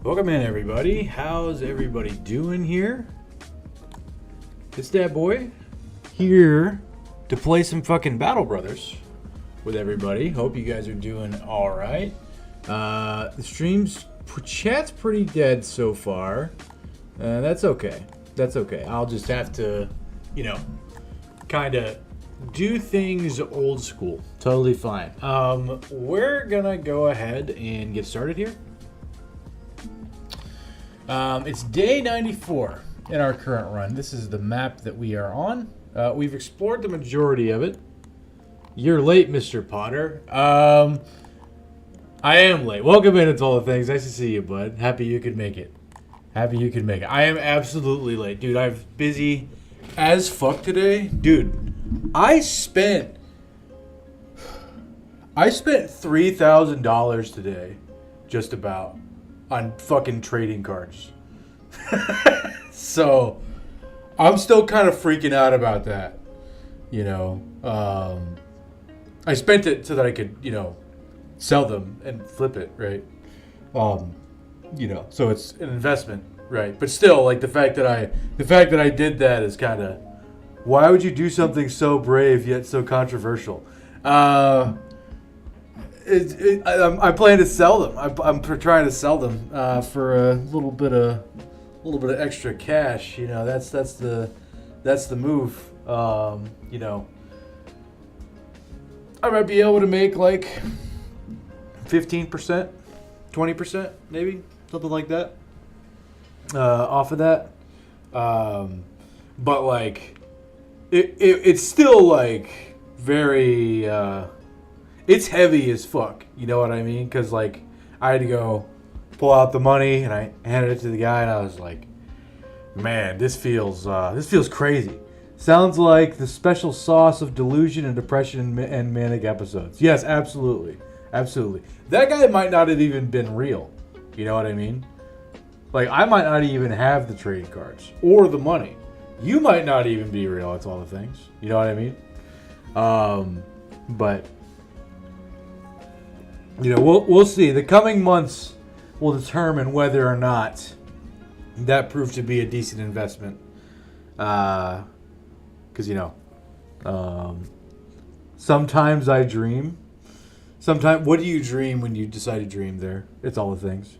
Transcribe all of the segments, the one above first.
Welcome in, everybody. How's everybody doing here? It's that boy here to play some fucking Battle Brothers with everybody. Hope you guys are doing all right. The chat's pretty dead so far. That's okay. That's okay. I'll just have to, kind of do things old school. Totally fine. We're gonna go ahead and get started here. It's day 94 in our current run. This is the map that we are on. We've explored the majority of it. You're late, Mr. Potter. I am late. Welcome in to all the things. Nice to see you, bud. Happy you could make it. I am absolutely late. Dude, I'm busy as fuck today. Dude, I spent $3,000 today, just about, on fucking trading cards. So I'm still kind of freaking out about that. I spent it so that I could, sell them and flip it, right? So it's an investment, right? But still, like the fact that I did that is kind of, why would you do something so brave yet so controversial? I plan to sell them. I'm trying to sell them for a little bit of extra cash. That's the move. I might be able to make like 15%, 20%, maybe something like that off of that. But like, it's still like very. It's heavy as fuck, you know what I mean? Because, like, I had to go pull out the money, and I handed it to the guy, and I was like, man, this feels crazy. Sounds like the special sauce of delusion and depression and manic episodes. Yes, absolutely. Absolutely. That guy might not have even been real, you know what I mean? Like, I might not even have the trading cards or the money. You might not even be real, that's all the things. You know what I mean? But... we'll see. The coming months will determine whether or not that proved to be a decent investment. Because, sometimes I dream. Sometimes, what do you dream when you decide to dream there? It's all the things.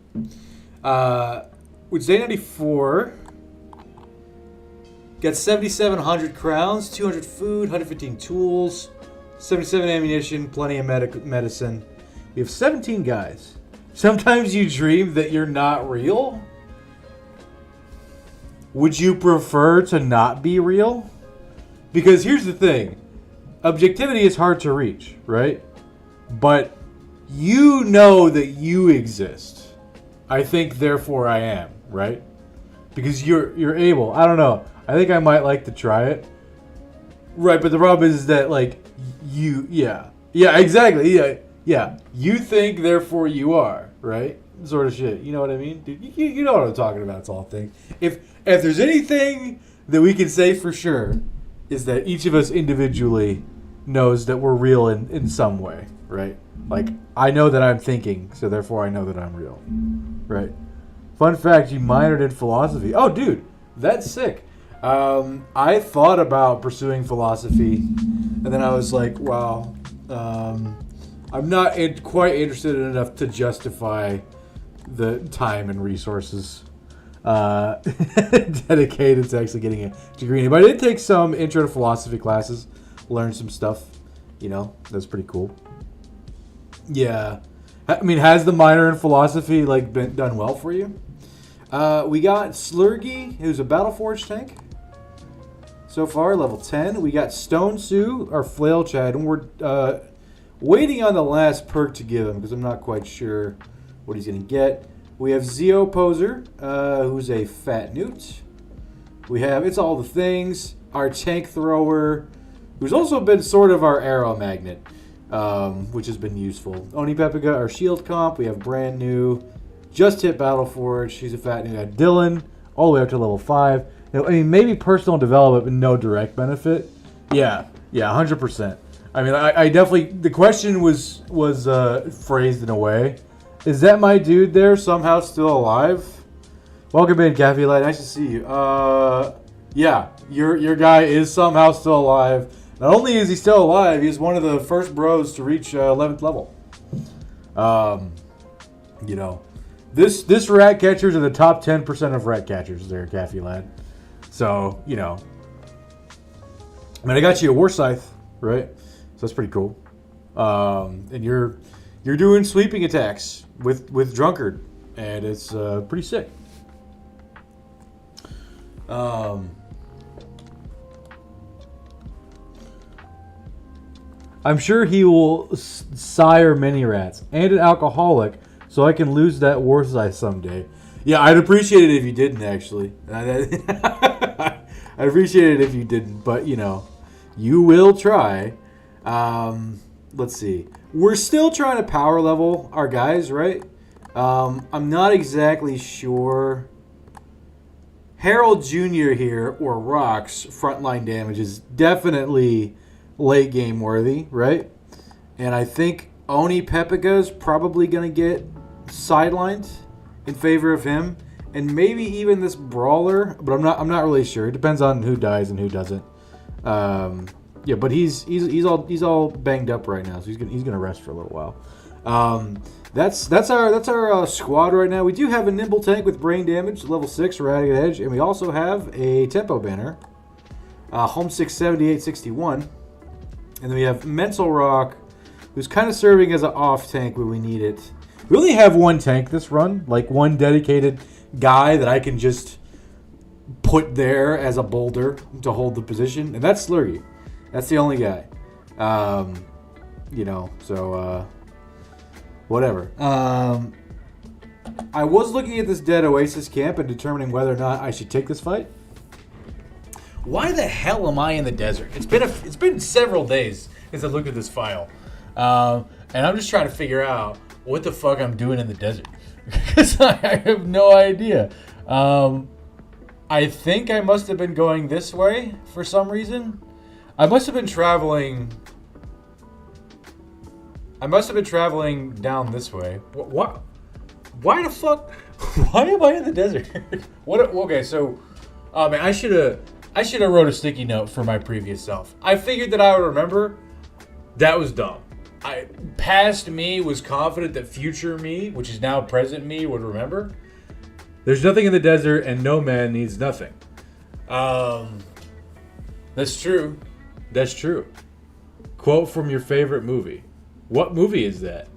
With day 94, got 7,700 crowns, 200 food, 115 tools, 77 ammunition, plenty of medicine. We have 17 guys. Sometimes you dream that you're not real? Would you prefer to not be real? Because here's the thing. Objectivity is hard to reach, right? But you know that you exist. I think, therefore I am, right? Because you're able. I don't know. I think I might like to try it. Right, but the problem is that, like, yeah, exactly, yeah, you think, therefore you are, right? Sort of shit. You know what I mean? Dude, you know what I'm talking about. It's all a thing. If there's anything that we can say for sure, is that each of us individually knows that we're real in some way, right? Like, I know that I'm thinking, so therefore I know that I'm real, right? Fun fact, you minored in philosophy. Oh, dude, that's sick. I thought about pursuing philosophy, and then I was like, wow, I'm not quite interested enough to justify the time and resources dedicated to actually getting a degree. But I did take some intro to philosophy classes, learn some stuff. That's pretty cool. Yeah, I mean, has the minor in philosophy been done well for you? We got Slurgy, who's a Battleforge tank. So far, level 10. We got Stone Sue, our Flail Chad, and we're waiting on the last perk to give him because I'm not quite sure what he's going to get. We have Zeo Poser, who's a Fat Newt. We have It's All the Things, our Tank Thrower, who's also been sort of our Arrow Magnet, which has been useful. Oni Pepiga, our Shield Comp. We have Brand New, Just Hit Battleforge. She's a Fat Newt. We got Dylan, all the way up to level 5. Maybe personal development, but no direct benefit. Yeah, 100%. I mean, I definitely, the question was phrased in a way Is that my dude there somehow still alive? Welcome in, Cafe Light. Nice to see you. Yeah, your guy is somehow still alive. Not only is he still alive, he's one of the first bros to reach 11th level. You know, this rat catcher's in the top 10% of rat catchers there, Cafe Lad. So, you know, I mean, I got you a war scythe, right? So that's pretty cool. And you're doing sweeping attacks with Drunkard, and it's pretty sick. I'm sure he will sire many rats and an alcoholic, so I can lose that war scythe someday. Yeah, I'd appreciate it if you didn't, actually. I'd appreciate it if you didn't, but, you know, you will try. Let's see. We're still trying to power level our guys, right? I'm not exactly sure. Harold Jr. here, or Rock's frontline damage is definitely late game worthy, right? And I think Oni Pepika's probably going to get sidelined in favor of him, and maybe even this brawler, but I'm not really sure. It depends on who dies and who doesn't. Yeah, but he's all banged up right now, so he's gonna rest for a little while. That's our squad right now. We do have a nimble tank with brain damage, level 6, Ragged Edge, and we also have a tempo banner, Homesick 7861, and then we have Mental Rock, who's kind of serving as an off tank when we need it. We only have one tank this run, like one dedicated guy that I can just put there as a boulder to hold the position, and that's Slurgy. That's the only guy. You know, so whatever. I was looking at this dead Oasis camp and determining whether or not I should take this fight. Why the hell am I in the desert? It's been several days since I looked at this file, and I'm just trying to figure out what the fuck I'm doing in the desert, because I have no idea. I think I must have been going this way for some reason. I must have been traveling down this way. What? Why the fuck? Why am I in the desert? What? Okay, so, man, I should have wrote a sticky note for my previous self. I figured that I would remember. That was dumb. Past me was confident that future me, which is now present me, would remember. There's nothing in the desert, and no man needs nothing. That's true. That's true. Quote from your favorite movie. What movie is that?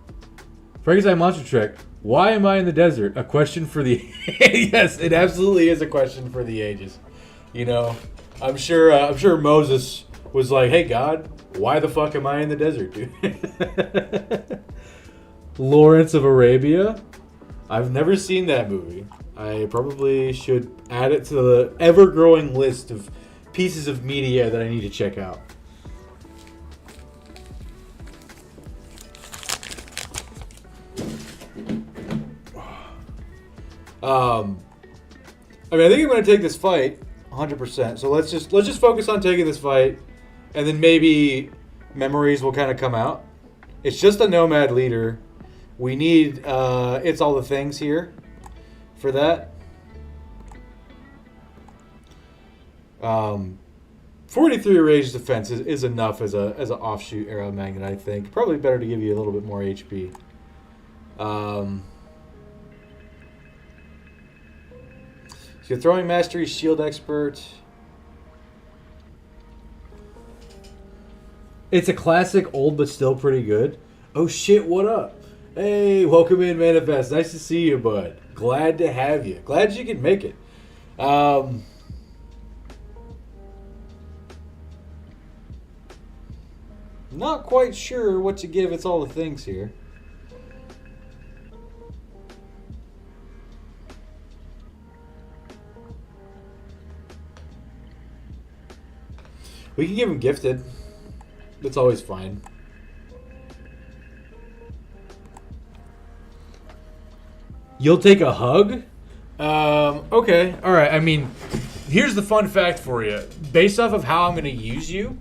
Frankenstein Monster Truck. Why am I in the desert? A question for the... Yes, it absolutely is a question for the ages. You know, I'm sure Moses was like, hey, God, why the fuck am I in the desert, dude? Lawrence of Arabia. I've never seen that movie. I probably should add it to the ever-growing list of pieces of media that I need to check out. I mean, I think I'm going to take this fight 100%. So let's just focus on taking this fight, and then maybe memories will kind of come out. It's just a nomad leader. We need it's all the things here for that. 43 rage defense is enough as an offshoot arrow magnet, I think. Probably better to give you a little bit more HP. So throwing mastery, shield expert. It's a classic, old but still pretty good. Oh shit, what up? Hey, welcome in, Manifest. Nice to see you, bud. Glad to have you. Glad you could make it. Not quite sure what to give It's All the Things here. We can give him Gifted. That's always fine. You'll take a hug? Okay. All right. I mean, here's the fun fact for you. Based off of how I'm going to use you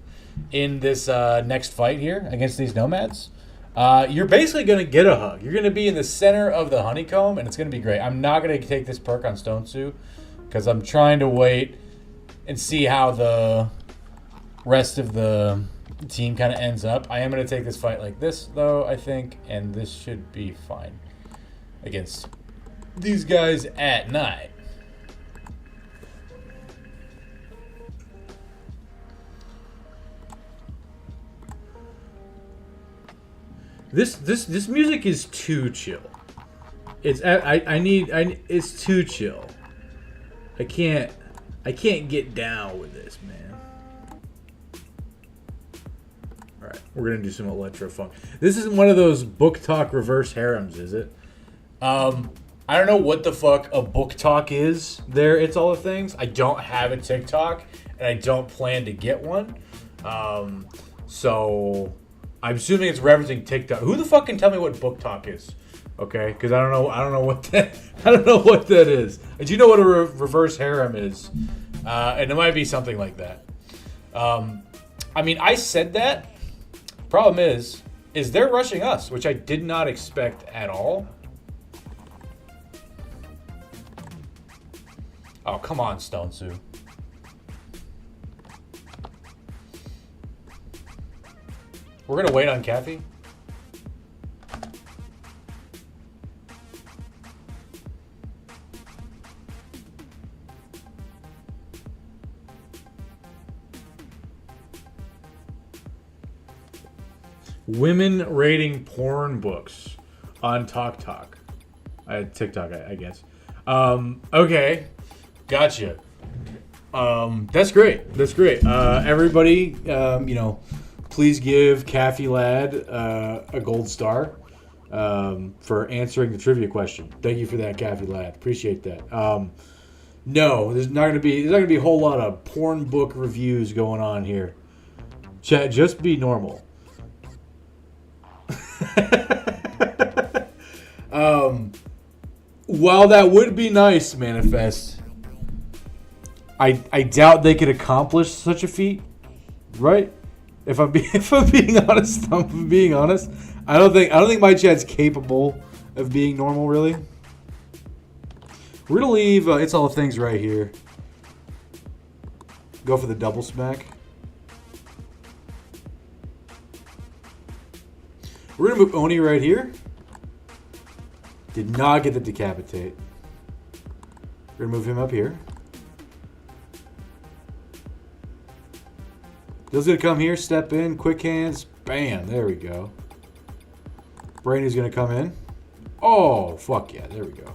in this next fight here against these nomads, You're basically going to get a hug. You're going to be in the center of the honeycomb, and it's going to be great. I'm not going to take this perk on Stone Tzu because I'm trying to wait and see how the rest of the team kind of ends up. I am going to take this fight like this, though, I think, and this should be fine against these guys at night. This music is too chill. It's it's too chill. I can't get down with this, man. All right, we're gonna do some electro funk. This isn't one of those book talk reverse harems, is it? I don't know what the fuck a book talk is. There, it's all the things. I don't have a TikTok, and I don't plan to get one. So I'm assuming it's referencing TikTok. Who the fuck can tell me what book talk is? Okay, because I don't know what that is. And do you know what a reverse harem is? And it might be something like that. I mean, I said that. Problem is they're rushing us, which I did not expect at all. Oh, come on, Stone Tzu. We're going to wait on Kathy? Women rating porn books on TikTok. TikTok, I guess. Okay. Gotcha. That's great. That's great. Everybody, please give Kathy Ladd a gold star for answering the trivia question. Thank you for that, Kathy Ladd. Appreciate that. No, there's not gonna be a whole lot of porn book reviews going on here. Chat, just be normal. While that would be nice, Manifest, I doubt they could accomplish such a feat, right? If I'm being honest, I don't think my chat's capable of being normal, really. We're gonna leave It's All the Things right here. Go for the double smack. We're gonna move Oni right here. Did not get the decapitate. We're gonna move him up here. Dill's gonna come here, step in, quick hands, bam, there we go. Brainy's gonna come in. Oh, fuck yeah, there we go.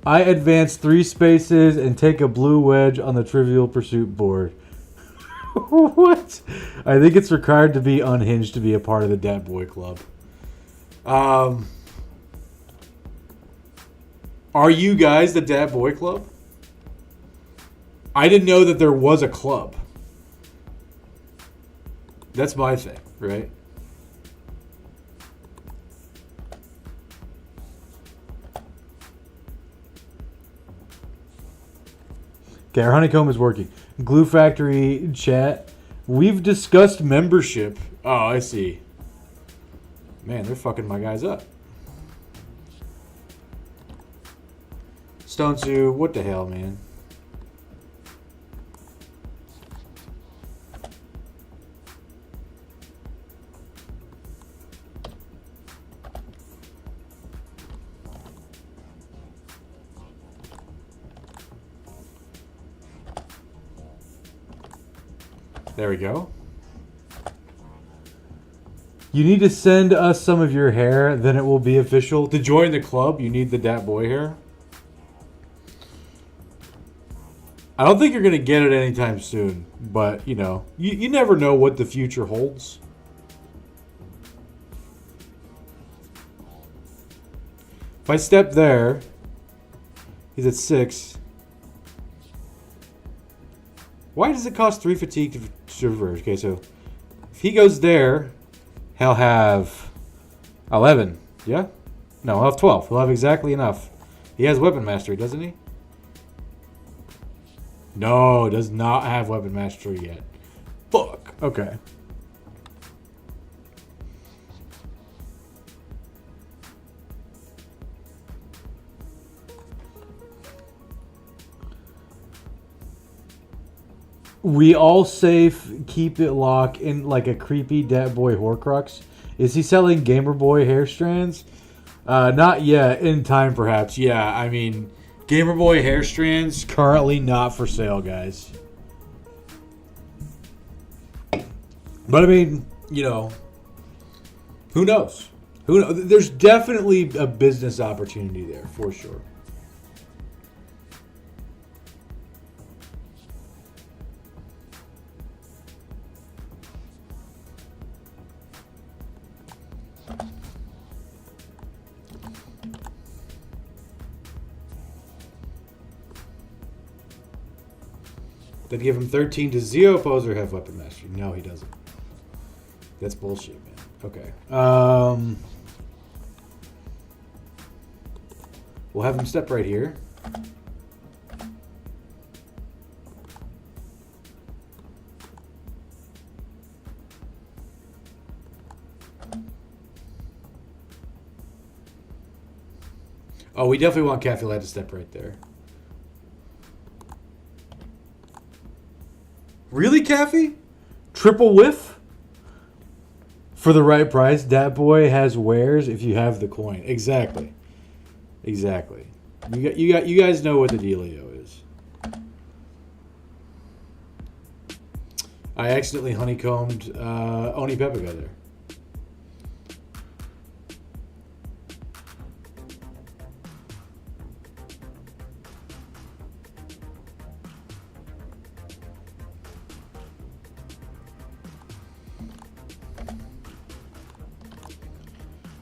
I advance 3 spaces and take a blue wedge on the Trivial Pursuit board. What? I think it's required to be unhinged to be a part of the Dat Boy Club. Are you guys the Dat Boy Club? I didn't know that there was a club. That's my thing, right? Okay, our honeycomb is working. Glue Factory chat. We've discussed membership. Oh, I see. Man, they're fucking my guys up. Stone Tzu, what the hell, man? There we go. You need to send us some of your hair, then it will be official. To join the club, you need the Dat Boy hair. I don't think you're going to get it anytime soon, but, you never know what the future holds. If I step there, he's at 6. Why does it cost 3 fatigue to traverse? Okay, so if he goes there, he'll have 11. Yeah? No, he'll have 12. He'll have exactly enough. He has weapon mastery, doesn't he? No, does not have weapon mastery yet. Fuck. Okay. We all safe. Keep it locked in like a creepy Dat Boy Horcrux. Is he selling Gamer Boy hair strands? Not yet. In time, perhaps. Yeah, I mean, Gamer Boy hair strands currently not for sale, guys. But I mean, you know, who knows? Who knows? There's definitely a business opportunity there for sure. Then give him 13 to Zeo Poser have weapon mastery. No, he doesn't. That's bullshit, man. Okay. We'll have him step right here. Oh, we definitely want Kathy Ladd to step right there. Really, Kathy? Triple whiff? For the right price, Dat Boy has wares if you have the coin. Exactly. Exactly. You guys know what the dealio is. I accidentally honeycombed Oni Pepega there.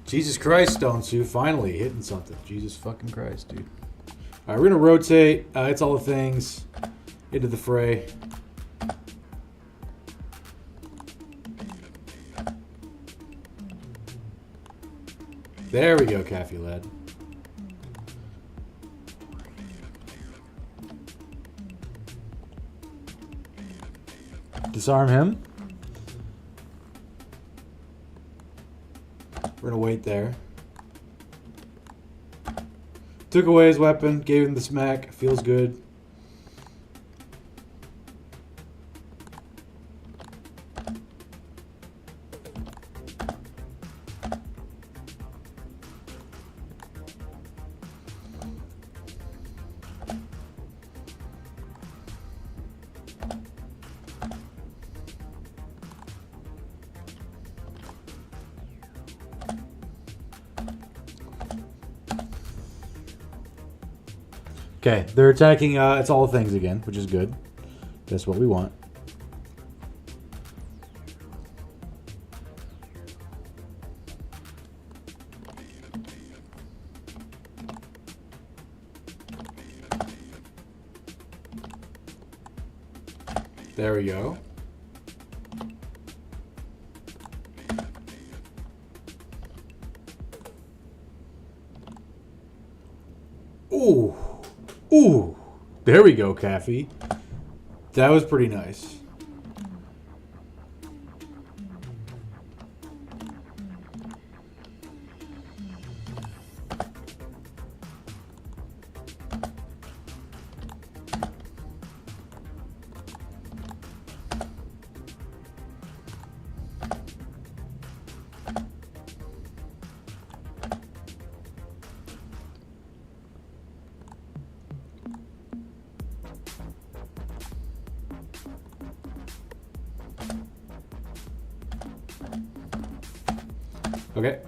Jesus Christ, Stone Sue, finally hitting something. Jesus fucking Christ, dude. All right, we're going to rotate. It's all the things into the fray. There we go, Kathy Ladd. Disarm him. We're going to wait there. Took away his weapon, gave him the smack. Feels good. Okay, they're attacking It's All Things again, which is good. That's what we want. There we go. Ooh. Ooh, there we go, Kathy. That was pretty nice. Okay.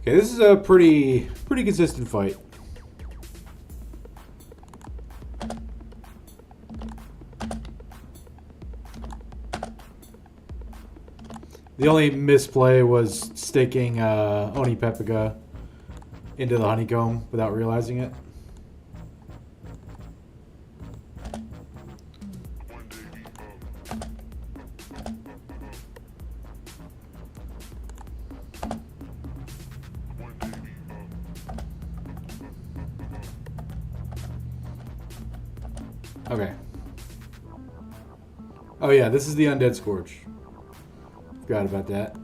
Okay, this is a pretty consistent fight. The only misplay was staking Oni Pepega into the honeycomb without realizing it. Okay. Oh yeah, this is the Undead Scorch. Forgot about that.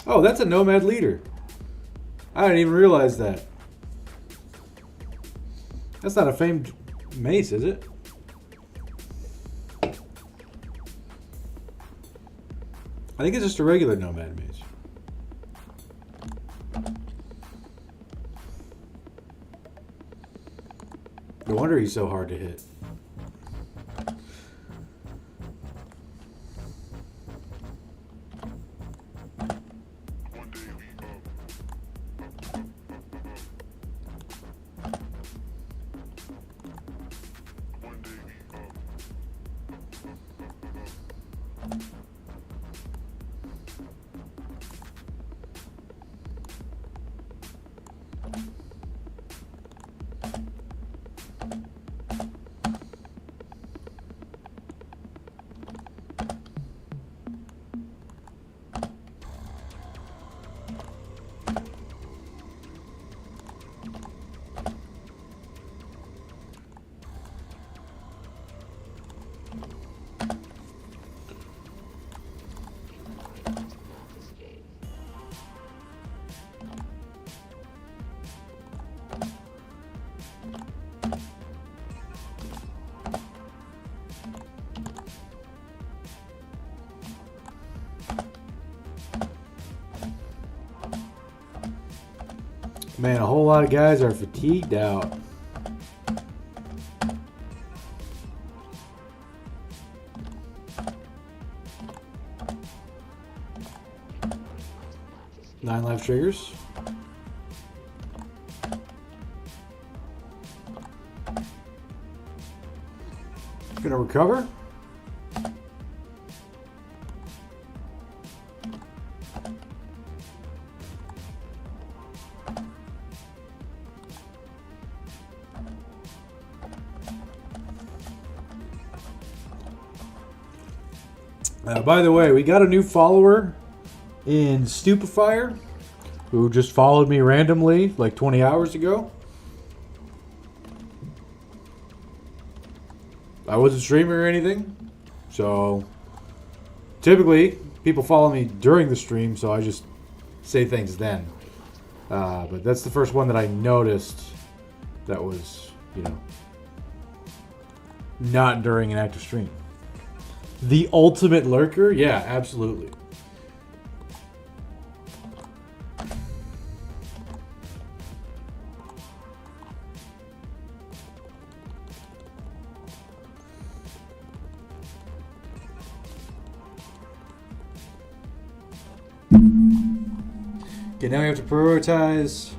Oh, that's a Nomad leader. I didn't even realize that. That's not a famed mace, is it? I think it's just a regular Nomad mace. No wonder he's so hard to hit. Man, a whole lot of guys are fatigued out. Nine life triggers. Gonna recover. By the way, we got a new follower in Stupefier who just followed me randomly like 20 hours ago. I wasn't streaming or anything, so typically people follow me during the stream, so I just say things then. But that's the first one that I noticed that was, not during an active stream. The ultimate lurker? Yeah, absolutely. Okay, now we have to prioritize.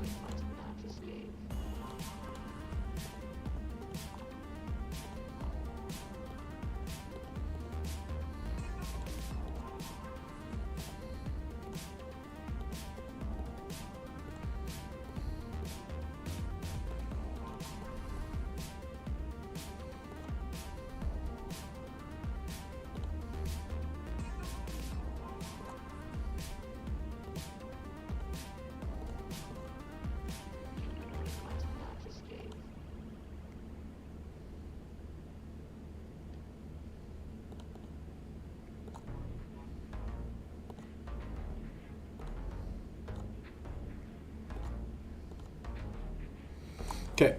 Okay.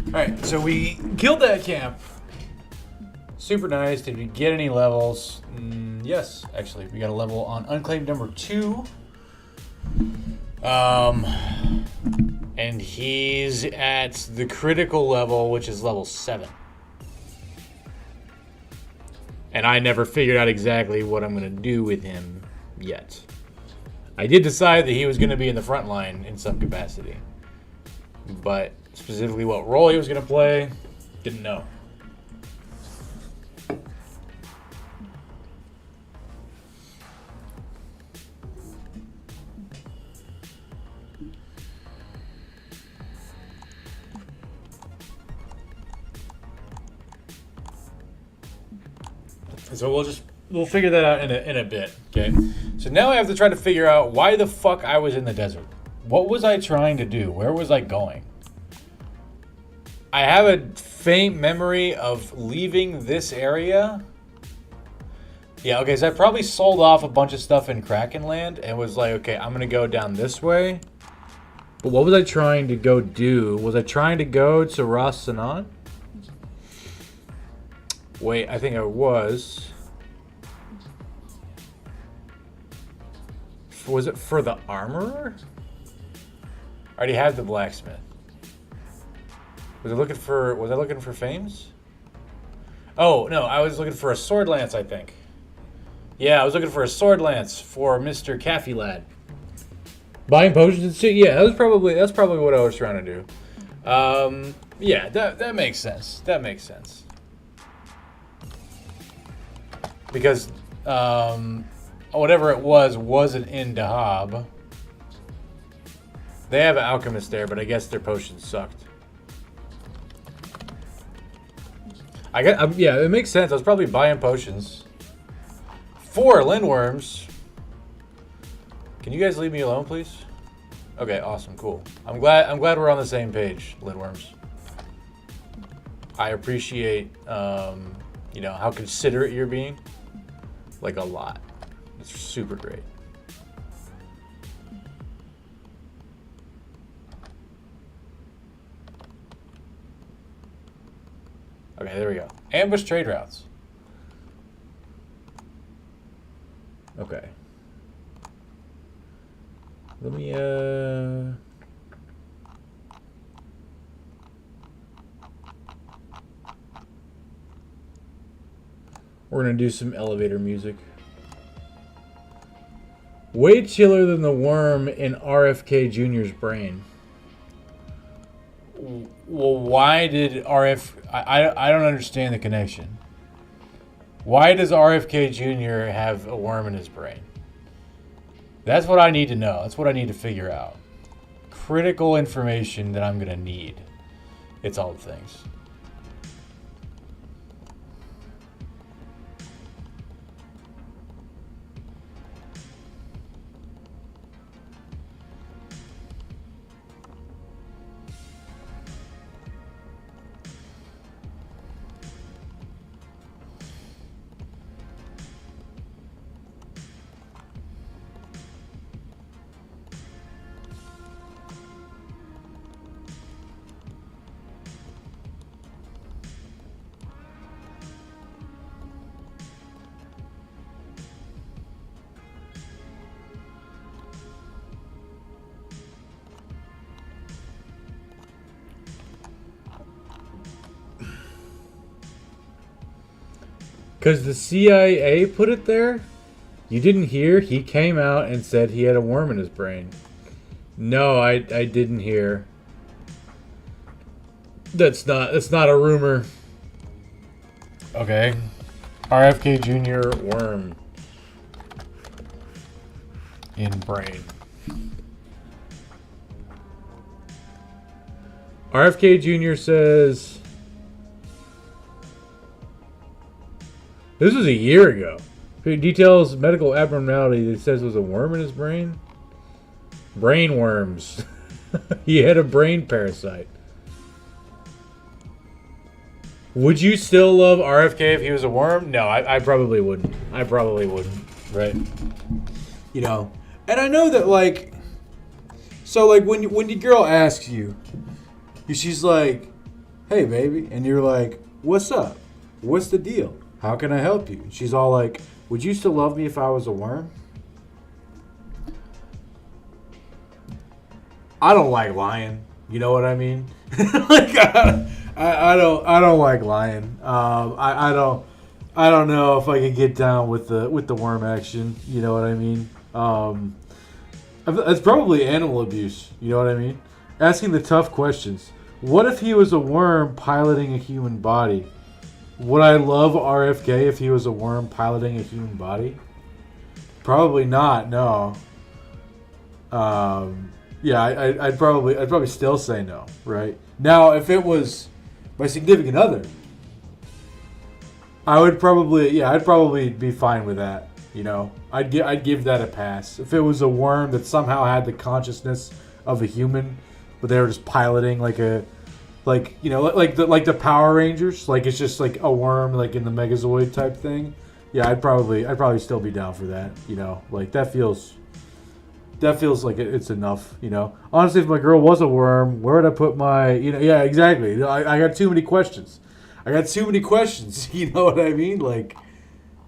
Alright, so we killed that camp. Super nice. Did we get any levels? Yes, actually. We got a level on unclaimed number 2. And he's at the critical level, which is level 7. And I never figured out exactly what I'm going to do with him yet. I did decide that he was going to be in the front line in some capacity. But specifically what role he was going to play, didn't know. So we'll figure that out in a bit. Okay. So now I have to try to figure out why the fuck I was in the desert. What was I trying to do? Where was I going? I have a faint memory of leaving this area. Yeah, okay, so I probably sold off a bunch of stuff in Krakenland and was like, okay, I'm going to go down this way. But what was I trying to go do? Was I trying to go to Ras Sanan? Wait, I think I was. Was it for the armorer? I already have the blacksmith. Was I looking for Fames? Oh, no, I was looking for a sword lance, I think. Yeah, I was looking for a sword lance for Mr. Caffey Lad. Buying potions and shit? Yeah, that's probably what I was trying to do. Yeah, that makes sense. That makes sense. Because whatever it wasn't in Dahab. They have an alchemist there, but I guess their potions sucked. Yeah, it makes sense. I was probably buying potions. 4 lindworms. Can you guys leave me alone, please? Okay, awesome, cool. I'm glad we're on the same page, lindworms. I appreciate how considerate you're being. Like a lot. It's super great. Okay, there we go. Ambush trade routes. Okay. Let me, we're gonna do some elevator music. Way chiller than the worm in RFK Jr.'s brain. Well, why did I don't understand the connection. Why does RFK Jr. have a worm in his brain? That's what I need to know. That's what I need to figure out. Critical information that I'm going to need. It's all the things. Because the CIA put it there? You didn't hear? He came out and said he had a worm in his brain. No, I didn't hear. That's not a rumor. Okay. RFK Jr. worm in brain. RFK Jr. says... This was a year ago. Details medical abnormality that says it was a worm in his brain. Brain worms. He had a brain parasite. Would you still love RFK if he was a worm? No, I probably wouldn't. I probably wouldn't. Right? You know, and I know that like, so like when your girl asks you, she's like, "Hey, baby," and you're like, "What's up? What's the deal? How can I help you?" And she's all like, "Would you still love me if I was a worm?" I don't like lying. You know what I mean? Like I don't like lying. I don't know if I can get down with the worm action. You know what I mean? It's probably animal abuse. You know what I mean? Asking the tough questions. What if he was a worm piloting a human body? Would I love RFK if he was a worm piloting a human body? Probably not. No. Yeah, I'd probably still say no. Right now, if it was my significant other, I'd probably be fine with that. You know, I'd give that a pass if it was a worm that somehow had the consciousness of a human, but they were just piloting like the Power Rangers. Like it's just like a worm, like in the Megazoid type thing. Yeah, I'd probably still be down for that. You know, like that feels like it's enough. You know, honestly, if my girl was a worm, where would I put my? You know, yeah, exactly. I got too many questions. You know what I mean? Like,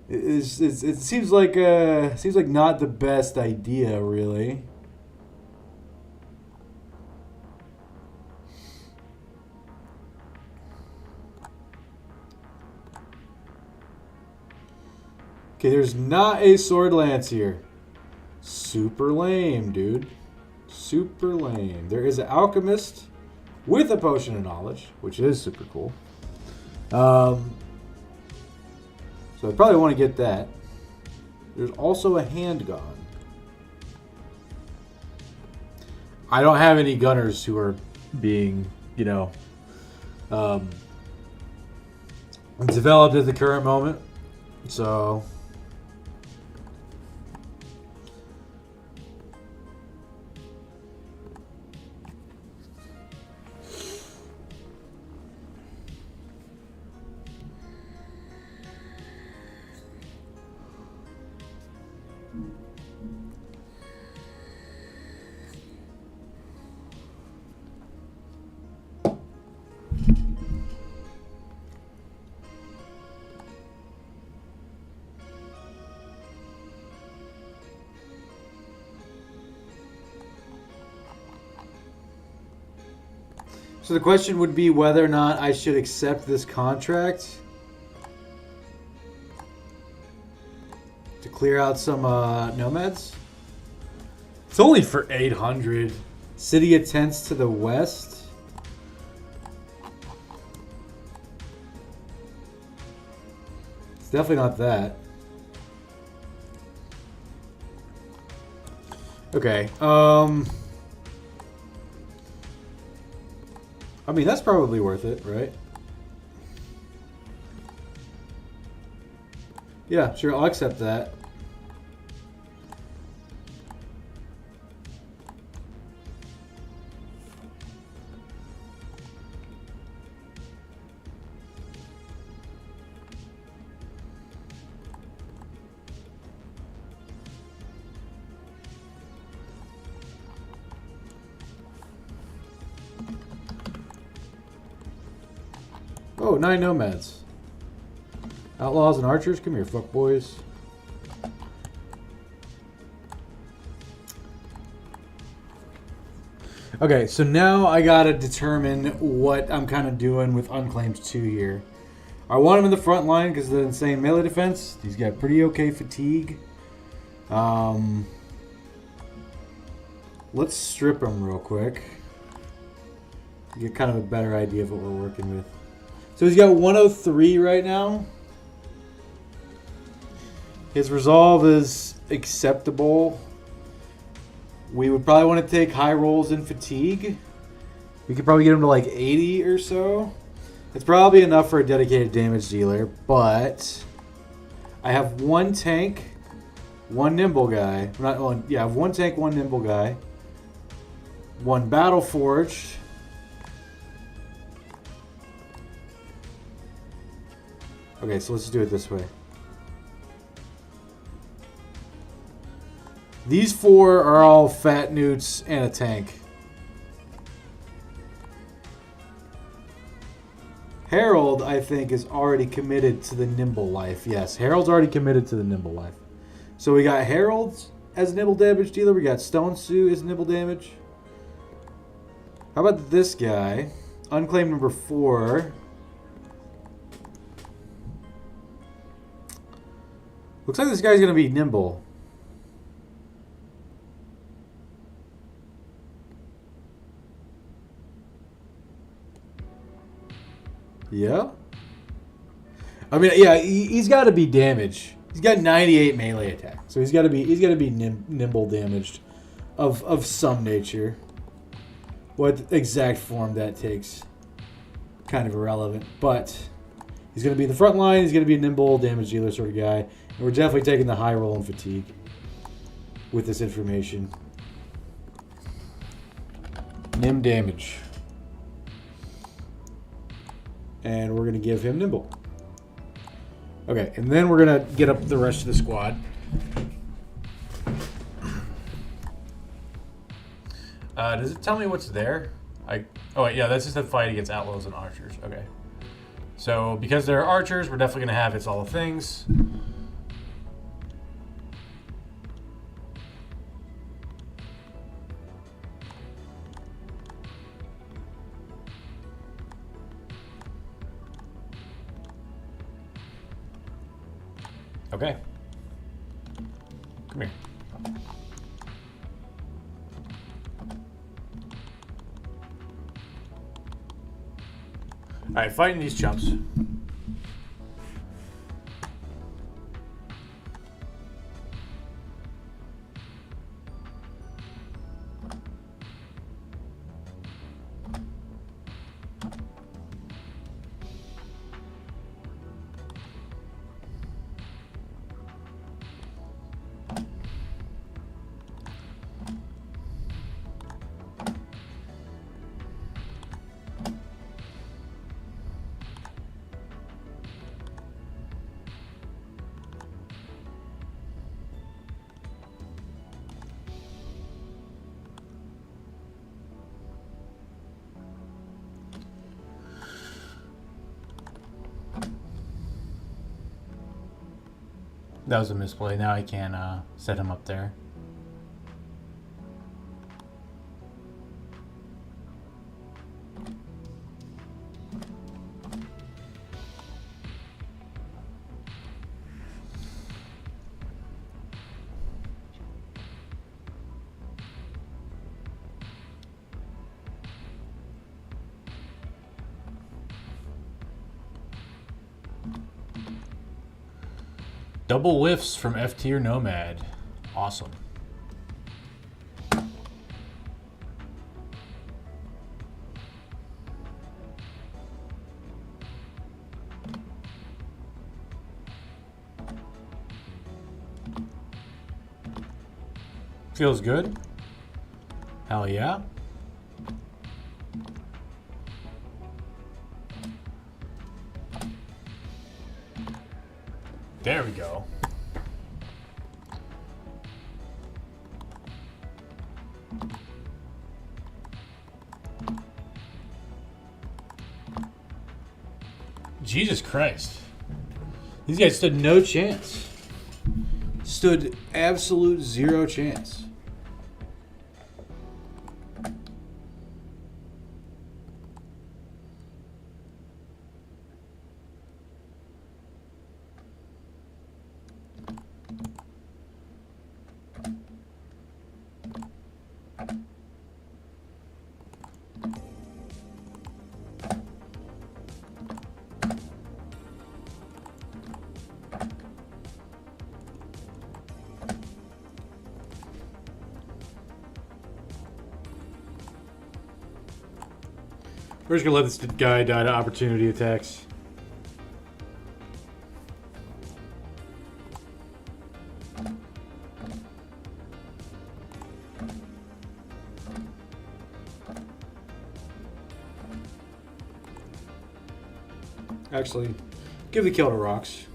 it seems like not the best idea, really. Okay, there's not a sword lance here. Super lame, dude. Super lame. There is an alchemist with a potion of knowledge, which is super cool. So I probably want to get that. There's also a handgun. I don't have any gunners who are being, you know, developed at the current moment. So So the question would be whether or not I should accept this contract to clear out some nomads. It's only for 800. City of Tents to the west. It's definitely not that. Okay. I mean, that's probably worth it, right? Yeah, sure, I'll accept that. Oh, 9 nomads. Outlaws and archers, come here, fuck boys. Okay, so now I gotta determine what I'm kind of doing with Unclaimed 2 here. I want him in the front line because of the insane melee defense. He's got pretty okay fatigue. Let's strip him real quick. Get kind of a better idea of what we're working with. So he's got 103 right now. His resolve is acceptable. We would probably want to take high rolls in fatigue. We could probably get him to like 80 or so. It's probably enough for a dedicated damage dealer, but I have 1 tank, 1 nimble guy. I have 1 tank, 1 nimble guy, 1 battle forged. Okay, so let's do it this way. These 4 are all fat newts and a tank. Harold, I think, is already committed to the nimble life. Yes, Harold's already committed to the nimble life. So we got Harold as nimble damage dealer. We got Stone Sue as nimble damage. How about this guy? Unclaimed number 4. Looks like this guy's going to be nimble. Yeah? I mean, yeah, he's got to be damage. He's got 98 melee attack. So he's got to be nimble damaged of some nature. What exact form that takes, kind of irrelevant. But He's going to be in the front line. He's going to be a nimble damage dealer sort of guy. And we're definitely taking the high roll in fatigue with this information. Nim damage. And we're going to give him nimble. Okay, and then we're going to get up the rest of the squad. Does it tell me what's there? Oh, wait, yeah, that's just a fight against outlaws and archers. Okay. So, because they're archers, we're definitely going to have it's all the things. Okay. Come here. Alright, fighting these chumps. That was a misplay. Now I can set him up there. Double whiffs from F tier Nomad. Awesome. Feels good. Hell yeah. There we go. Jesus Christ. These guys stood no chance. Stood absolute zero chance. We're just gonna let this guy die to opportunity attacks. Actually, give the kill to Rocks.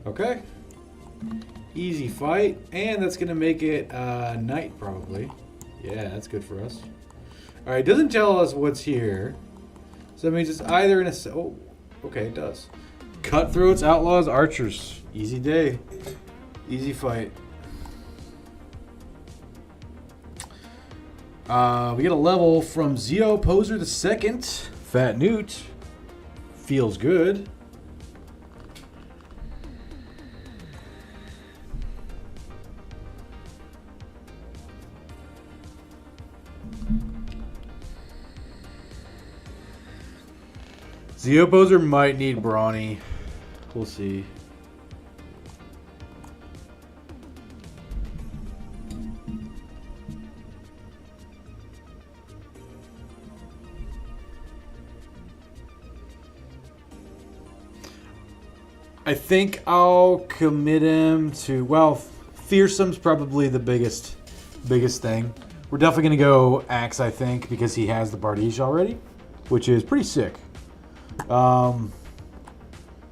Okay. Easy fight, and that's gonna make it night probably. Yeah, that's good for us. All right, doesn't tell us what's here, so that means it's either in a. Oh, okay, it does. Cutthroats, outlaws, archers. Easy day, easy fight. We get a level from Zeo Poser the Second. Fat Newt feels good. Zeo Poser might need Brawny. We'll see. I think I'll commit him to, well, fearsome's probably the biggest thing. We're definitely going to go Axe, I think, because he has the Bardige already, which is pretty sick.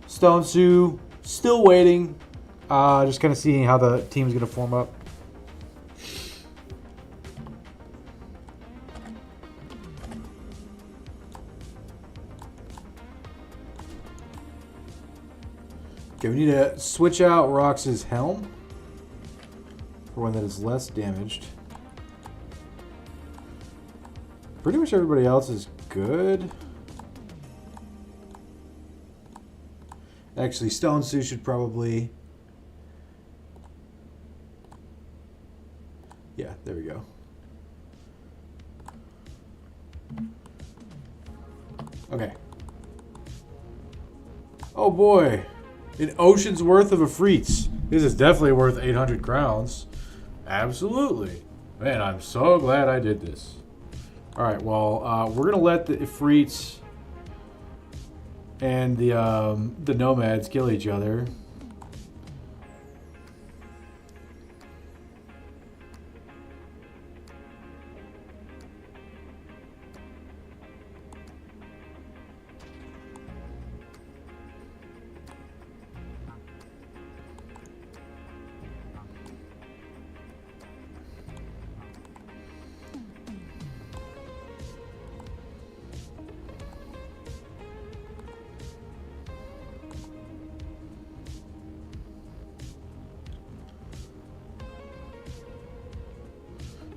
Stone Sue, still waiting. Just kind of seeing how the team's going to form up. Okay, we need to switch out Rox's helm for one that is less damaged. Pretty much everybody else is good. Actually, Stone Sue should probably... Yeah, there we go. Okay. Oh boy. An ocean's worth of Afrits. This is definitely worth 800 crowns. Absolutely. Man, I'm so glad I did this. Alright, well, we're going to let the Afrits and the Nomads kill each other.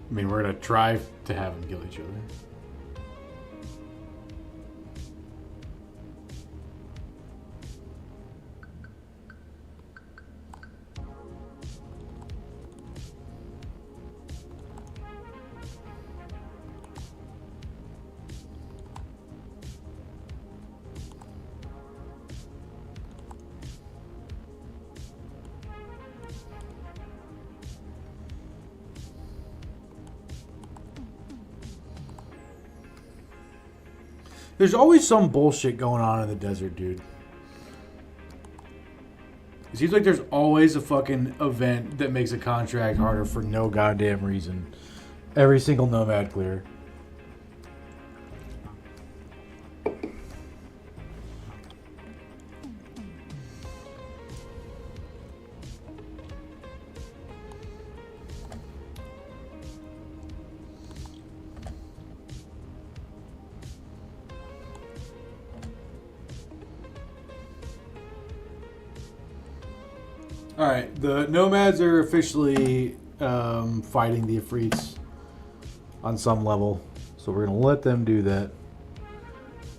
I mean, we're going to try to have them kill each other. There's always some bullshit going on in the desert, dude. It seems like there's always a fucking event that makes a contract harder for no goddamn reason. Every single Nomad clear. Alright, the Nomads are officially fighting the Afrits on some level. So we're going to let them do that.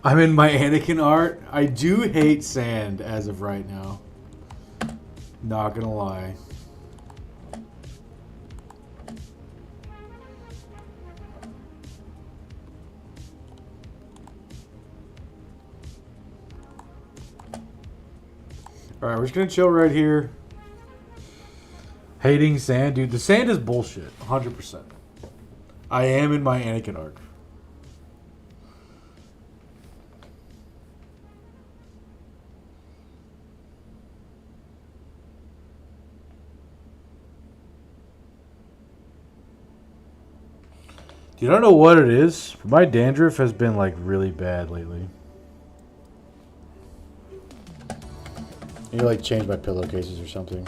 I'm in my Anakin art. I do hate sand as of right now. Not going to lie. Alright, we're just going to chill right here. Hating sand, dude. The sand is bullshit. 100%. I am in my Anakin arc. Dude, I don't know what it is, but my dandruff has been like really bad lately. I need to like change my pillowcases or something.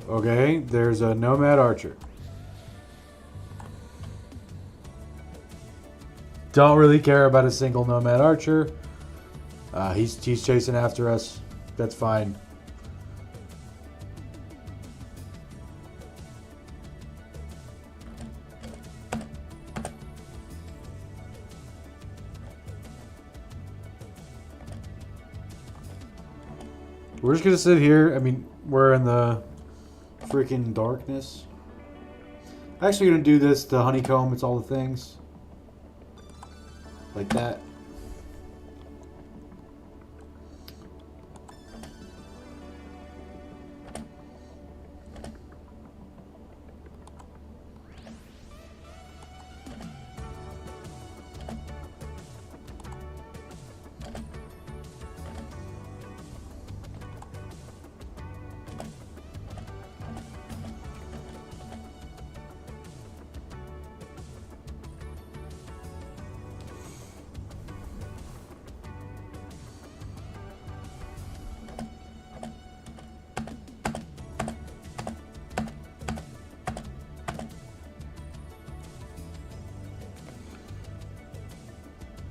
Okay, there's a Nomad Archer. Don't really care about a single Nomad Archer. He's chasing after us. That's fine. We're just gonna sit here. I mean, we're in the freaking darkness. Actually gonna do this to honeycomb. It's all the things. Like that.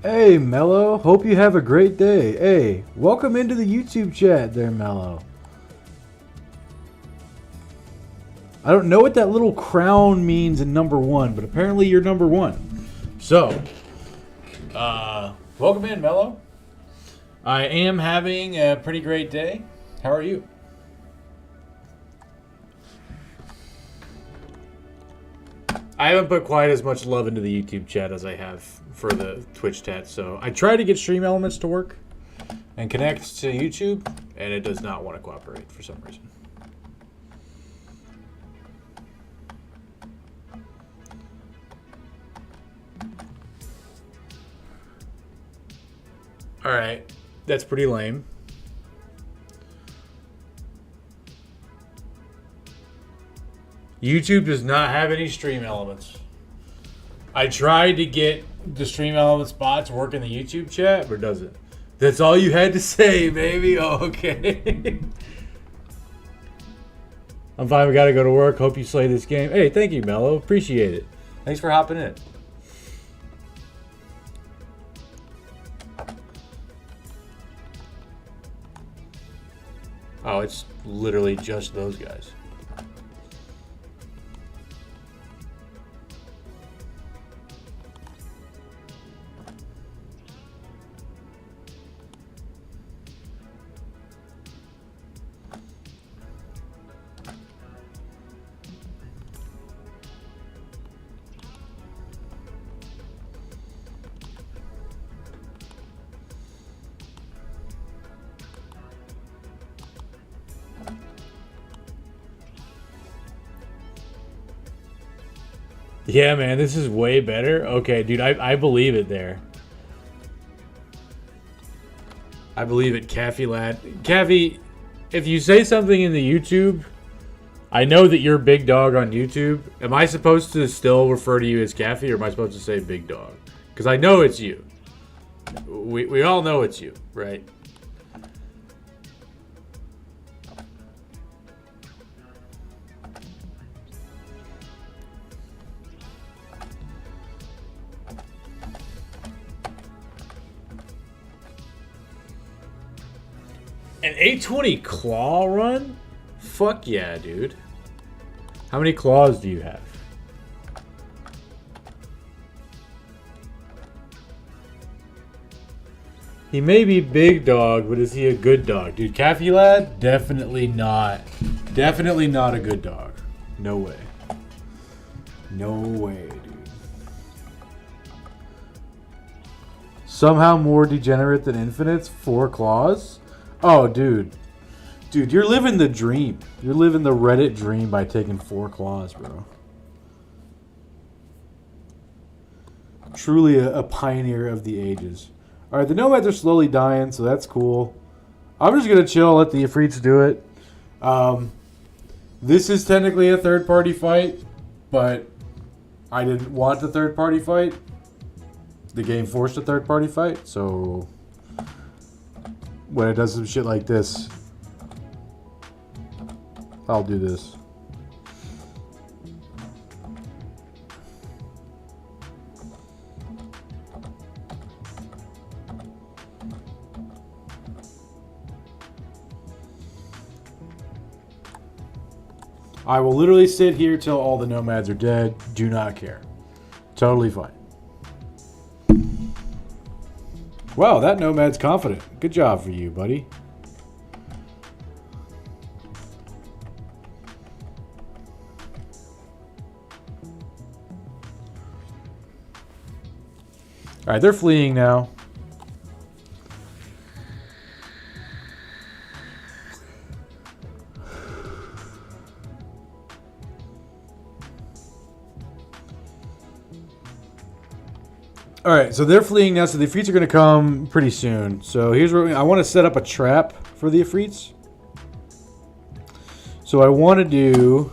Hey, Mello. Hope you have a great day. Hey, welcome into the YouTube chat there, Mello. I don't know what that little crown means in number one, but apparently you're number one. So, welcome in, Mello. I am having a pretty great day. How are you? I haven't put quite as much love into the YouTube chat as I have for the Twitch chat, so I tried to get Stream Elements to work and connect to YouTube, and it does not want to cooperate for some reason. Alright, that's pretty lame. YouTube does not have any Stream Elements. I tried to get the Stream Elements bots work in the YouTube chat, but it doesn't. That's all you had to say, baby? Oh, okay. I'm fine, we gotta go to work. Hope you slay this game. Hey, thank you, Mello. Appreciate it. Thanks for hopping in. Oh, it's literally just those guys. Yeah, man, this is way better. Okay, dude, I believe it there. I believe it, Caffey lad. Caffey, if you say something in the YouTube, I know that you're big dog on YouTube. Am I supposed to still refer to you as Caffey, or am I supposed to say big dog? Because I know it's you. We all know it's you, right? An 820 claw run? Fuck yeah, dude. How many claws do you have? He may be big dog, but is he a good dog? Dude, Caffey lad? Definitely not. Definitely not a good dog. No way. No way, dude. Somehow more degenerate than infinites? 4 claws? Oh, dude. Dude, you're living the dream. You're living the Reddit dream by taking 4 claws, bro. Truly a pioneer of the ages. Alright, the nomads are slowly dying, so that's cool. I'm just going to chill, let the Ifrits do it. This is technically a third-party fight, but I didn't want the third-party fight. The game forced a third-party fight, so when it does some shit like this, I'll do this. I will literally sit here till all the nomads are dead. Do not care. Totally fine. Wow, that nomad's confident. Good job for you, buddy. Alright, they're fleeing now. Alright, so they're fleeing now, so the Ifrits are going to come pretty soon. So here's where I want to set up a trap for the Ifrits. So what I want to do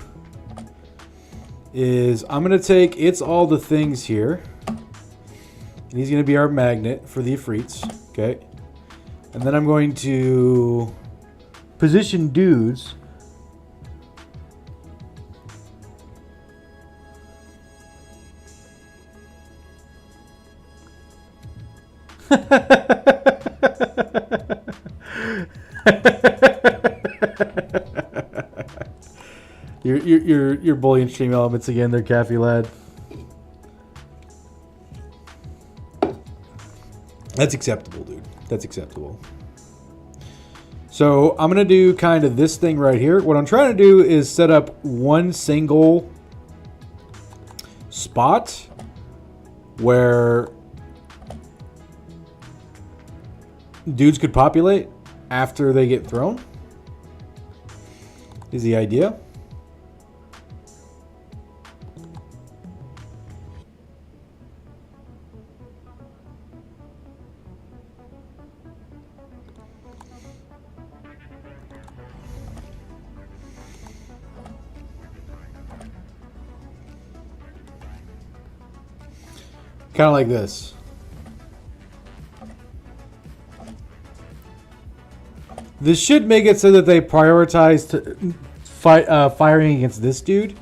is I'm going to take It's All the Things here. And he's going to be our magnet for the Ifrits. Okay. And then I'm going to position dudes. You're bullying stream elements again there, Caffey lad. That's acceptable, dude. That's acceptable. So I'm going to do kind of this thing right here. What I'm trying to do is set up one single spot where dudes could populate after they get thrown. Is the idea. Kind of like this. This should make it so that they prioritize firing against this dude,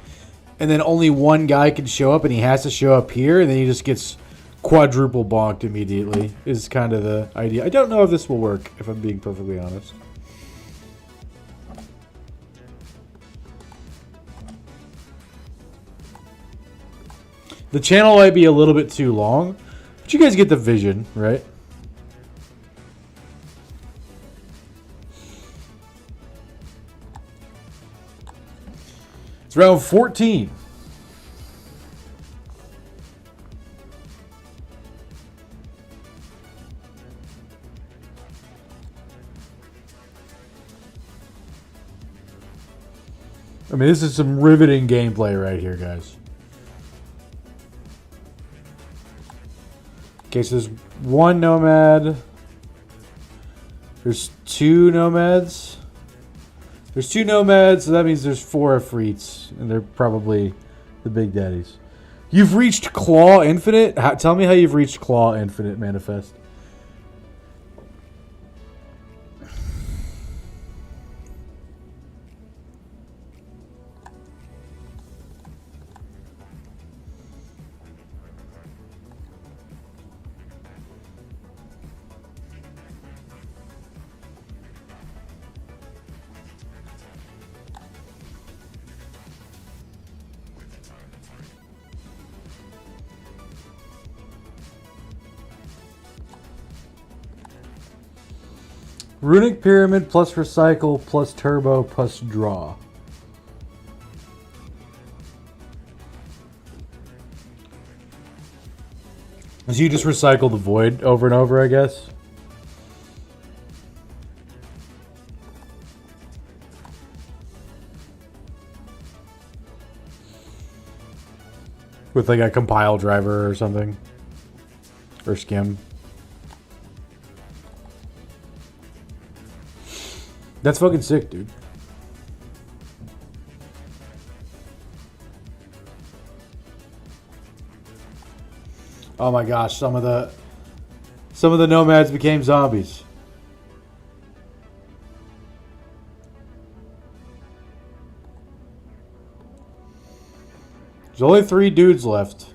and then only one guy can show up, and he has to show up here, and then he just gets quadruple bonked immediately, is kind of the idea. I don't know if this will work, if I'm being perfectly honest. The channel might be a little bit too long, but you guys get the vision, right? It's round 14. I mean, this is some riveting gameplay right here, guys. Okay, so there's one nomad. There's two nomads. There's two nomads, so that means there's four Afrits, and they're probably the big daddies. You've reached Claw Infinite? Tell me how you've reached Claw Infinite, Manifest. Runic Pyramid plus Recycle plus Turbo plus Draw. So you just recycle the Void over and over, I guess? With like a compile driver or something? Or skim? That's fucking sick, dude. Oh my gosh, some of the nomads became zombies. There's only 3 dudes left.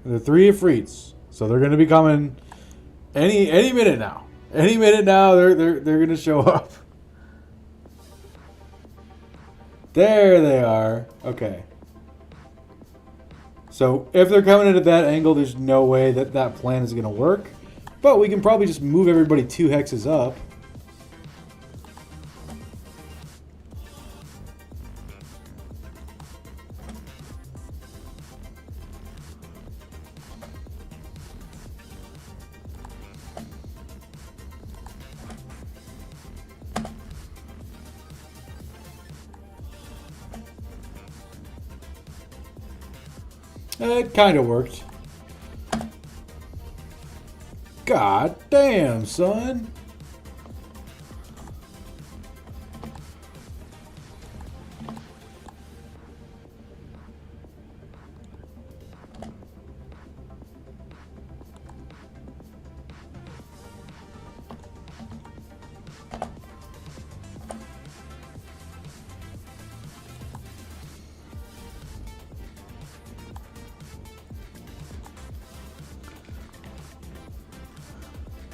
The 3 Afrits. So they're gonna be coming any minute now. Any minute now, they're gonna show up. There they are. Okay. So if they're coming in at that angle, there's no way that that plan is gonna work. But we can probably just move everybody 2 hexes up. It kind of worked. God damn, son.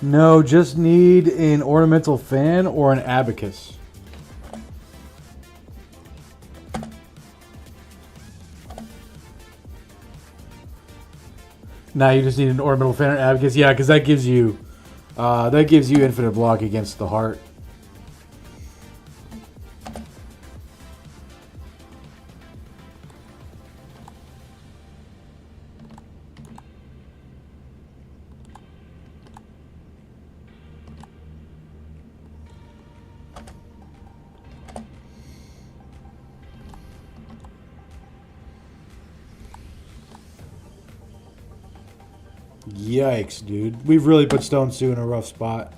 No, just need an ornamental fan or an abacus. Now you just need an ornamental fan or abacus. Yeah, because that gives you infinite block against the heart. Yikes, dude. We've really put Stone Sue in a rough spot.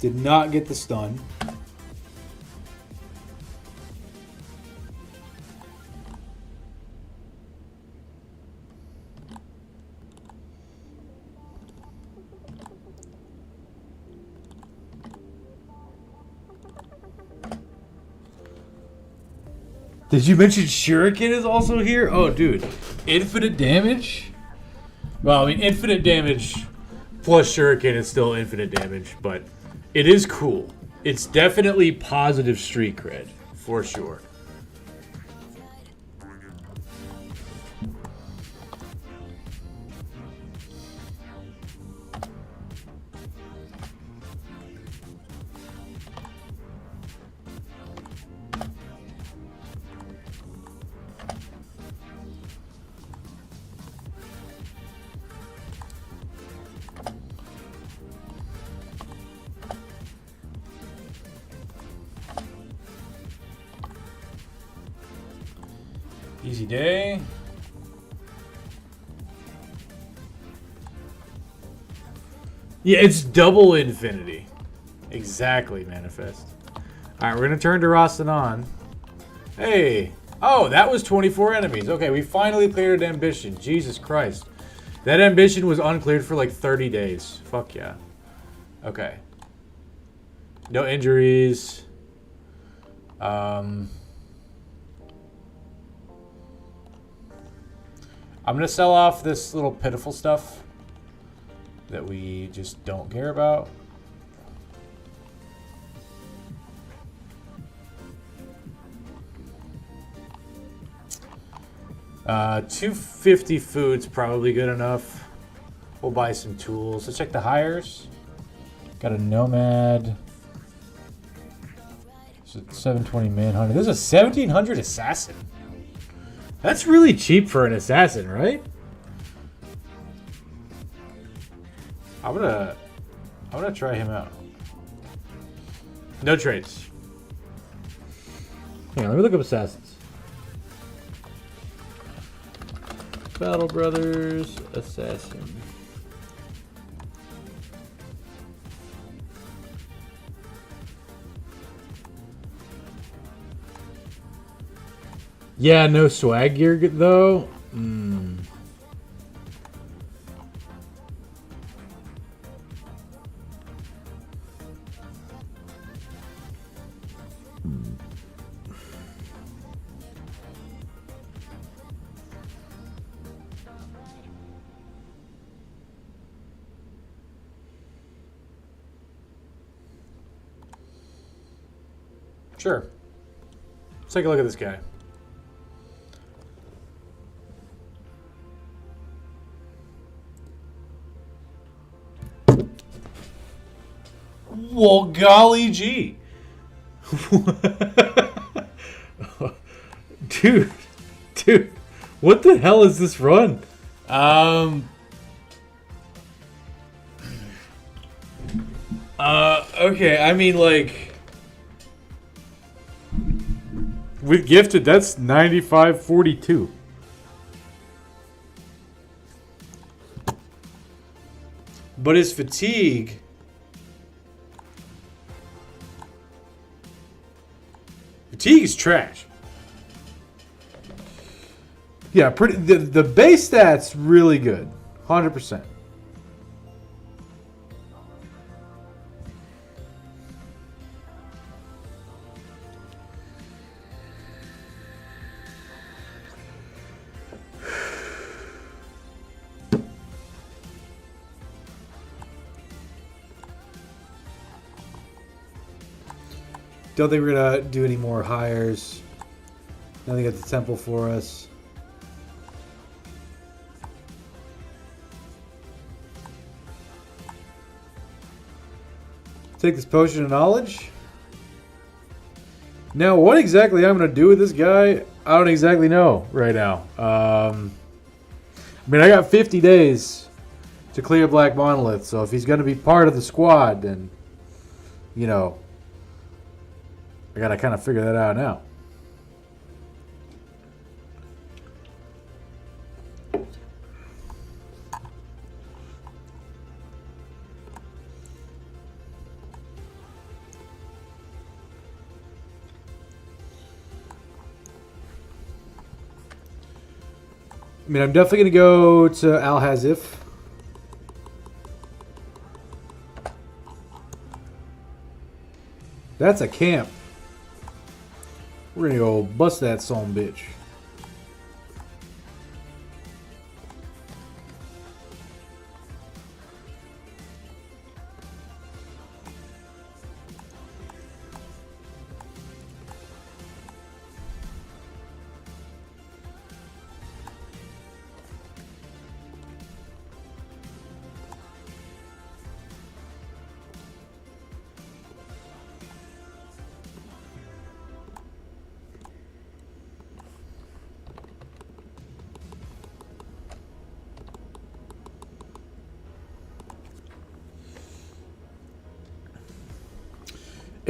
Did not get the stun. Did you mention Shuriken is also here? Oh, dude. Infinite damage? Well, I mean, infinite damage plus Shuriken is still infinite damage, but it is cool. It's definitely positive street cred, for sure. Easy day. Yeah, it's double infinity. Exactly, Manifest. Alright, we're going to turn to Rastanon. Hey. Oh, that was 24 enemies. Okay, we finally cleared an ambition. Jesus Christ. That ambition was uncleared for like 30 days. Fuck yeah. Okay. No injuries. I'm going to sell off this little pitiful stuff that we just don't care about. $250 food's probably good enough. We'll buy some tools. Let's check the hires. Got a Nomad. So 720 Manhunter. There's a 1700 Assassin. That's really cheap for an assassin, right? I'm gonna try him out. No traits. Hang on, let me look up assassins. Battle Brothers Assassin. Yeah, no swag gear though. Sure. Let's take a look at this guy. Well, golly gee. Dude, what the hell is this run? Okay, I mean, like, with gifted, that's 95.42. But his fatigue... Fatigue is trash. Yeah, pretty. The base stats really good, 100%. Don't think we're gonna do any more hires. Nothing at the temple for us. Take this potion of knowledge. Now, what exactly I'm going to do with this guy, I don't exactly know right now. I mean, I got 50 days to clear Black Monolith, so if he's going to be part of the squad, then, you know, I got to kind of figure that out now. I mean, I'm definitely going to go to Al-Hazif. That's a camp. We're going to go bust that son bitch.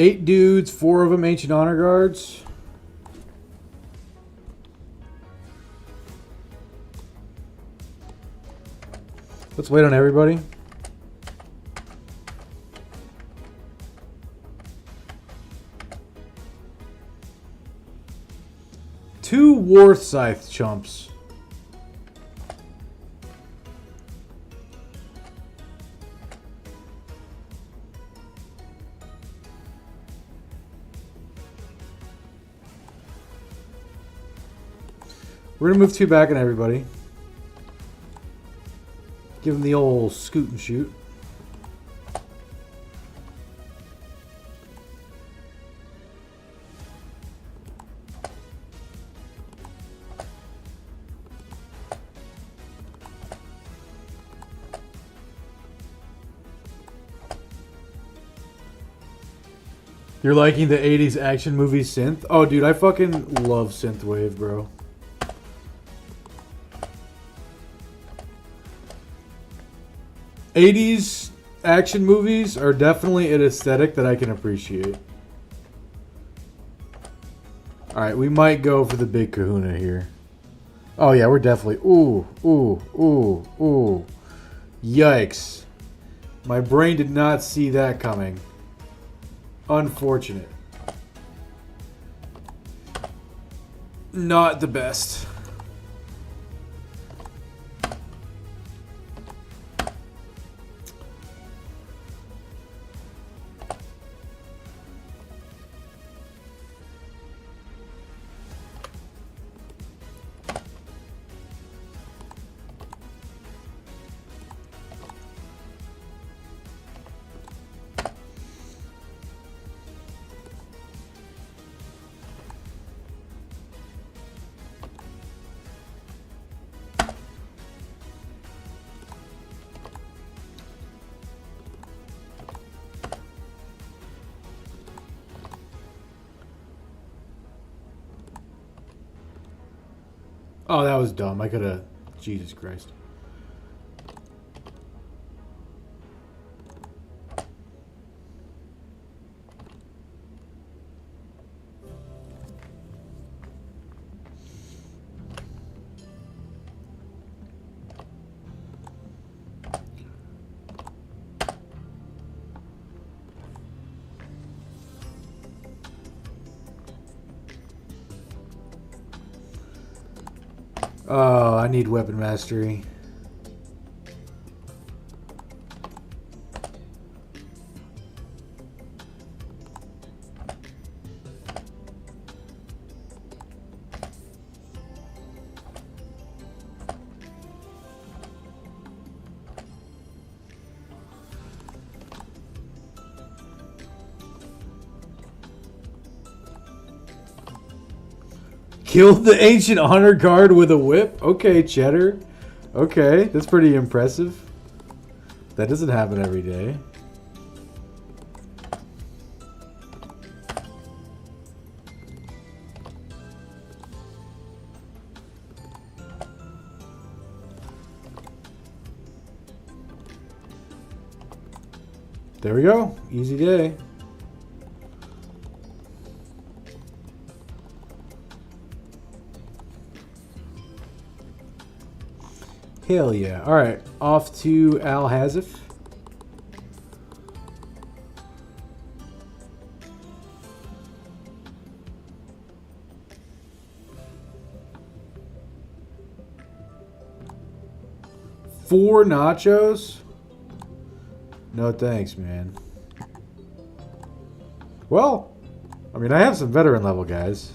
Eight dudes, 4 of them Ancient Honor Guards. Let's wait on everybody. Two War Scythe chumps. We're going to move 2 back on everybody. Give him the old scoot and shoot. You're liking the 80s action movie synth? Oh, dude, I fucking love synthwave, bro. '80s action movies are definitely an aesthetic that I can appreciate. Alright, we might go for the big kahuna here. Oh yeah, we're definitely... Ooh, ooh, ooh, ooh. Yikes. My brain did not see that coming. Unfortunate. Not the best. Oh, that was dumb. I could have... Jesus Christ. Oh, I need weapon mastery. Killed the ancient honor guard with a whip? Okay, Cheddar. Okay, that's pretty impressive. That doesn't happen every day. There we go. Easy day. Hell yeah. Alright, off to Al Hazif. Four nachos? No thanks, man. Well, I mean, I have some veteran level guys.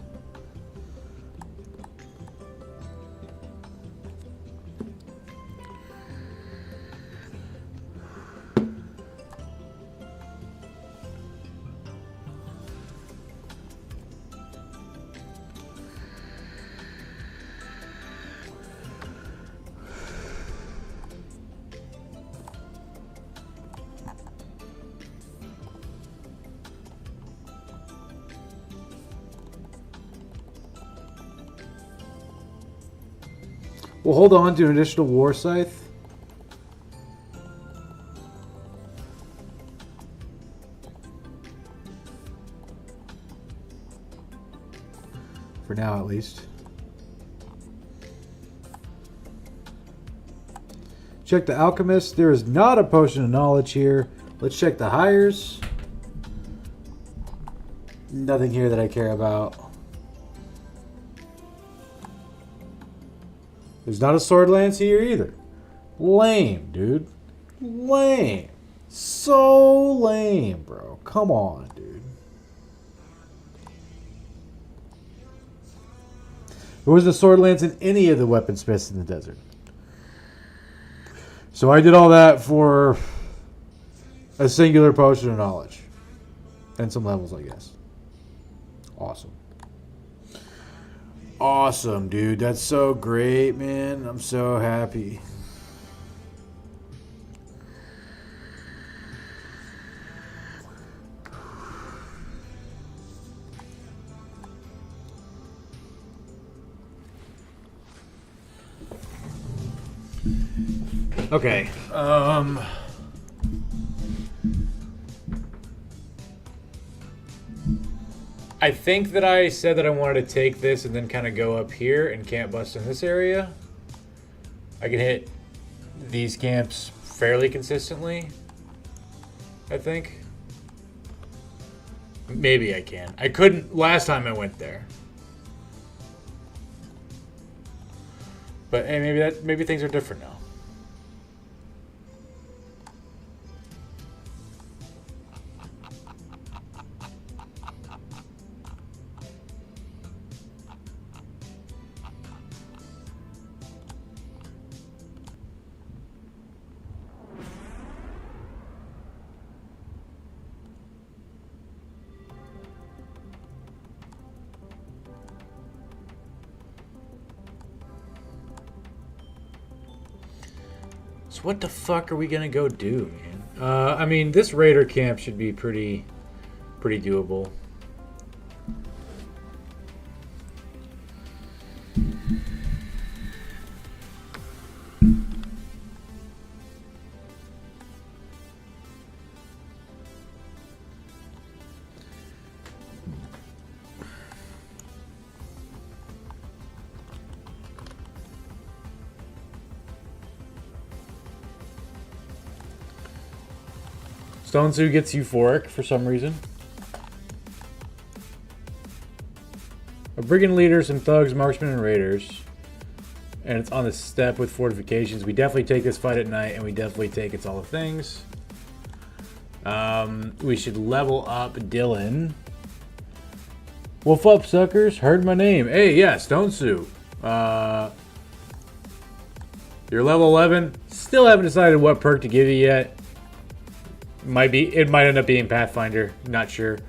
We'll hold on to an additional war scythe. For now, at least. Check the alchemist. There is not a potion of knowledge here. Let's check the hires. Nothing here that I care about. There's not a sword lance here either. Lame, dude. Lame. So lame, bro. Come on, dude. There wasn't a sword lance in any of the weaponsmiths in the desert. So I did all that for a singular potion of knowledge. And some levels, I guess. Awesome. Awesome, dude. That's so great, man. I'm so happy. Okay. I think that I said that I wanted to take this and then kind of go up here and camp bust in this area. I can hit these camps fairly consistently, I think. Maybe I can. I couldn't last time I went there. But hey, maybe things are different now. So what the fuck are we gonna go do, man? I mean, this raider camp should be pretty doable. Stone Suit gets euphoric for some reason. A brigand leader, some thugs, marksmen, and raiders. And it's on the step with fortifications. We definitely take this fight at night, and we definitely take It's All the Things. We should level up Dylan. Wolf up, suckers. Heard my name. Hey, yeah, Stone Suit. You're level 11. Still haven't decided what perk to give you yet. It might end up being Pathfinder. Not sure.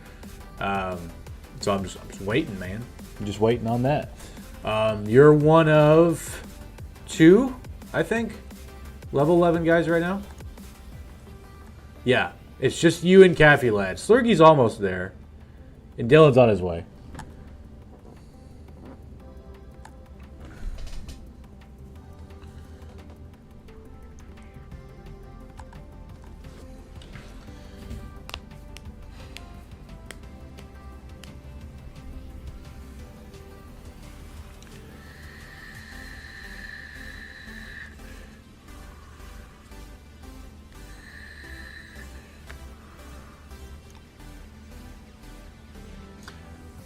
So I'm just waiting, man. I'm just waiting on that. You're one of 2, I think, level 11 guys right now. Yeah, it's just you and Caffey Lad. Slurgy's almost there, and Dylan's on his way.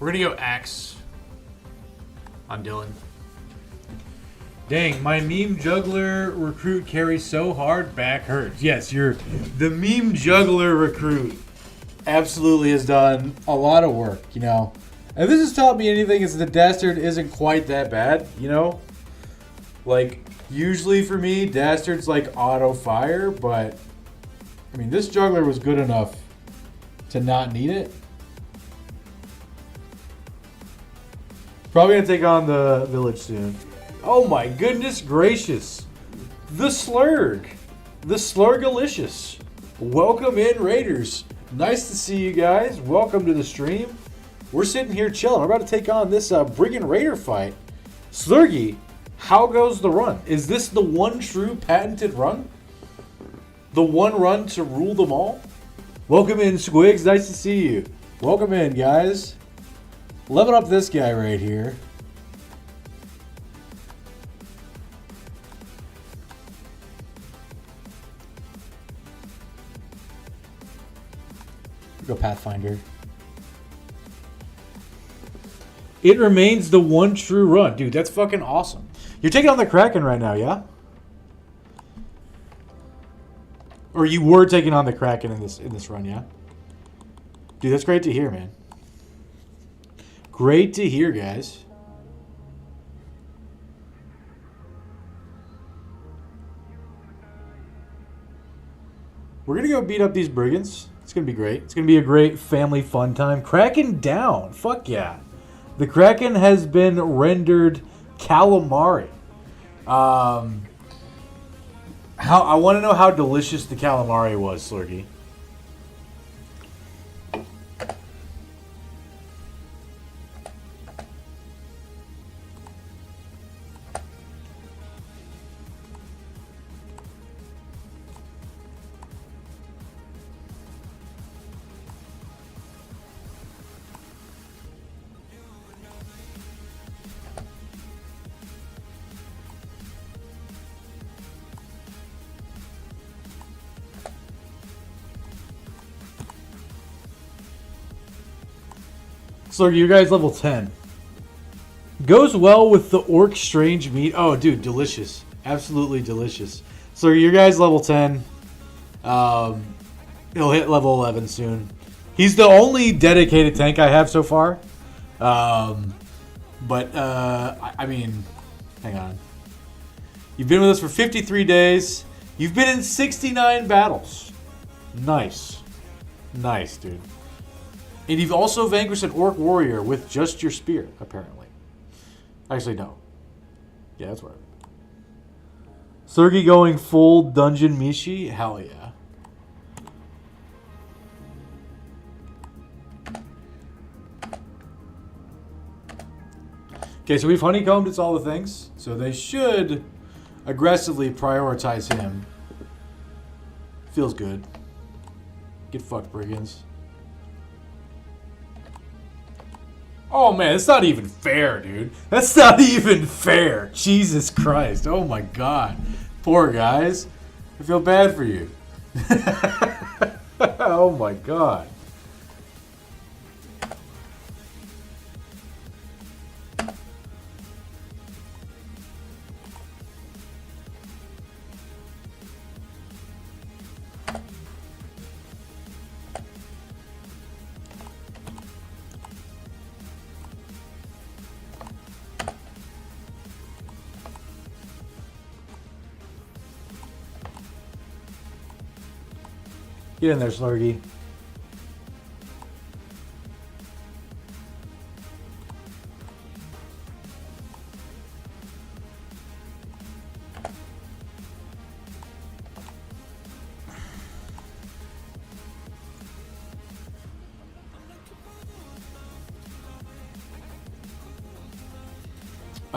We're gonna go Axe on Dylan. Dang, my meme juggler recruit carries so hard, back hurts. Yes, the meme juggler recruit absolutely has done a lot of work, you know. And this has taught me anything is the Dastard isn't quite that bad, you know. Like, usually for me, Dastard's like auto fire, but I mean, this juggler was good enough to not need it. Probably gonna take on the village soon. Oh my goodness gracious. The Slurg. The Slurgalicious. Welcome in, Raiders. Nice to see you guys. Welcome to the stream. We're sitting here chilling. We're about to take on this Brigand Raider fight. Slurgy, how goes the run? Is this the one true patented run? The one run to rule them all? Welcome in, Squigs. Nice to see you. Welcome in, guys. Level up this guy right here. Go Pathfinder. It remains the one true run. Dude, that's fucking awesome. You're taking on the Kraken right now, yeah? Or you were taking on the Kraken in this run, yeah? Dude, that's great to hear, man. Great to hear, guys. We're going to go beat up these brigands. It's going to be great. It's going to be a great family fun time. Kraken down. Fuck yeah. The Kraken has been rendered calamari. I want to know how delicious the calamari was, Slurgy. Slurgy, you guys level 10. Goes well with the orc strange meat. Oh, dude, delicious. Absolutely delicious. Slurgy, your guys level 10. He'll hit level 11 soon. He's the only dedicated tank I have so far. I mean, hang on. You've been with us for 53 days. You've been in 69 battles. Nice. Nice, dude. And you've also vanquished an orc warrior with just your spear, apparently. Actually, no. Yeah, that's right. Slurgy going full dungeon Mishi? Hell yeah. Okay, so we've honeycombed It's All the Things. So they should aggressively prioritize him. Feels good. Get fucked, brigands. Oh man, that's not even fair, dude. That's not even fair. Jesus Christ. Oh my god. Poor guys. I feel bad for you. Oh my god. Get in there, Slurgy.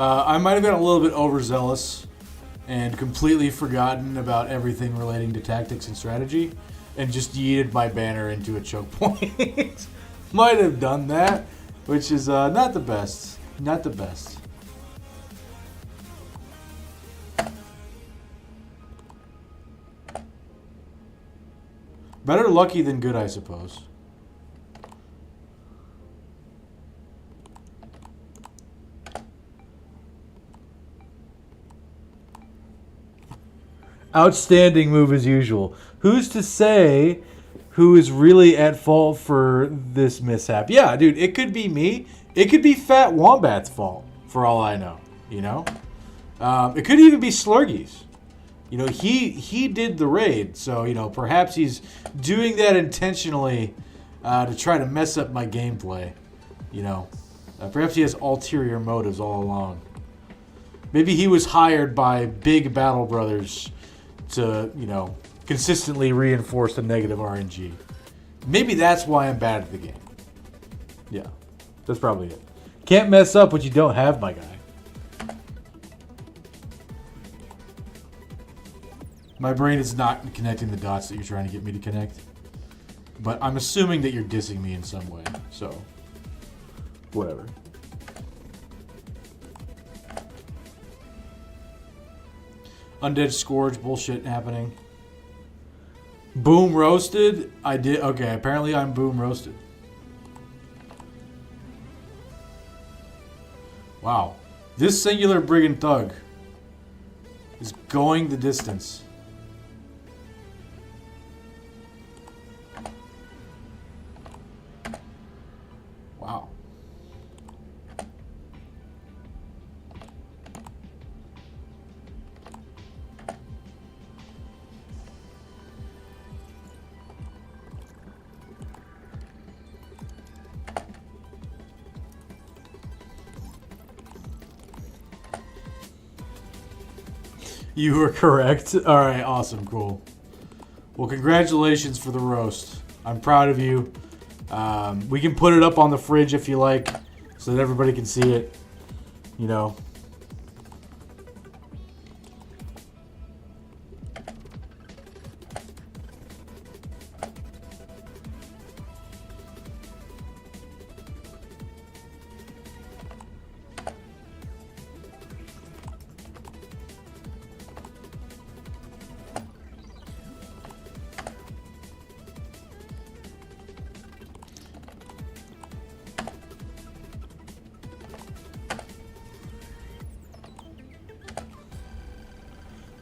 I might have been a little bit overzealous and completely forgotten about everything relating to tactics and strategy and just yeeted my banner into a choke point. Might have done that, which is not the best. Not the best. Better lucky than good, I suppose. Outstanding move as usual. Who's to say who is really at fault for this mishap? Yeah, dude, it could be me. It could be Fat Wombat's fault, for all I know. You know? It could even be Slurgy's. You know, he did the raid, so, you know, perhaps he's doing that intentionally to try to mess up my gameplay. You know? Perhaps he has ulterior motives all along. Maybe he was hired by big Battle Brothers to, you know, consistently reinforce the negative RNG. Maybe that's why I'm bad at the game. Yeah, that's probably it. Can't mess up what you don't have, my guy. My brain is not connecting the dots that you're trying to get me to connect. But I'm assuming that you're dissing me in some way, so whatever. Undead Scourge bullshit happening. Boom roasted? I did. Okay, apparently I'm boom roasted. Wow. This singular brigand thug is going the distance. Wow. You were correct. All right, awesome, cool. Well, congratulations for the roast. I'm proud of you. We can put it up on the fridge if you like, so that everybody can see it. You know.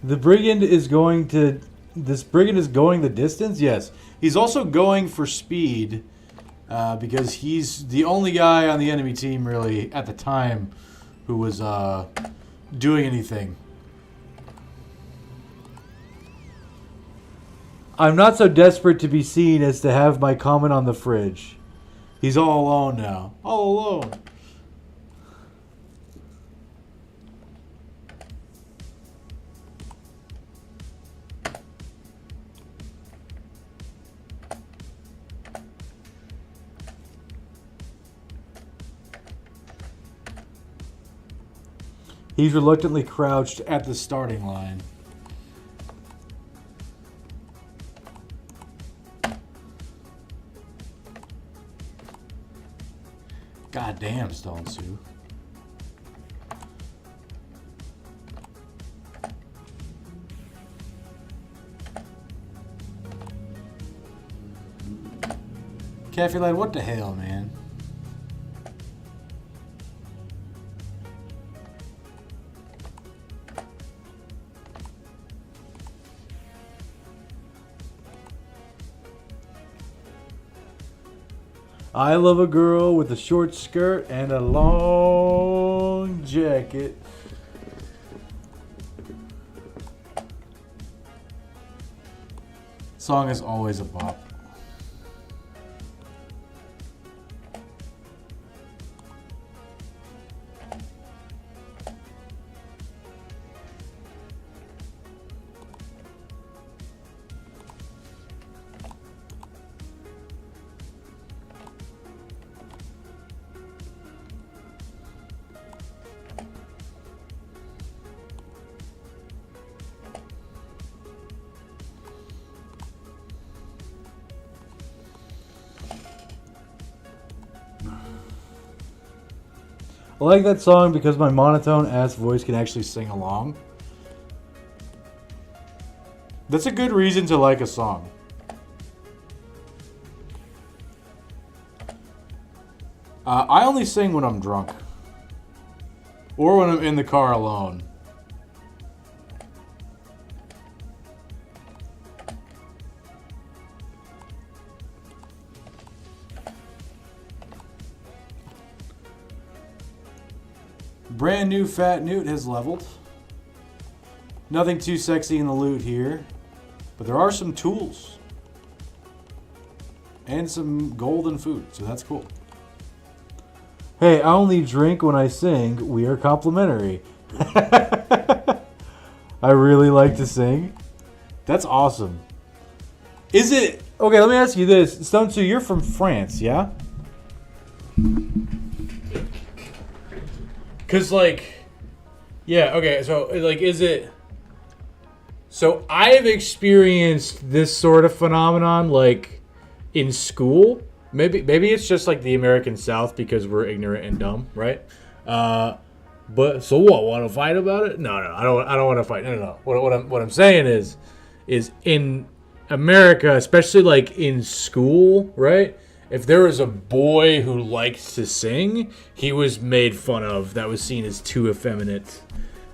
The brigand is going to... This brigand is going the distance? Yes. He's also going for speed because he's the only guy on the enemy team, really, at the time who was doing anything. I'm not so desperate to be seen as to have my comment on the fridge. He's all alone now. All alone. He's reluctantly crouched at the starting line. God damn, Stone Sue. Cafe Light, what the hell, man? I love a girl with a short skirt and a long jacket. Song is always a bop. I like that song because my monotone ass voice can actually sing along. That's a good reason to like a song. I only sing when I'm drunk. Or when I'm in the car alone. Brand new Fat Newt has leveled. Nothing too sexy in the loot here. But there are some tools. And some golden food, so that's cool. Hey, I only drink when I sing. We are complimentary. I really like to sing. That's awesome. Is it... Okay, let me ask you this. Stone 2, you're from France, yeah? Because, like... Yeah, okay, so, like, is it... So, I have experienced this sort of phenomenon, like, in school. Maybe it's just like the American South because we're ignorant and dumb, right? But so what? Want to fight about it? No, I don't want to fight. No. What I'm saying is in America, especially like in school, right? If there was a boy who liked to sing, he was made fun of. That was seen as too effeminate,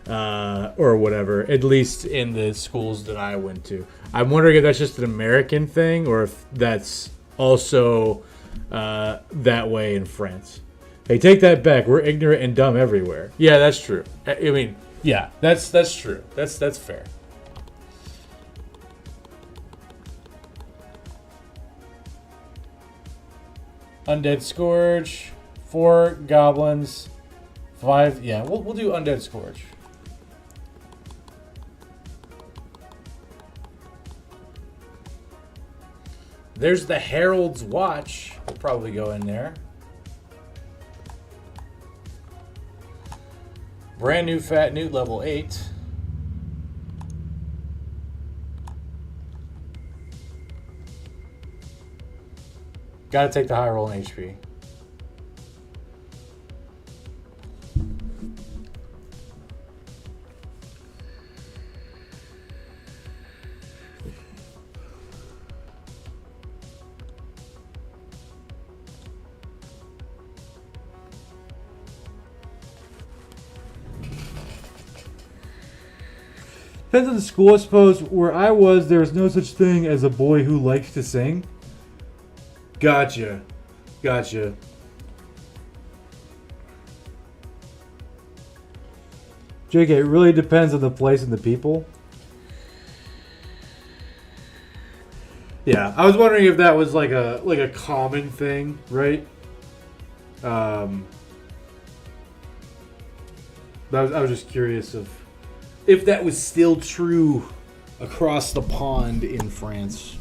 or whatever. At least in the schools that I went to. I'm wondering if that's just an American thing or if that's also that way in France. Hey, take that back. We're ignorant and dumb everywhere. Yeah, that's true. I mean, yeah, that's true. That's fair. Undead Scourge, 4 goblins, 5. Yeah, we'll do Undead Scourge. There's the Herald's Watch. We'll probably go in there. Brand new Fat Newt level 8. Gotta take the high roll in HP. Depends on the school, I suppose. Where I was, there was no such thing as a boy who liked to sing. Gotcha. JK, it really depends on the place and the people. Yeah, I was wondering if that was like a common thing, right? I was just curious if that was still true across the pond in France.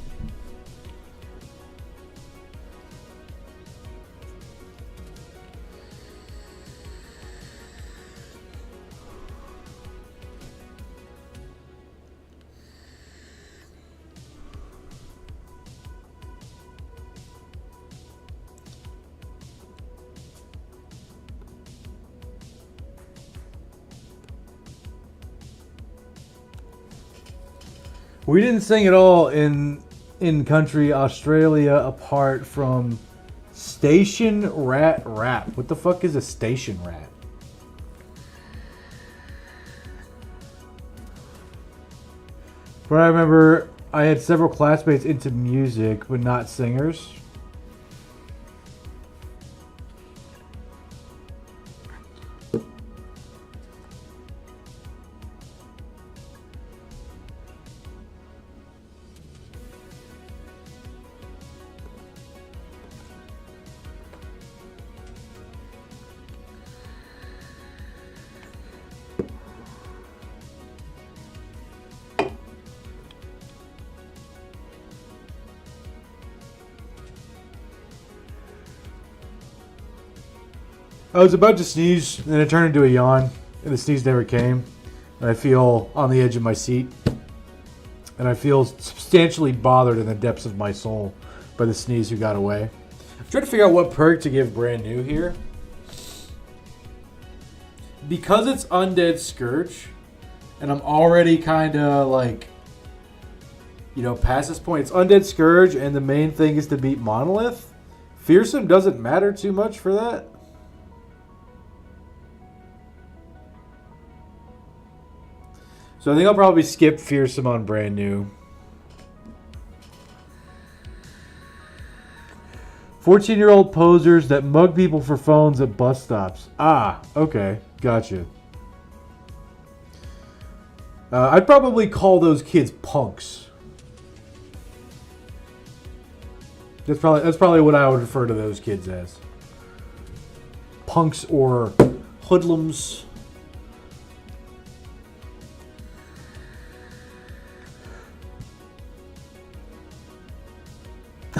We didn't sing at all in country Australia apart from Station Rat Rap. What the fuck is a station rat? But I remember I had several classmates into music but not singers. I was about to sneeze, and it turned into a yawn, and the sneeze never came. And I feel on the edge of my seat, and I feel substantially bothered in the depths of my soul by the sneeze who got away. I'm trying to figure out what perk to give brand new here. Because it's Undead Scourge, and I'm already kind of like, you know, past this point. It's Undead Scourge, and the main thing is to beat Monolith. Fearsome doesn't matter too much for that. So I think I'll probably skip Fearsome on brand new. 14-year-old posers that mug people for phones at bus stops. Ah, okay. Gotcha. I'd probably call those kids punks. That's probably what I would refer to those kids as. Punks or hoodlums.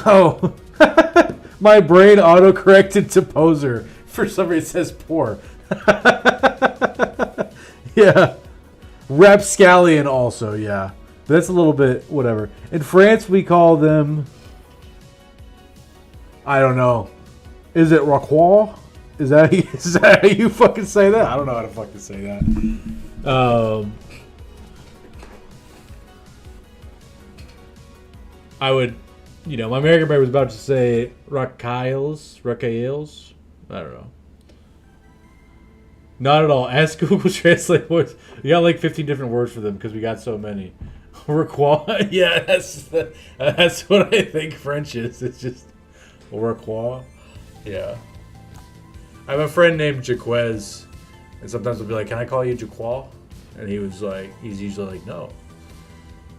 Oh, my brain auto-corrected to poser. For some reason it says poor. Yeah. Rapscallion also, yeah. But that's a little bit, whatever. In France, we call them... I don't know. Is it Rocquois? Is that how you fucking say that? I don't know how to fucking say that. I would... You know, my American brain was about to say Racaels. I don't know. Not at all. Ask Google Translate words. We got like 15 different words for them because we got so many. Racquois. Yeah, that's what I think French is. It's just Racquois. Yeah. I have a friend named Jaquez, and sometimes I'll be like, "Can I call you Jaquois?" And he's usually like, "No."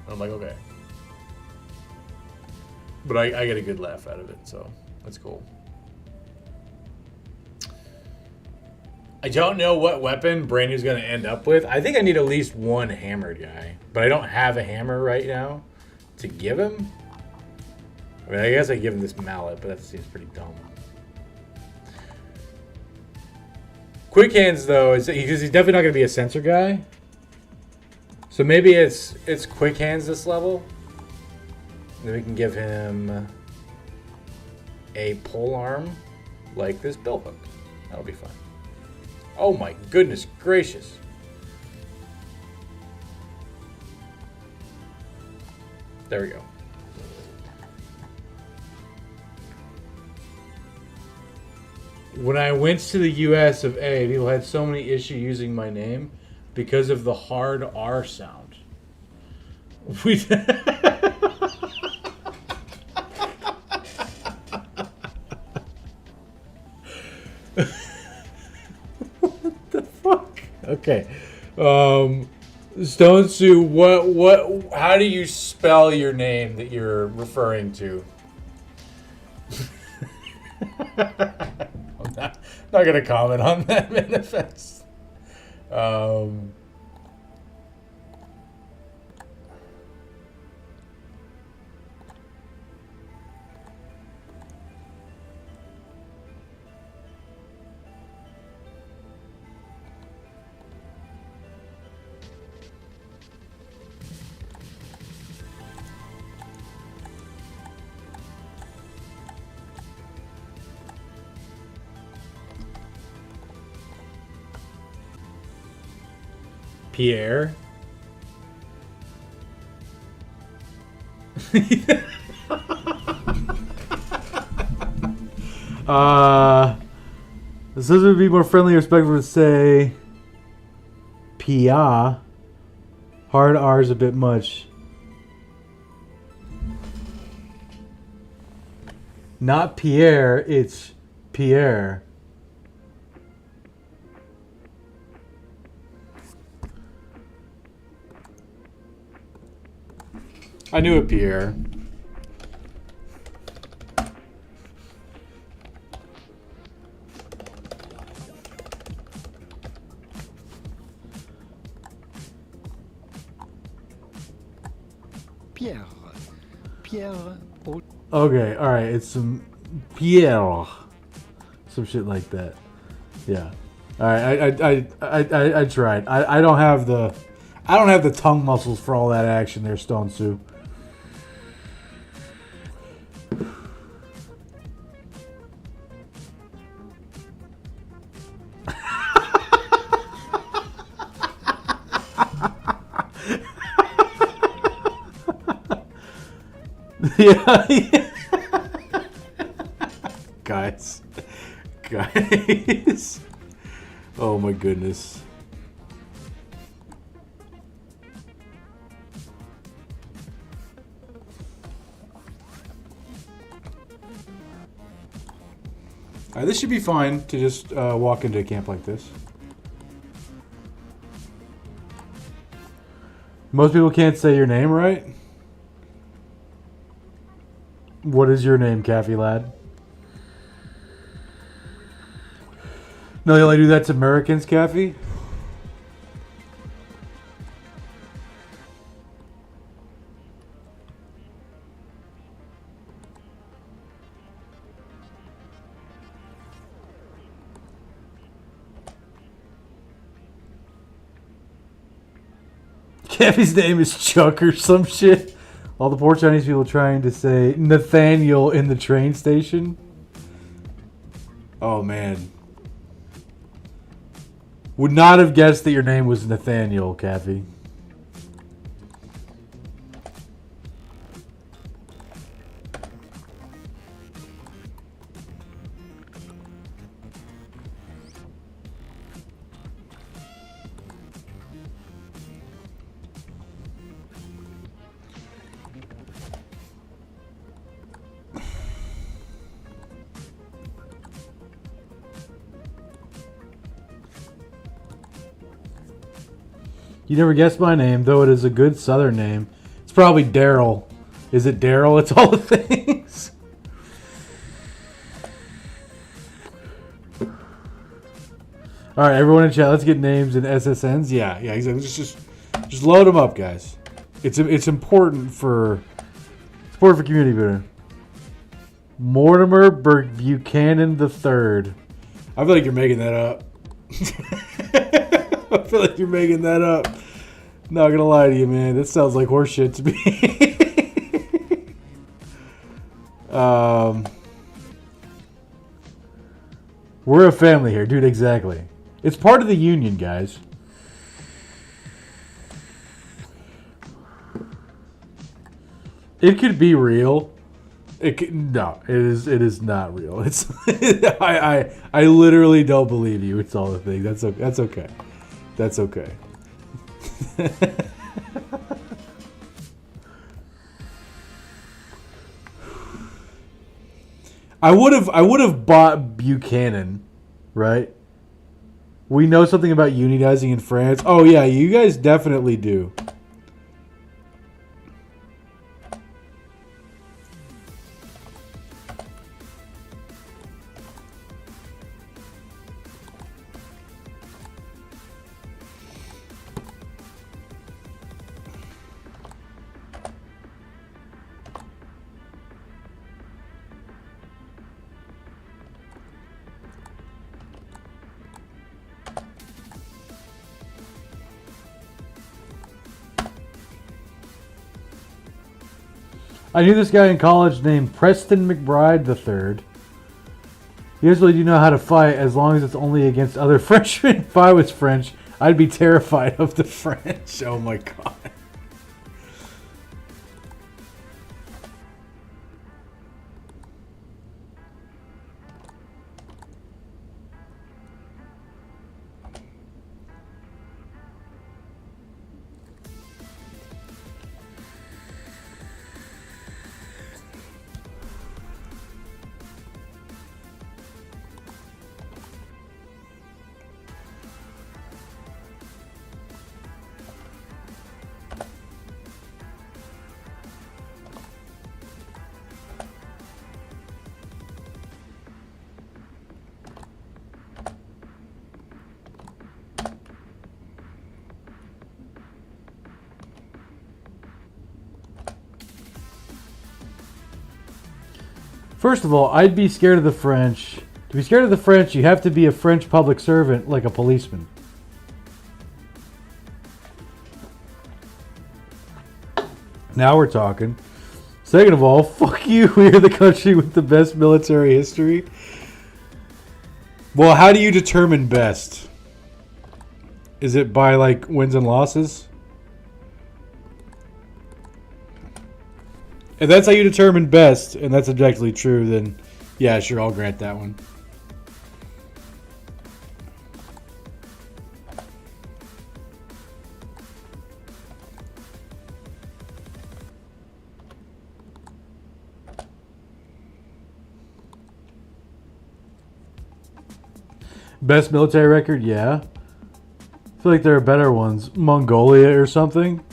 And I'm like, "Okay." But I get a good laugh out of it, so that's cool. I don't know what weapon Brandon's going to end up with. I think I need at least one hammered guy. But I don't have a hammer right now to give him. I mean, I guess I give him this mallet, but that seems pretty dumb. Quick hands, though, because he's definitely not going to be a sensor guy. So maybe it's quick hands this level. And then we can give him a pole arm like this billhook. That'll be fun. Oh my goodness gracious. There we go. When I went to the US of A, people had so many issues using my name because of the hard R sound. We What the fuck? Okay. Stone Sue, what how do you spell your name that you're referring to? I'm not gonna comment on that manifest. Pierre. This would be more friendly, respectful to say Pia. Hard R is a bit much. Not Pierre, it's Pierre. I knew it, Pierre. Pierre. Okay, alright, it's some Pierre. Some shit like that. Yeah. All right. I tried. I don't have the tongue muscles for all that action there, Stone Sue. Yeah. Guys. Oh my goodness. This should be fine to just walk into a camp like this. Most people can't say your name right. What is your name, Caffey Lad? No, they only do that to Americans, Caffey? Caffey's name is Chuck or some shit. All the poor Chinese people trying to say Nathaniel in the train station. Oh, man. Would not have guessed that your name was Nathaniel, Caffey. You never guessed my name, though it is a good southern name. It's probably Daryl. Is it Daryl? It's all the things. All right, everyone in chat, let's get names and SSNs. Yeah, exactly. Just load them up, guys. It's important for community building. Mortimer Buchanan III. I feel like you're making that up. I feel like you're making that up. Not gonna lie to you, man. That sounds like horse shit to me. We're a family here, dude. Exactly. It's part of the union, guys. It could be real. No, it is not real. It's I literally don't believe you. It's all a thing. That's okay. That's okay. I would have bought Buchanan, right? We know something about unionizing in France. Oh yeah, you guys definitely do. I knew this guy in college named Preston McBride III. He doesn't really do know how to fight as long as it's only against other Frenchmen. If I was French, I'd be terrified of the French. Oh my god. First of all, I'd be scared of the French To be scared of the French, you have to be a French public servant like a policeman. Now we're talking. Second of all, fuck you. We're the country with the best military history. Well, how do you determine best? Is it by, like, wins and losses? If that's how you determine best, and that's objectively true, then yeah, sure, I'll grant that one. Best military record? Yeah. I feel like there are better ones. Mongolia or something.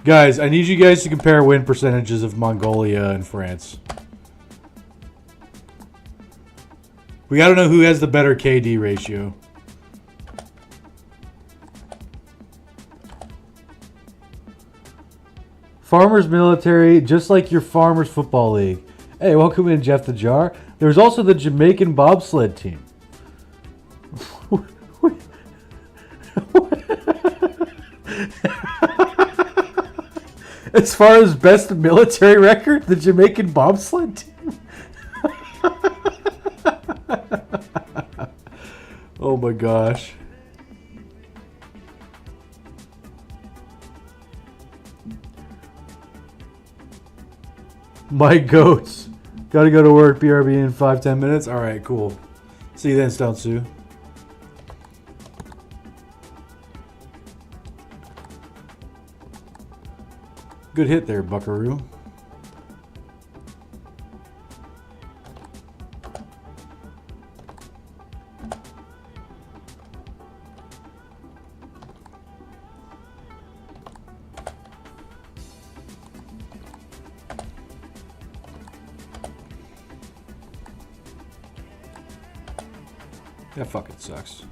Guys, I need you guys to compare win percentages of Mongolia and France. We gotta know who has the better KD ratio. Farmers Military, just like your Farmers Football League. Hey, welcome in, Jeff the Jar. There's also the Jamaican bobsled team. As far as best military record, the Jamaican bobsled team. Oh my gosh. My goats. Gotta go to work, BRB in 5-10 minutes. Alright, cool. See you then, Stone Sue. Good hit there, Buckaroo. That fucking sucks.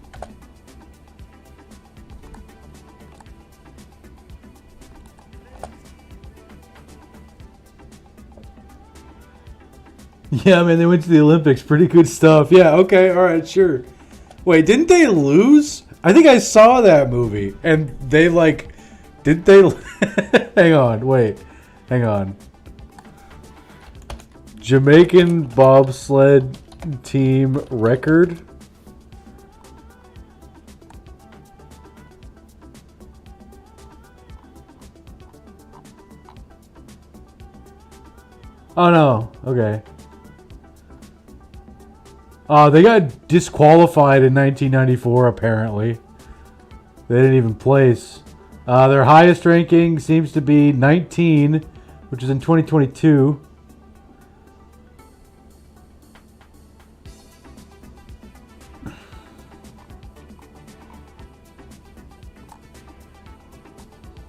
Yeah, man, they went to the Olympics. Pretty good stuff. Yeah, okay, alright, sure. Wait, didn't they lose? I think I saw that movie. And they, like... Did they... Hang on, wait. Hang on. Jamaican bobsled team record? Oh, no. Okay. They got disqualified in 1994, apparently. They didn't even place. Their highest ranking seems to be 19, which is in 2022.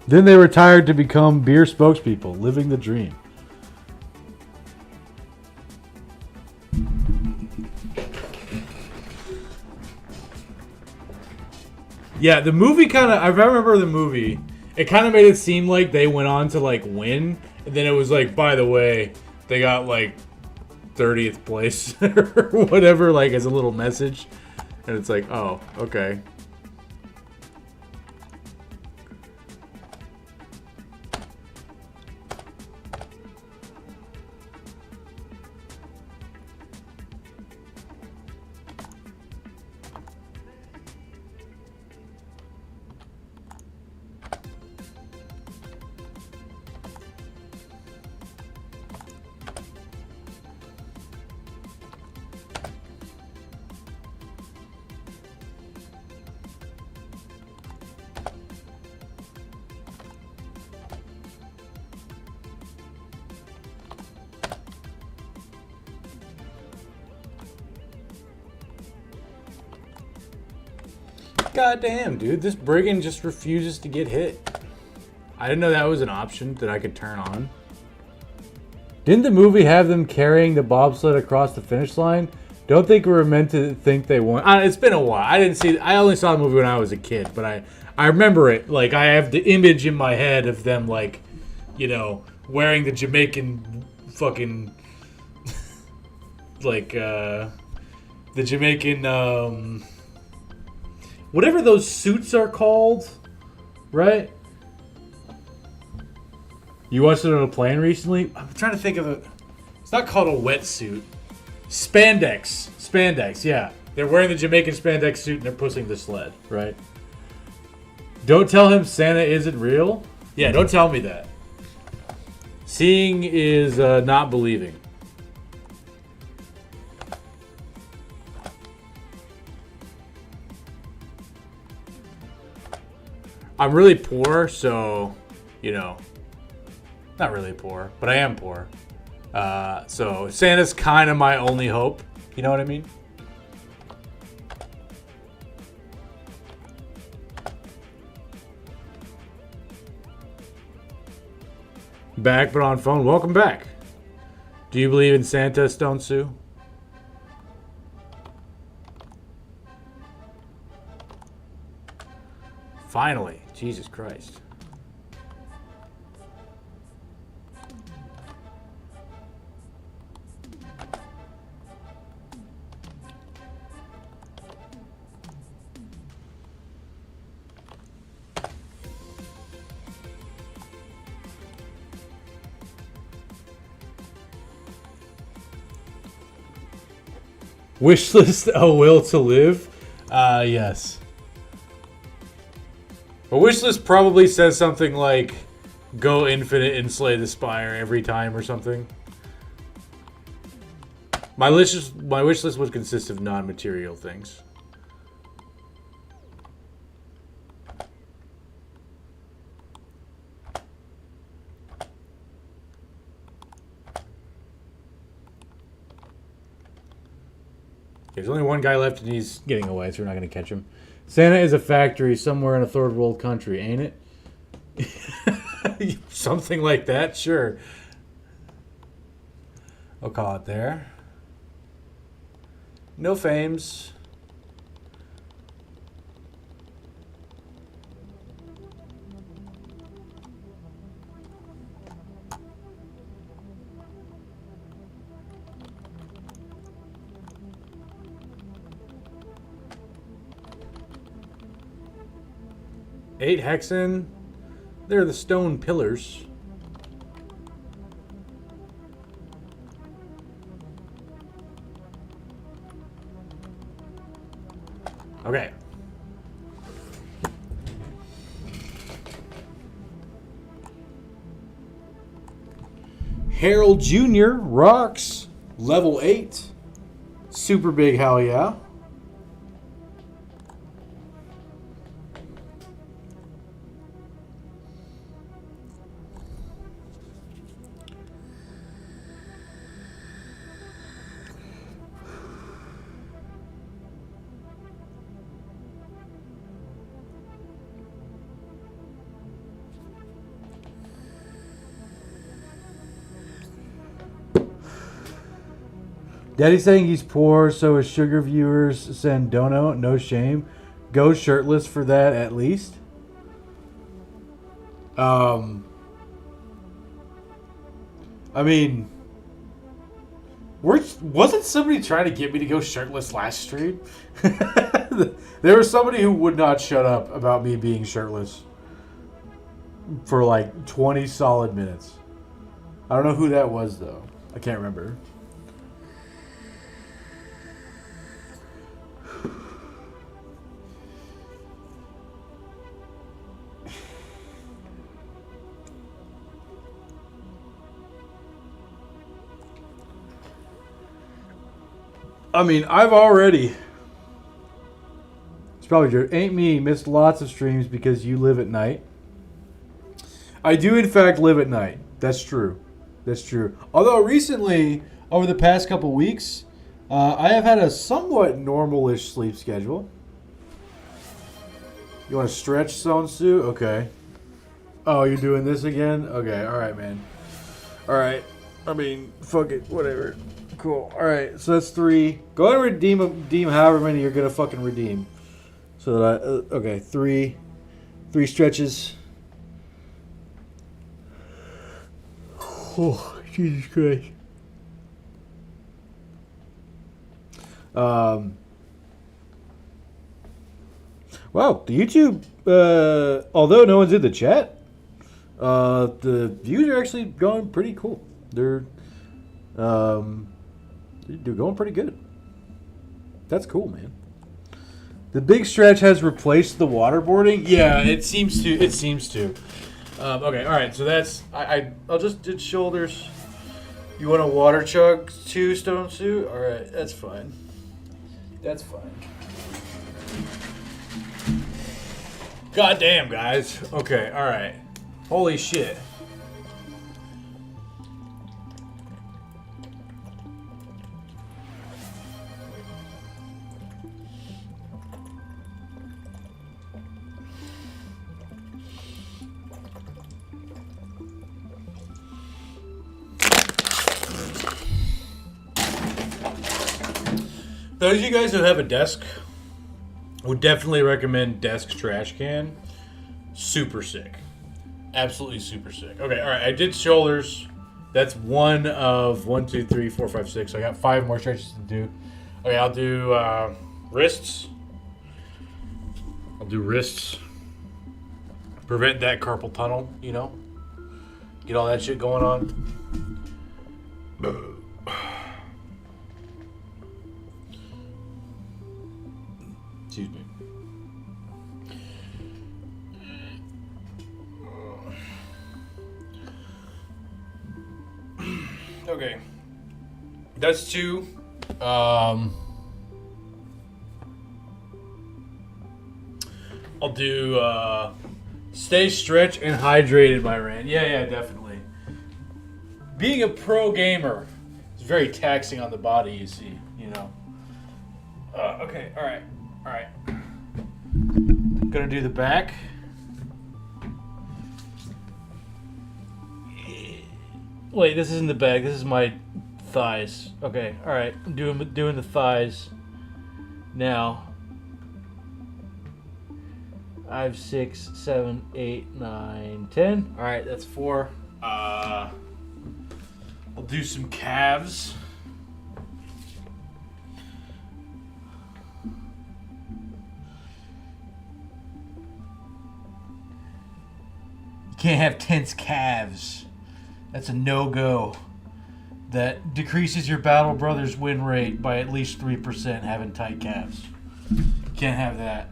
Then they retired to become beer spokespeople, living the dream. Yeah, the movie kind of... I remember the movie. It kind of made it seem like they went on to, like, win. And then it was like, by the way, they got, like, 30th place or whatever, like, as a little message. And it's like, oh, okay. God damn, dude. This brigand just refuses to get hit. I didn't know that was an option that I could turn on. Didn't the movie have them carrying the bobsled across the finish line? Don't think we were meant to think they won. It's been a while. I only saw the movie when I was a kid, but I remember it. Like, I have the image in my head of them, like, you know, wearing the Jamaican fucking, like, the The Jamaican, whatever those suits are called, right? You watched it on a plane recently? I'm trying to think of it. It's not called a wetsuit. Spandex. Spandex, yeah. They're wearing the Jamaican spandex suit and they're pushing the sled, right? Don't tell him Santa isn't real? Yeah, don't tell me that. Seeing is not believing. I'm really poor, so, you know, not really poor, but I am poor. So Santa's kind of my only hope. You know what I mean? Back, but on phone. Welcome back. Do you believe in Santa, Stone Sue? Finally. Jesus Christ. Wish list a will to live? Yes. A wish list probably says something like, go infinite and slay the spire every time or something. My wish list would consist of non-material things. There's only one guy left and he's getting away, so we're not going to catch him. Santa is a factory somewhere in a third world country, ain't it? Something like that, sure. I'll call it there. No fames. Eight hexen. They're the stone pillars. Okay. Harold Jr. rocks. Level 8. Super big, hell yeah. Daddy's saying he's poor, so his sugar viewers send dono. No shame. Go shirtless for that at least. I mean, wasn't somebody trying to get me to go shirtless last stream? There was somebody who would not shut up about me being shirtless for like 20 solid minutes. I don't know who that was, though. I can't remember. I mean, I've already... It's probably true. Ain't me. Missed lots of streams because you live at night. I do, in fact, live at night. That's true. That's true. Although recently, over the past couple weeks, I have had a somewhat normal-ish sleep schedule. You want to stretch, Sonsu? Okay. Oh, you're doing this again? Okay, alright, man. Alright. I mean, fuck it. Whatever. Cool. Alright, so that's 3. Go ahead and redeem however many you're going to fucking redeem. So that I... okay, 3. 3 stretches. Oh, Jesus Christ. Wow, the YouTube, although no one's in the chat, the views are actually going pretty cool. They're going pretty good. That's cool, man. The big stretch has replaced the waterboarding. Yeah, it seems to. It seems to. Okay, all right. So that's I'll just did shoulders. You want a water chug too, Stone Suit? All right, that's fine. That's fine. God damn, guys. Okay, all right. Holy shit. Those of you guys who have a desk, would definitely recommend desk trash can. Super sick. Absolutely super sick. Okay, all right. I did shoulders. That's one of 1, 2, 3, 4, 5, 6. So I got 5 more stretches to do. Okay, I'll do wrists. I'll do wrists. Prevent that carpal tunnel, you know? Get all that shit going on. Excuse me. Okay. That's 2. I'll do stay stretch and hydrated, my Rand. Yeah, definitely. Being a pro gamer is very taxing on the body, you see, you know. Okay, all right. Gonna do the back. Wait, this isn't the back. This is my thighs. Okay, all right. I'm doing the thighs now. 5, 6, 7, 8, 9, 10. All right, that's 4. I'll do some calves. You can't have tense calves. That's a no-go. That decreases your Battle Brothers win rate by at least 3% having tight calves. Can't have that.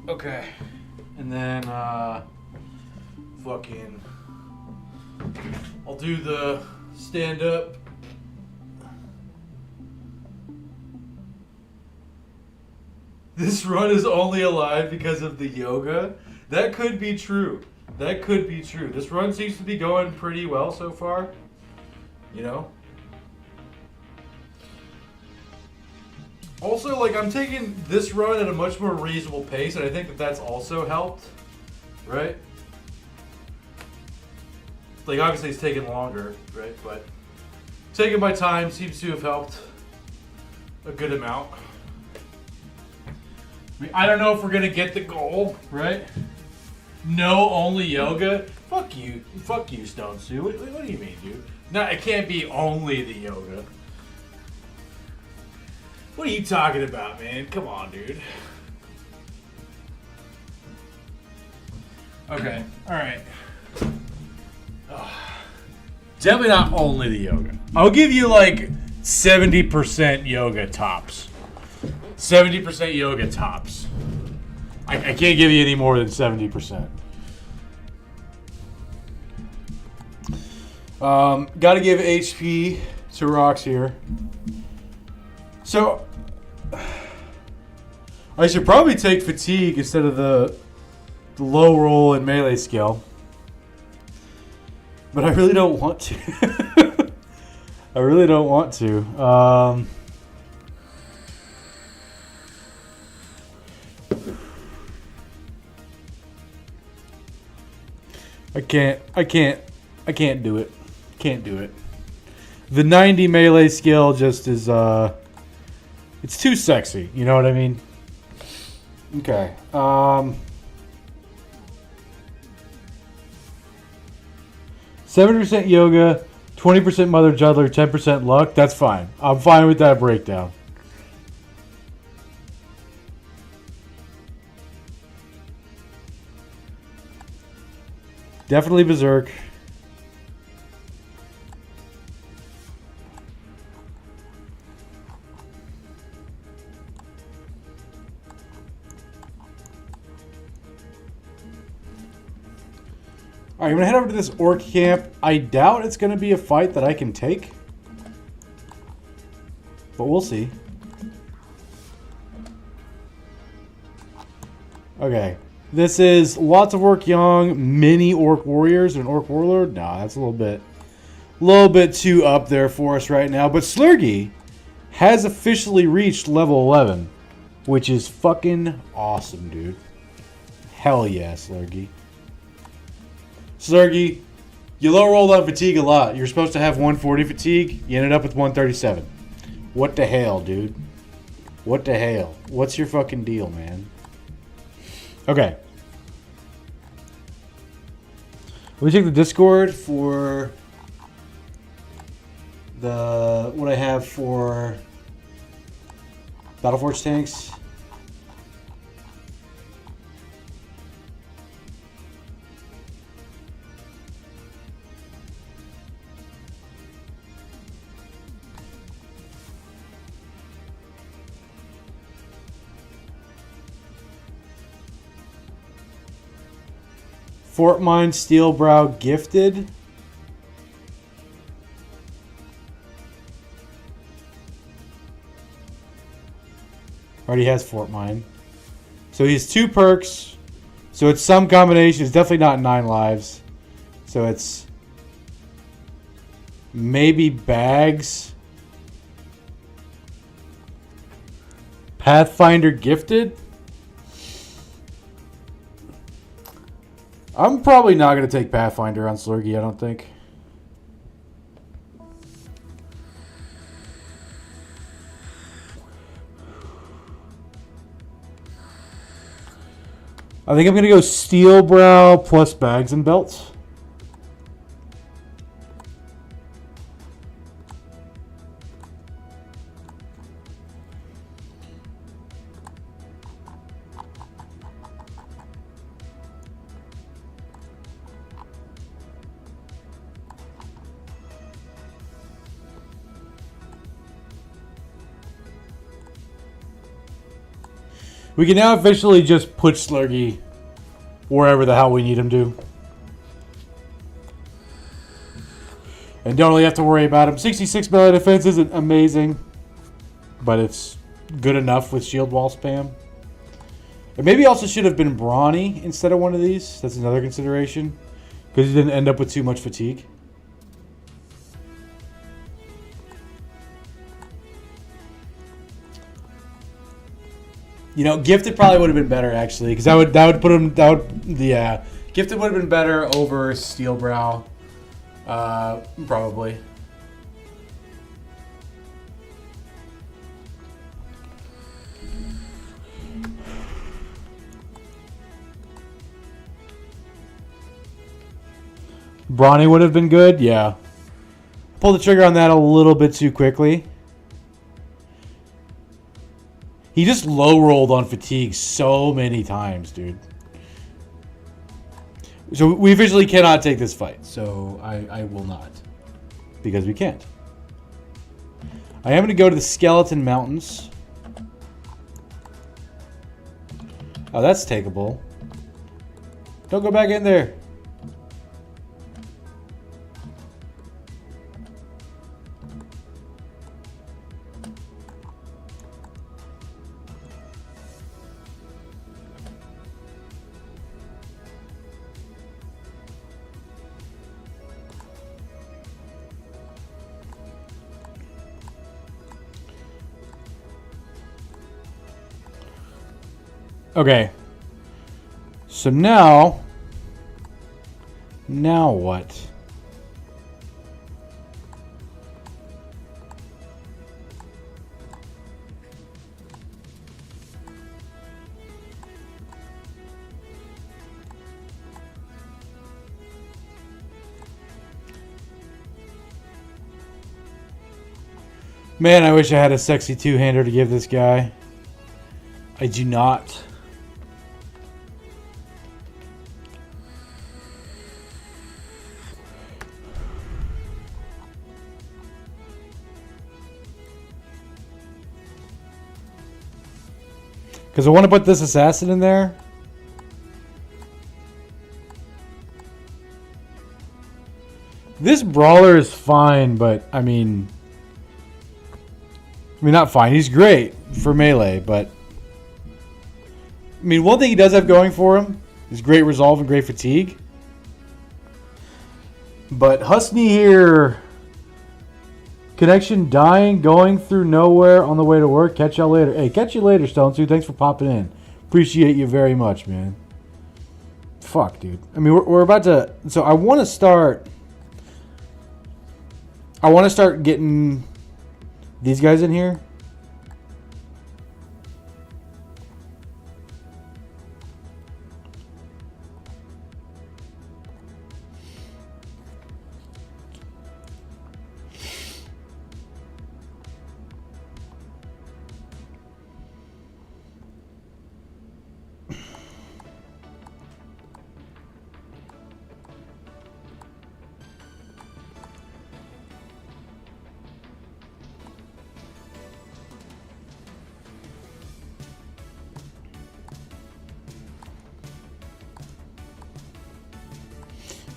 Okay. And then, fucking... I'll do the stand-up. This run is only alive because of the yoga. That could be true. That could be true. This run seems to be going pretty well so far. You know? Also, like, I'm taking this run at a much more reasonable pace, and I think that that's also helped. Right? Like, obviously it's taking longer, right? But taking my time seems to have helped a good amount. I mean, I don't know if we're gonna get the goal, right? No, only yoga. Fuck you, Stone Sue. What do you mean, dude? No, it can't be only the yoga. What are you talking about, man? Come on, dude. Okay, all right. Definitely not only the yoga. I'll give you like 70% yoga tops. 70% yoga tops. I can't give you any more than 70%. Gotta give HP to Rocks here. So, I should probably take fatigue instead of the low roll and melee skill. But I really don't want to. I really don't want to. I can't do it. Can't do it. The 90 melee skill just is, it's too sexy. You know what I mean? Okay. 70% yoga, 20% mother juggler, 10% luck. That's fine. I'm fine with that breakdown. Definitely berserk. Alright, I'm going to head over to this orc camp. I doubt it's going to be a fight that I can take. But we'll see. Okay. This is lots of orc young, mini orc warriors, and an orc warlord. Nah, that's a little bit too up there for us right now. But Slurgy has officially reached level 11, which is fucking awesome, dude. Hell yeah, Slurgy. Slurgy, you low rolled on fatigue a lot. You're supposed to have 140 fatigue. You ended up with 137. What the hell, dude? What the hell? What's your fucking deal, man? Okay. Let me check the Discord for what I have for Battleforge tanks. Fort Mine Steelbrow gifted. Already has Fort Mine. So he has 2 perks. So it's some combination. It's definitely not 9 lives. So it's maybe bags. Pathfinder gifted. I'm probably not going to take Pathfinder on Slurgy, I don't think. I think I'm going to go Steelbrow plus bags and belts. We can now officially just put Slurgy wherever the hell we need him to. And don't really have to worry about him. 66 melee defense isn't amazing, but it's good enough with shield wall spam. And maybe also should have been Brawny instead of one of these. That's another consideration. Because he didn't end up with too much fatigue. You know, Gifted probably would have been better actually, because that would put him Gifted would have been better over Steelbrow, probably. Brawny would have been good, yeah. Pulled the trigger on that a little bit too quickly. He just low rolled on fatigue so many times, dude. So we officially cannot take this fight. So I will not. Because we can't. I am going to go to the Skeleton Mountains. Oh, that's takeable. Don't go back in there. Okay. So now what? Man, I wish I had a sexy two-hander to give this guy. I do not. Because I want to put this assassin in there. This brawler is fine, but I mean not fine. He's great for melee, but I mean, one thing he does have going for him is great resolve and great fatigue. But Husney here, connection dying, going through nowhere on the way to work. Catch y'all later. Hey, catch you later, Stone 2. Thanks for popping in. Appreciate you very much, man. Fuck, dude. I mean, we're about to. So I want to start. I want to start getting these guys in here.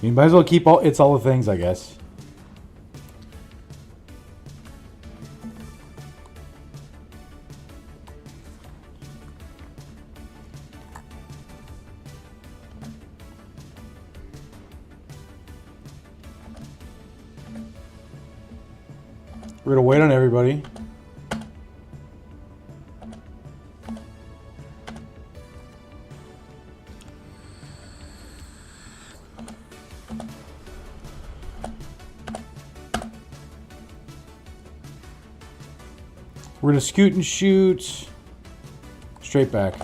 You might as well keep all the things, I guess. We're gonna wait on everybody. We're going to scoot and shoot straight back.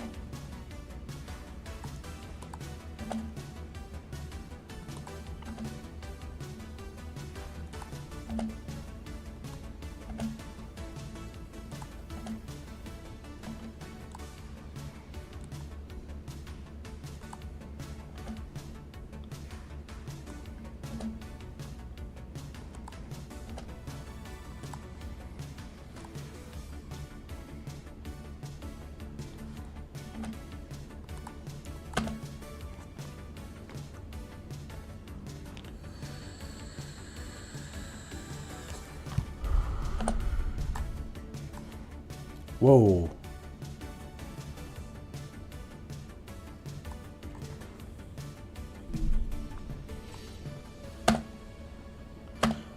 Whoa.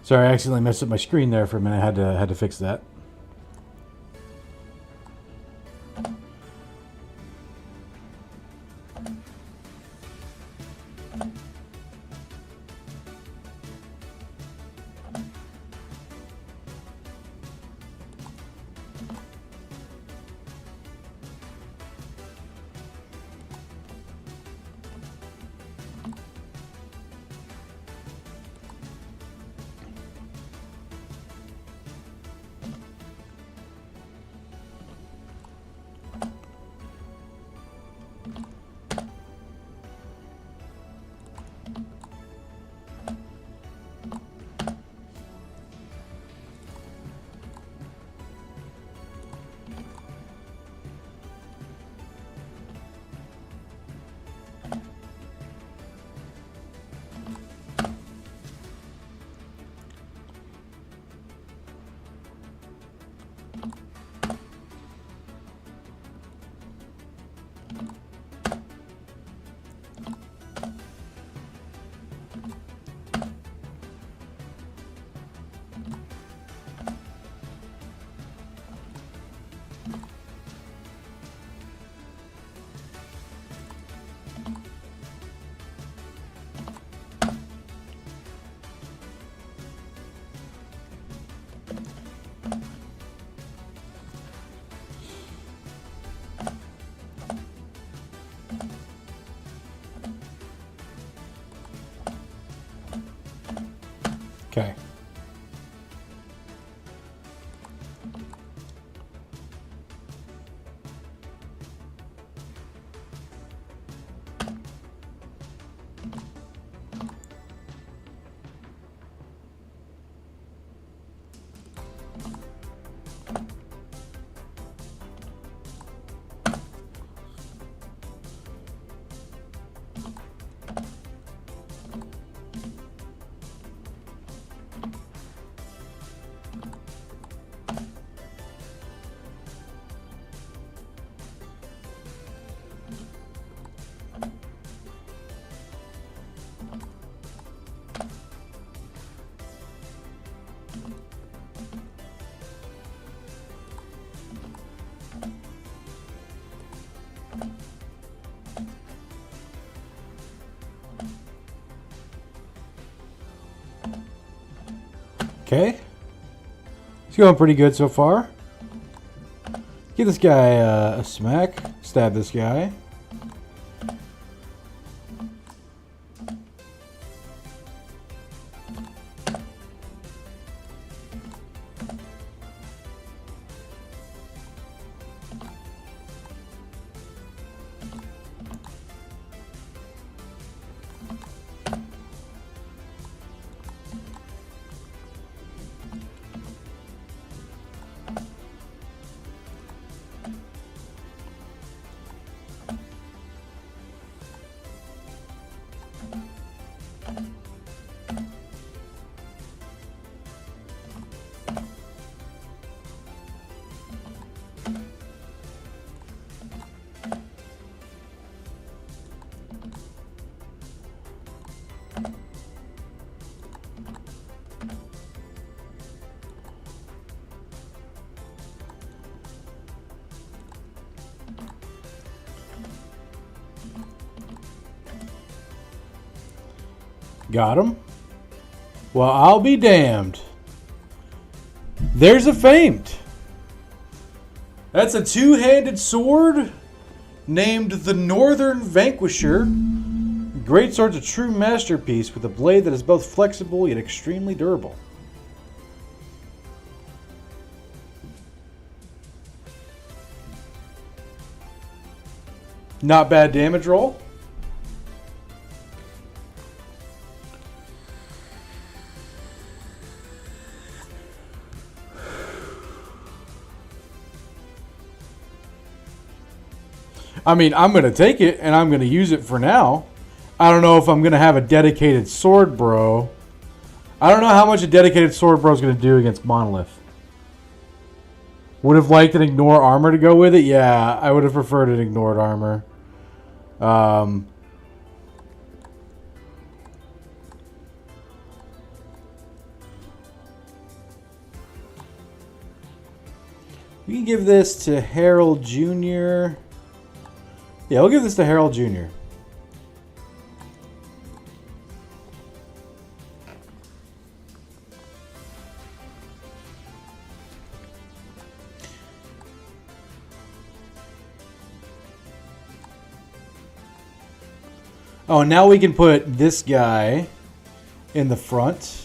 Sorry, I accidentally messed up my screen there for a minute. I had to fix that. Okay. Okay. He's going pretty good so far. Give this guy a smack. Stab this guy. Got him. Well, I'll be damned. There's a feint. That's a two-handed sword named the Northern Vanquisher. Great sword's a true masterpiece with a blade that is both flexible yet extremely durable. Not bad damage roll. I mean, I'm going to take it, and I'm going to use it for now. I don't know if I'm going to have a dedicated sword bro. I don't know how much a dedicated sword bro is going to do against Monolith. Would have liked an ignore armor to go with it? Yeah, I would have preferred an ignored armor. We can give this to Harold Jr. Yeah, we'll give this to Harold Jr. Oh, now we can put this guy in the front.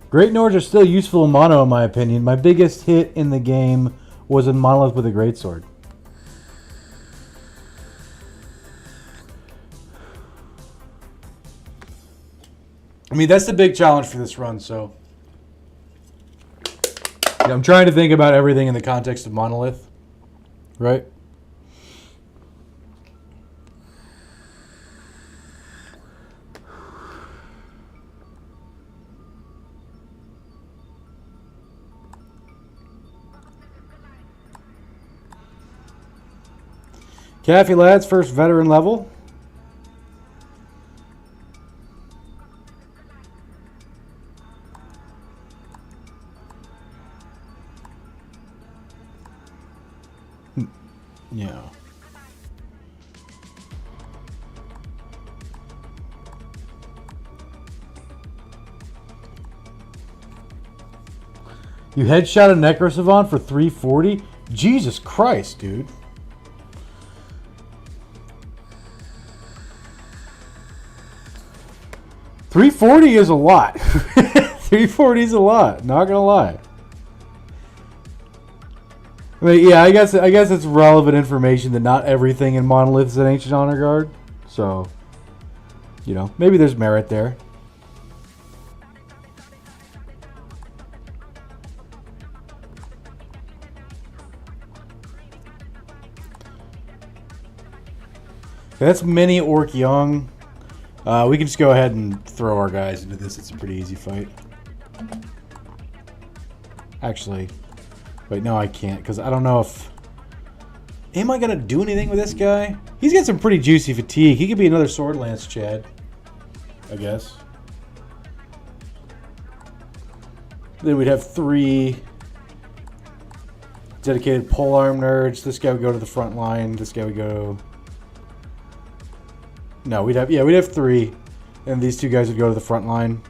Great Nords are still useful in mono, in my opinion. My biggest hit in the game was in Monolith with a greatsword. I mean, that's the big challenge for this run, so... Yeah, I'm trying to think about everything in the context of Monolith, right? Caffey Lads, first veteran level. Yeah. You headshot a Necrosavant for 340? Jesus Christ, dude. $340 is a lot. $340 is a lot. Not gonna lie. I mean, yeah, I guess it's relevant information that not everything in Monolith is an Ancient Honor Guard. So, you know, maybe there's merit there. That's Mini Orc Young. We can just go ahead and throw our guys into this. It's a pretty easy fight. Actually, wait, no, I can't, because I don't know if... Am I going to do anything with this guy? He's got some pretty juicy fatigue. He could be another Sword Lance Chad, I guess. Then we'd have 3 dedicated polearm nerds. This guy would go to the front line. This guy would go... No, we'd have 3. And these 2 guys would go to the front line.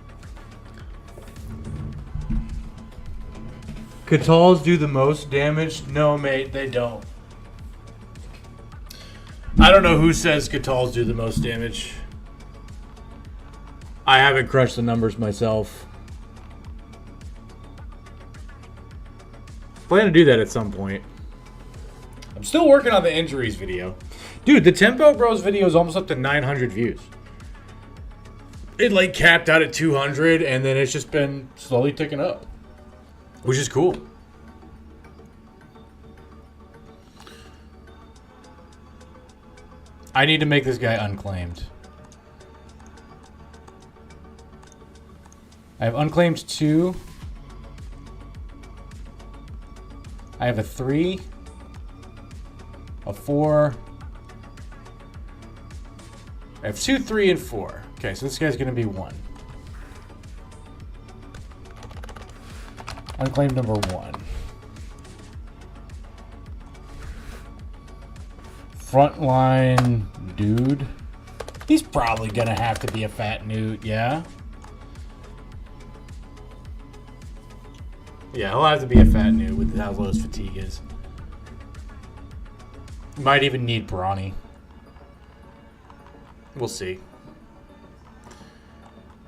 Catals do the most damage? No, mate, they don't. I don't know who says Catals do the most damage. I haven't crushed the numbers myself. Plan to do that at some point. I'm still working on the injuries video. Dude, the Tempo Bros video is almost up to 900 views. It like capped out at 200 and then it's just been slowly ticking up. Which is cool. I need to make this guy unclaimed. I have unclaimed 2. I have a 3. A 4. I have 2, 3, and 4. Okay, so this guy's going to be 1. Unclaimed number 1. Frontline dude. He's probably going to have to be a fat newt, yeah? Yeah, he'll have to be a fat newt with how low his fatigue is. Might even need brawny. We'll see.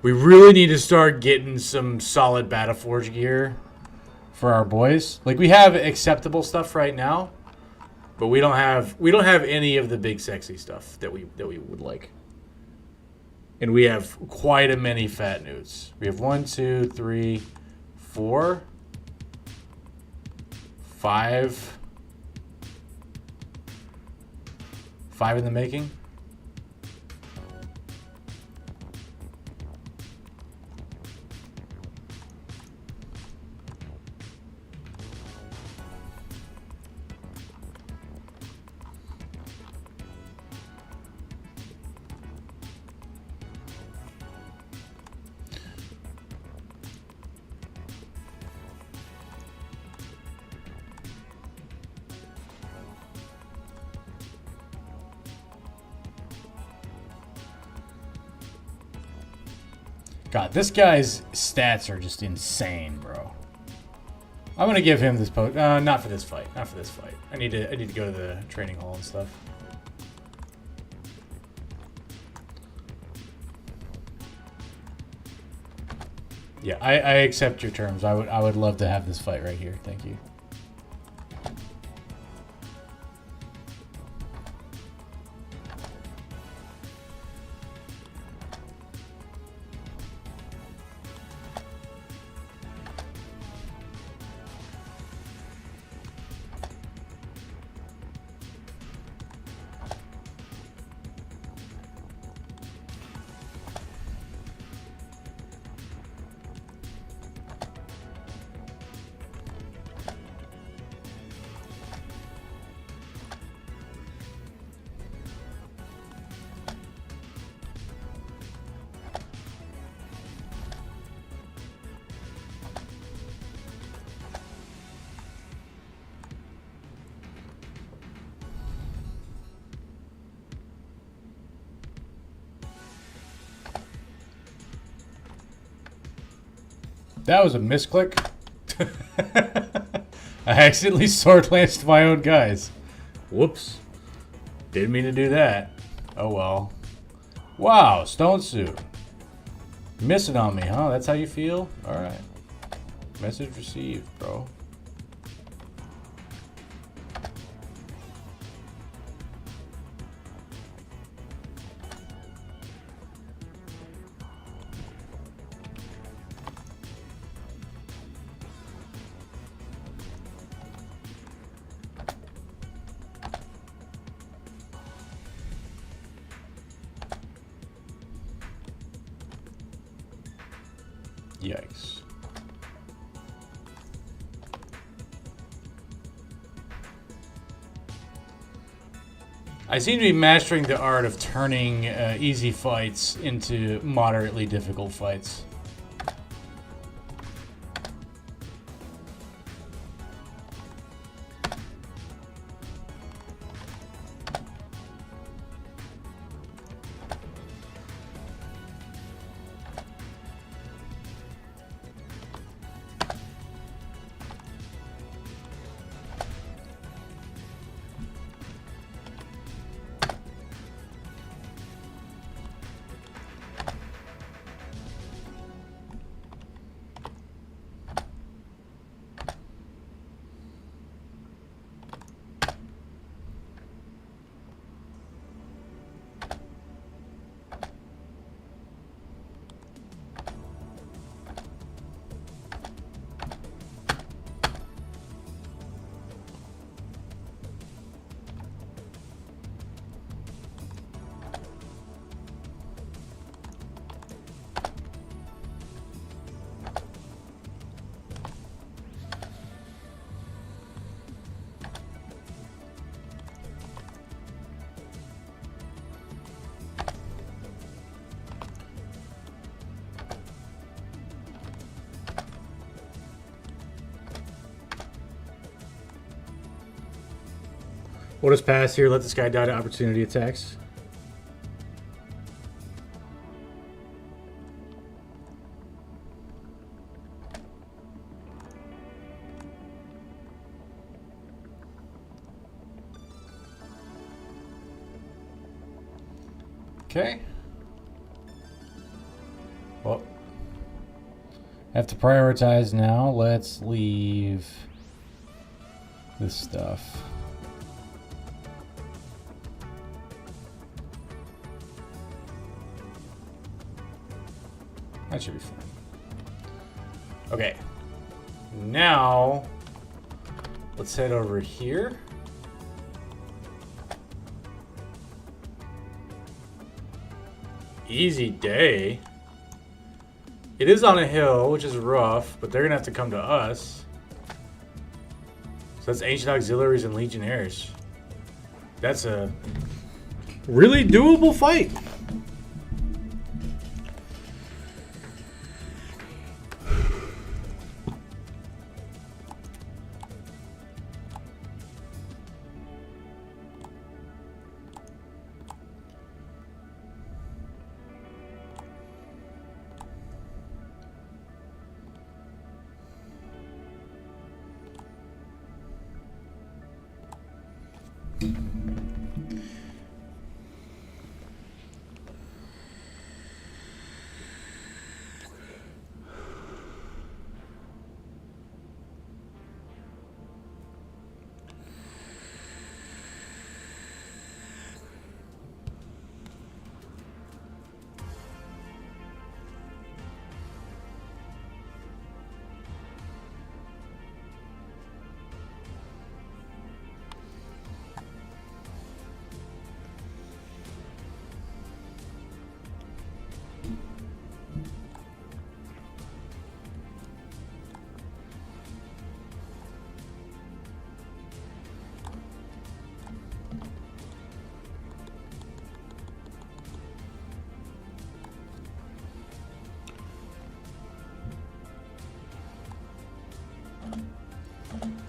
We really need to start getting some solid Battleforge gear for our boys. Like, we have acceptable stuff right now, but we don't have any of the big sexy stuff that we would like. And we have quite a many fat newts. We have 1, 2, 3, 4, 5. 5 in the making. God, this guy's stats are just insane, bro. I'm gonna give him this post. Not for this fight. Not for this fight. I need to go to the training hall and stuff. Yeah, I accept your terms. I would love to have this fight right here. Thank you. That was a misclick. I accidentally sword lanced my own guys. Whoops. Didn't mean to do that. Oh well. Wow, Stone Suit. Missing on me, huh? That's how you feel? Alright. Message received, bro. Yikes. I seem to be mastering the art of turning easy fights into moderately difficult fights. We'll just pass here, let this guy die to opportunity attacks. Okay. Well, have to prioritize now. Let's leave this stuff. That should be fine. Okay. Now, let's head over here. Easy day. It is on a hill, which is rough, but they're going to have to come to us. So that's Ancient Auxiliaries and Legionnaires. That's a really doable fight.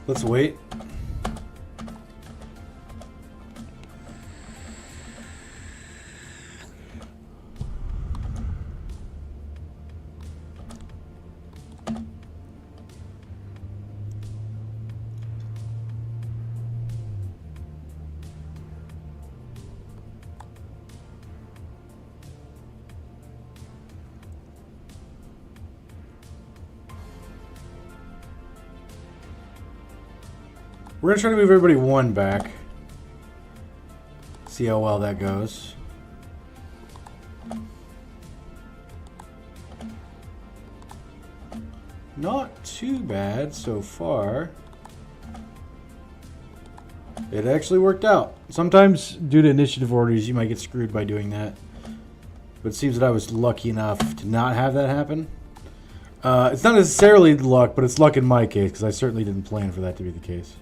Let's wait. We're going to try to move everybody one back. See how well that goes. Not too bad so far. It actually worked out. Sometimes, due to initiative orders, you might get screwed by doing that. But it seems that I was lucky enough to not have that happen. It's not necessarily luck, but it's luck in my case, because I certainly didn't plan for that to be the case.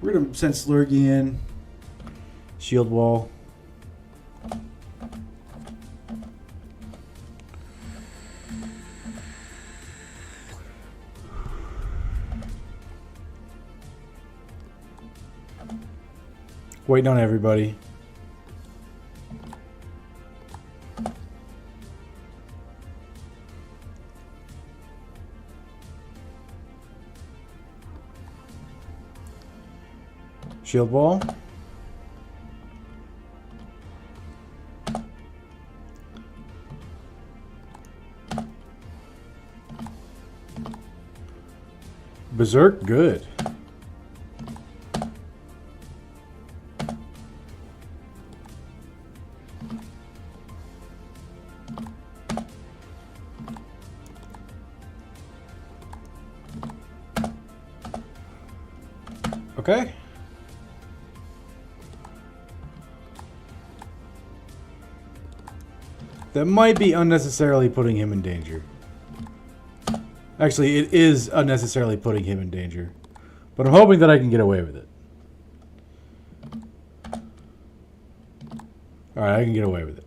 We're going to send Slurgy in. Shield wall. Waiting on everybody. Shield wall. Berserk, good. Okay. That might be unnecessarily putting him in danger. Actually, it is unnecessarily putting him in danger. But I'm hoping that I can get away with it. Alright, I can get away with it.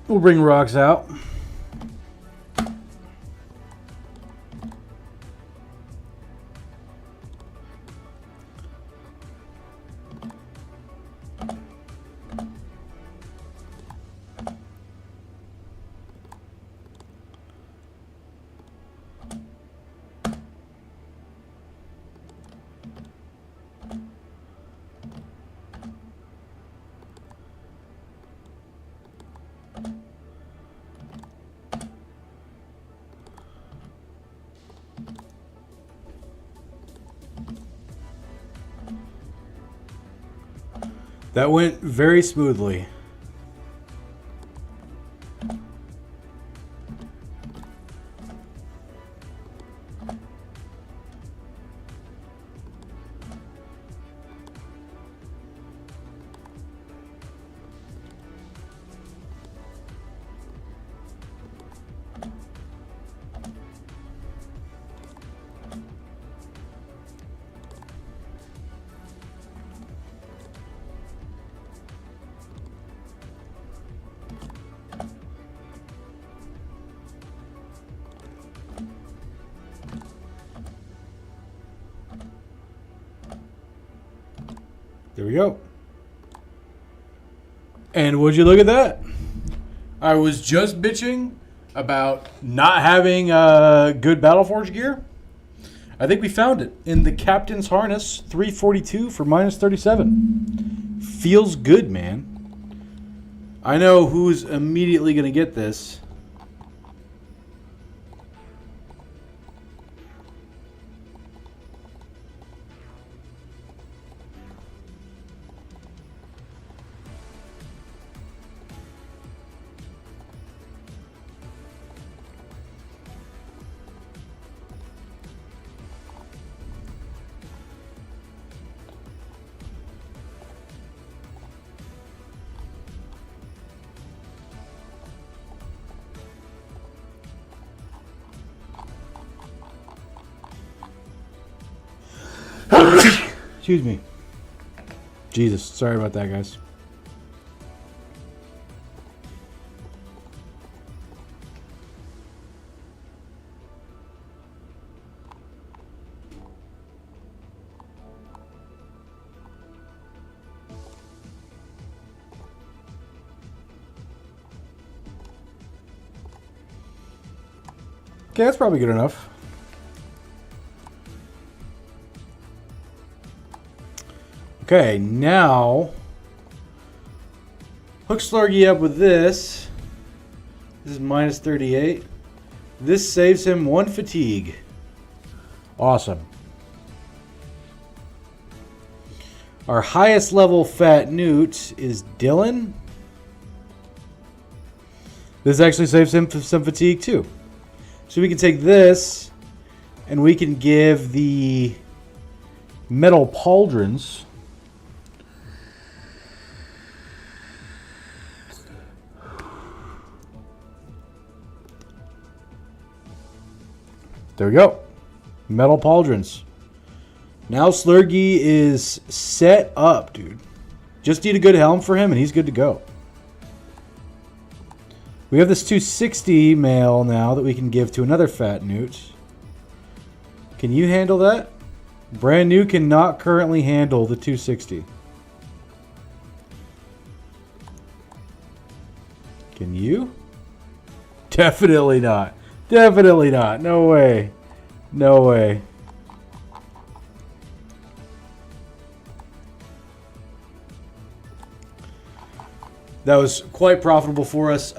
We'll bring rocks out. That went very smoothly. There we go. And would you look at that? I was just bitching about not having good Battleforge gear. I think we found it in the Captain's Harness 342 for minus 37. Feels good, man. I know who's immediately going to get this. Excuse me. Jesus, sorry about that, guys. Okay, that's probably good enough. Okay, now hook Slurgy up with this. This is minus 38. This saves him 1 fatigue. Awesome. Our highest level fat newt is Dylan. This actually saves him some fatigue too. So we can take this and we can give the metal pauldrons there we go. Metal pauldrons. Now Slurgy is set up, dude. Just need a good helm for him and he's good to go. We have this 260 male now that we can give to another fat newt. Can you handle that? Brand new cannot currently handle the 260. Can you? Definitely not. Definitely not. No way. No way. That was quite profitable for us.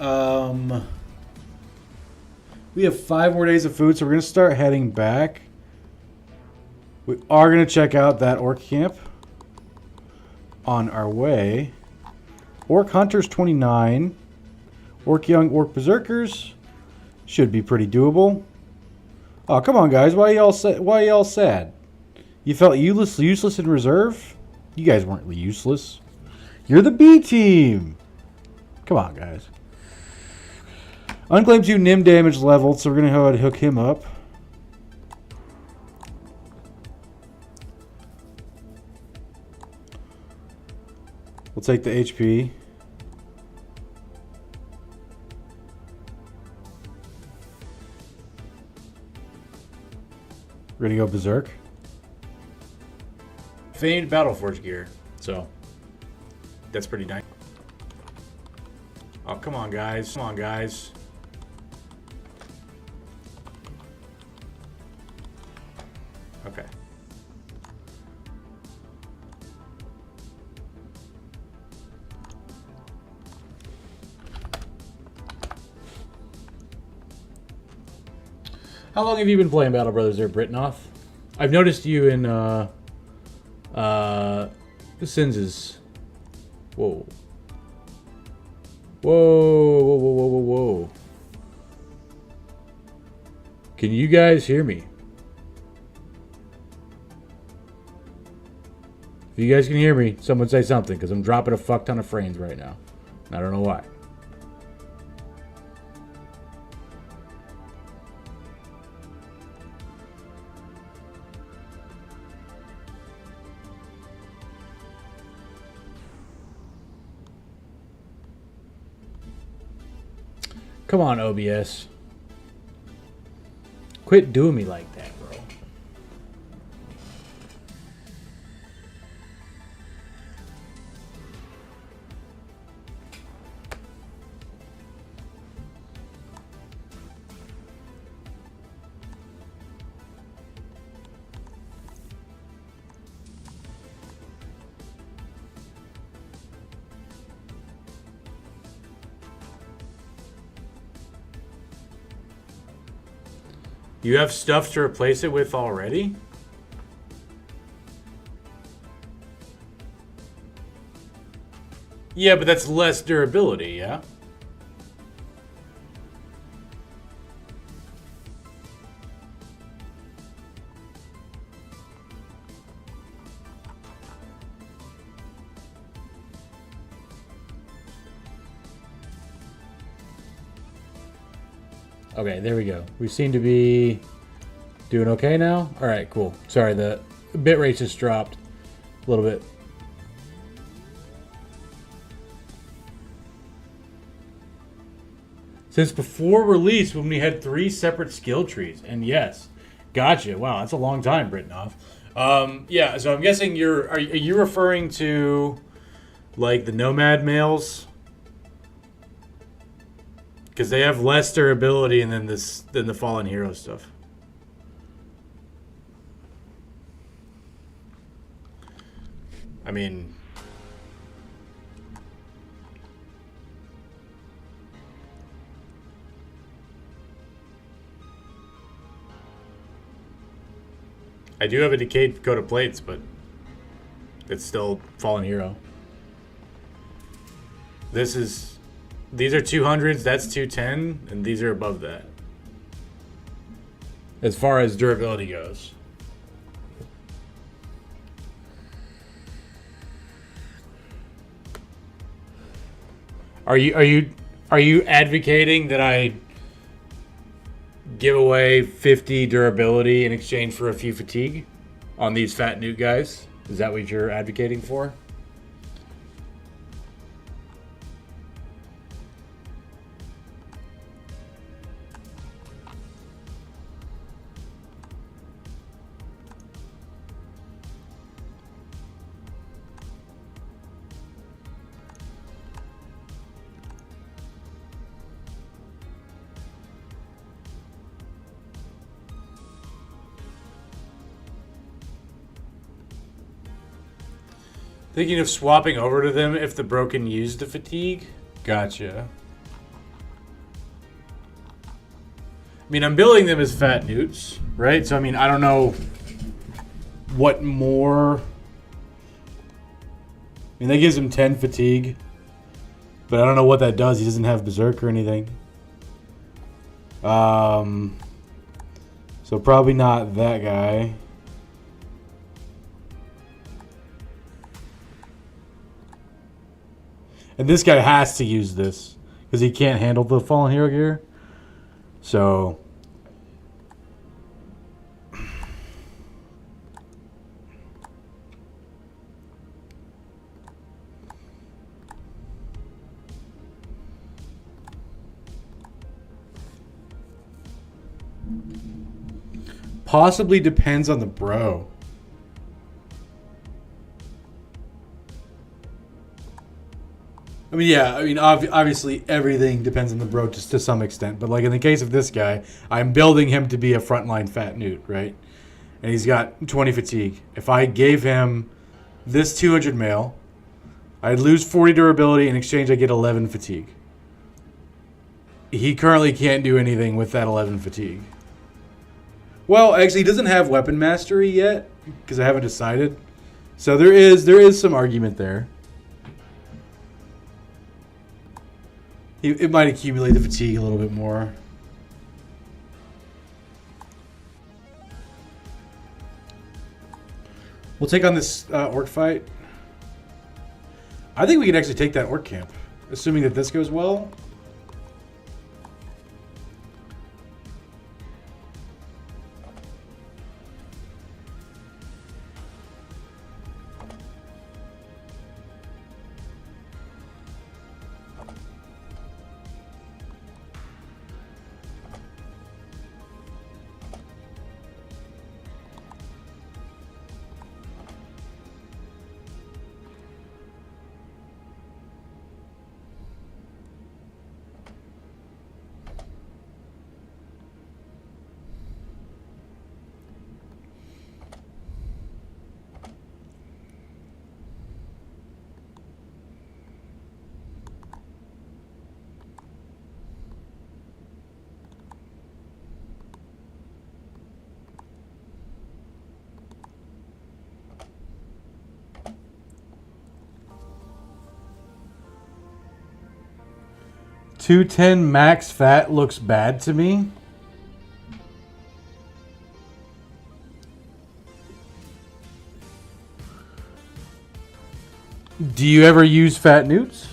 We have 5 more days of food, so we're going to start heading back. We are going to check out that orc camp on our way. Orc Hunters 29. Orc Young Orc Berserkers should be pretty doable. Oh, come on, guys. Why y'all sad? You felt useless in reserve? You guys weren't useless. You're the B team. Come on, guys. Unclaimed 2 Nim damage leveled, so we're going to go ahead and hook him up. We'll take the HP. We're going to go Berserk. Famed Battleforge gear. So, that's pretty nice. Oh, come on, guys. Come on, guys. Okay. How long have you been playing Battle Brothers there, Britnoff? I've noticed you in, Sin's. Whoa. Whoa, whoa, whoa, whoa, whoa, whoa. Can you guys hear me? If you guys can hear me, someone say something, because I'm dropping a fuck ton of frames right now. I don't know why. Come on, OBS. Quit doing me like that, bro. You have stuff to replace it with already? Yeah, but that's less durability, yeah? Okay, there we go. We seem to be doing okay now. All right, cool. Sorry, the bit rate just dropped a little bit. Since before release, when we had 3 separate skill trees, and yes, gotcha. Wow, that's a long time, Britnoff. Yeah, so I'm guessing are you referring to like the nomad males? Because they have less durability and then than the Fallen Hero stuff. I mean, I do have a decayed coat of plates, but it's still Fallen Hero. These are 200s, that's 210, and these are above that. As far as durability goes. Are you advocating that I give away 50 durability in exchange for a few fatigue on these fat newt guys? Is that what you're advocating for? Thinking of swapping over to them if the broken used the fatigue. Gotcha. I mean, I'm building them as fat newts, right? So, I mean, I don't know what more. I mean, that gives him 10 fatigue. But I don't know what that does. He doesn't have Berserk or anything. So, probably not that guy. And this guy has to use this because he can't handle the Fallen Hero gear. So possibly depends on the bro. I mean, yeah. I mean, obviously, everything depends on the bro just to some extent. But like in the case of this guy, I'm building him to be a frontline fat newt, right? And he's got 20 fatigue. If I gave him this 200 mail, I'd lose 40 durability. In exchange, I get 11 fatigue. He currently can't do anything with that 11 fatigue. Well, actually, he doesn't have weapon mastery yet because I haven't decided. So there is some argument there. It might accumulate the fatigue a little bit more. We'll take on this orc fight. I think we can actually take that orc camp, assuming that this goes well. $210 max fat looks bad to me. Do you ever use fat newts?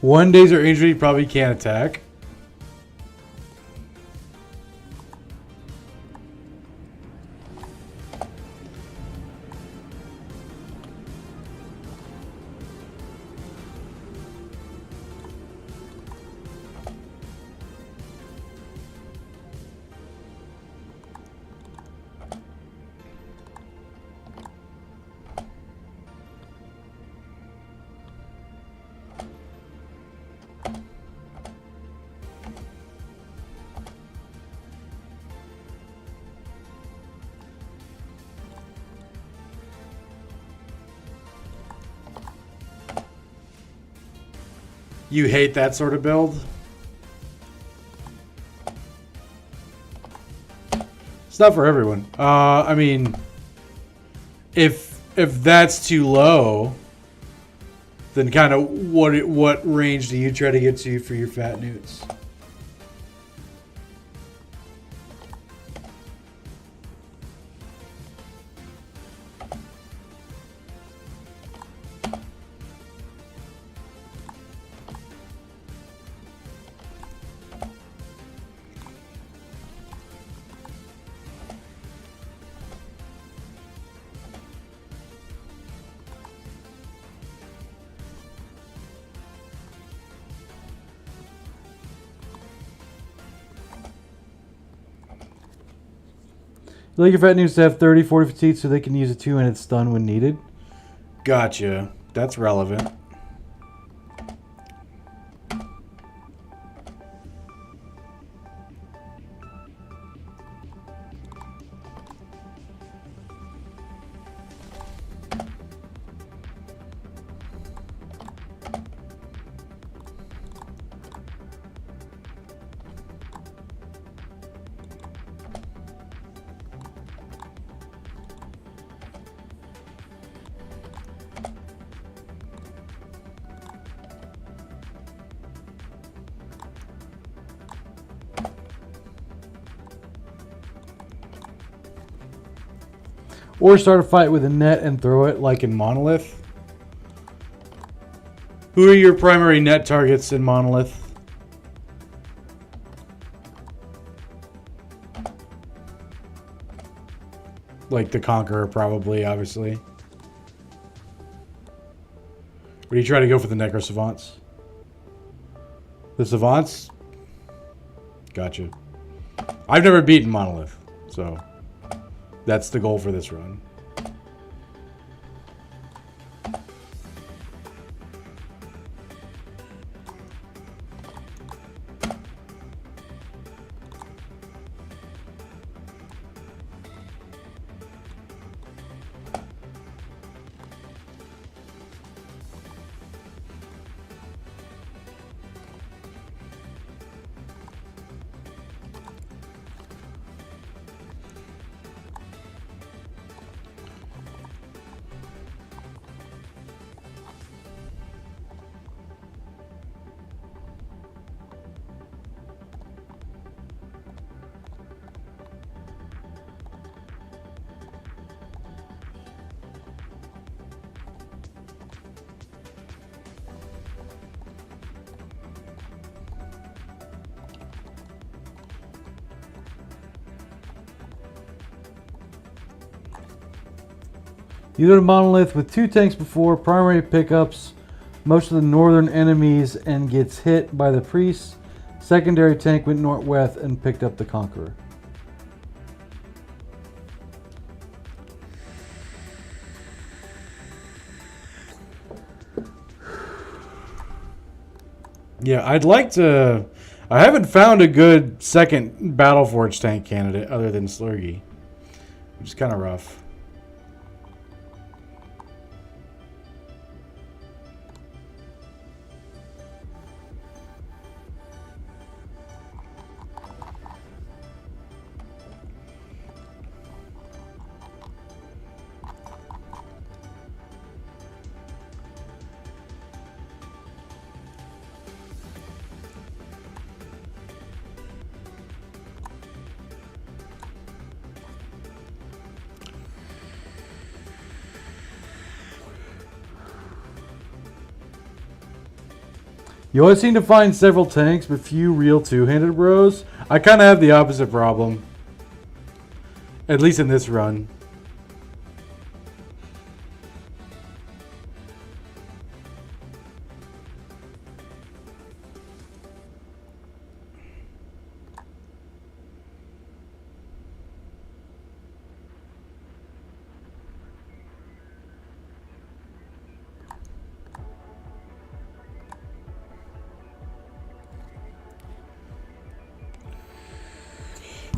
1 days or injury probably can't attack. You hate that sort of build? It's not for everyone. I mean, if that's too low, then kind of what range do you try to get to for your fat newts? You like your fat newts to have 30, 40 fatigue so they can use a 2-handed stun when needed. Gotcha. That's relevant. Or start a fight with a net and throw it like in Monolith. Who are your primary net targets in Monolith? Like the Conqueror, probably, obviously. Or do you try to go for the Necro Savants? The Savants? Gotcha. I've never beaten Monolith, so that's the goal for this run. You go to Monolith with 2 tanks before, primary pickups most of the northern enemies and gets hit by the priests. Secondary tank went northwest and picked up the Conqueror. Yeah, I'd like to... I haven't found a good second Battleforge tank candidate other than Slurgy, which is kind of rough. You always seem to find several tanks, but few real two-handed bros. I kind of have the opposite problem. At least in this run.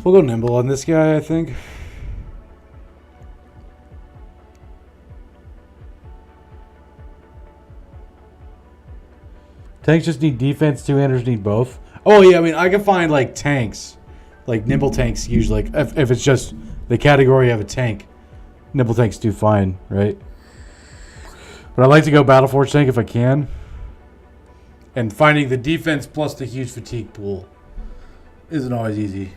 We'll go nimble on this guy, I think. Tanks just need defense, two-handers need both. Oh, yeah, I mean, I can find, like, tanks. Like, nimble tanks usually. Like, if it's just the category of a tank, nimble tanks do fine, right? But I like to go Battle Forge tank if I can. And finding the defense plus the huge fatigue pool isn't always easy.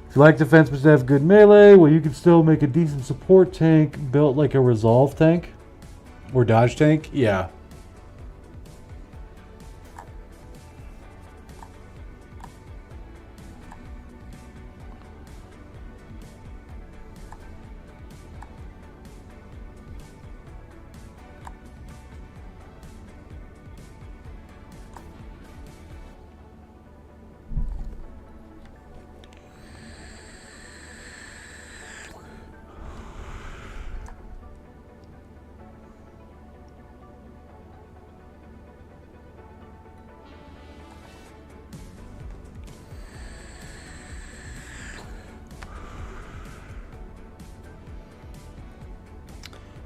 If you like defense but have good melee, well, you can still make a decent support tank built like a resolve tank or dodge tank. Yeah.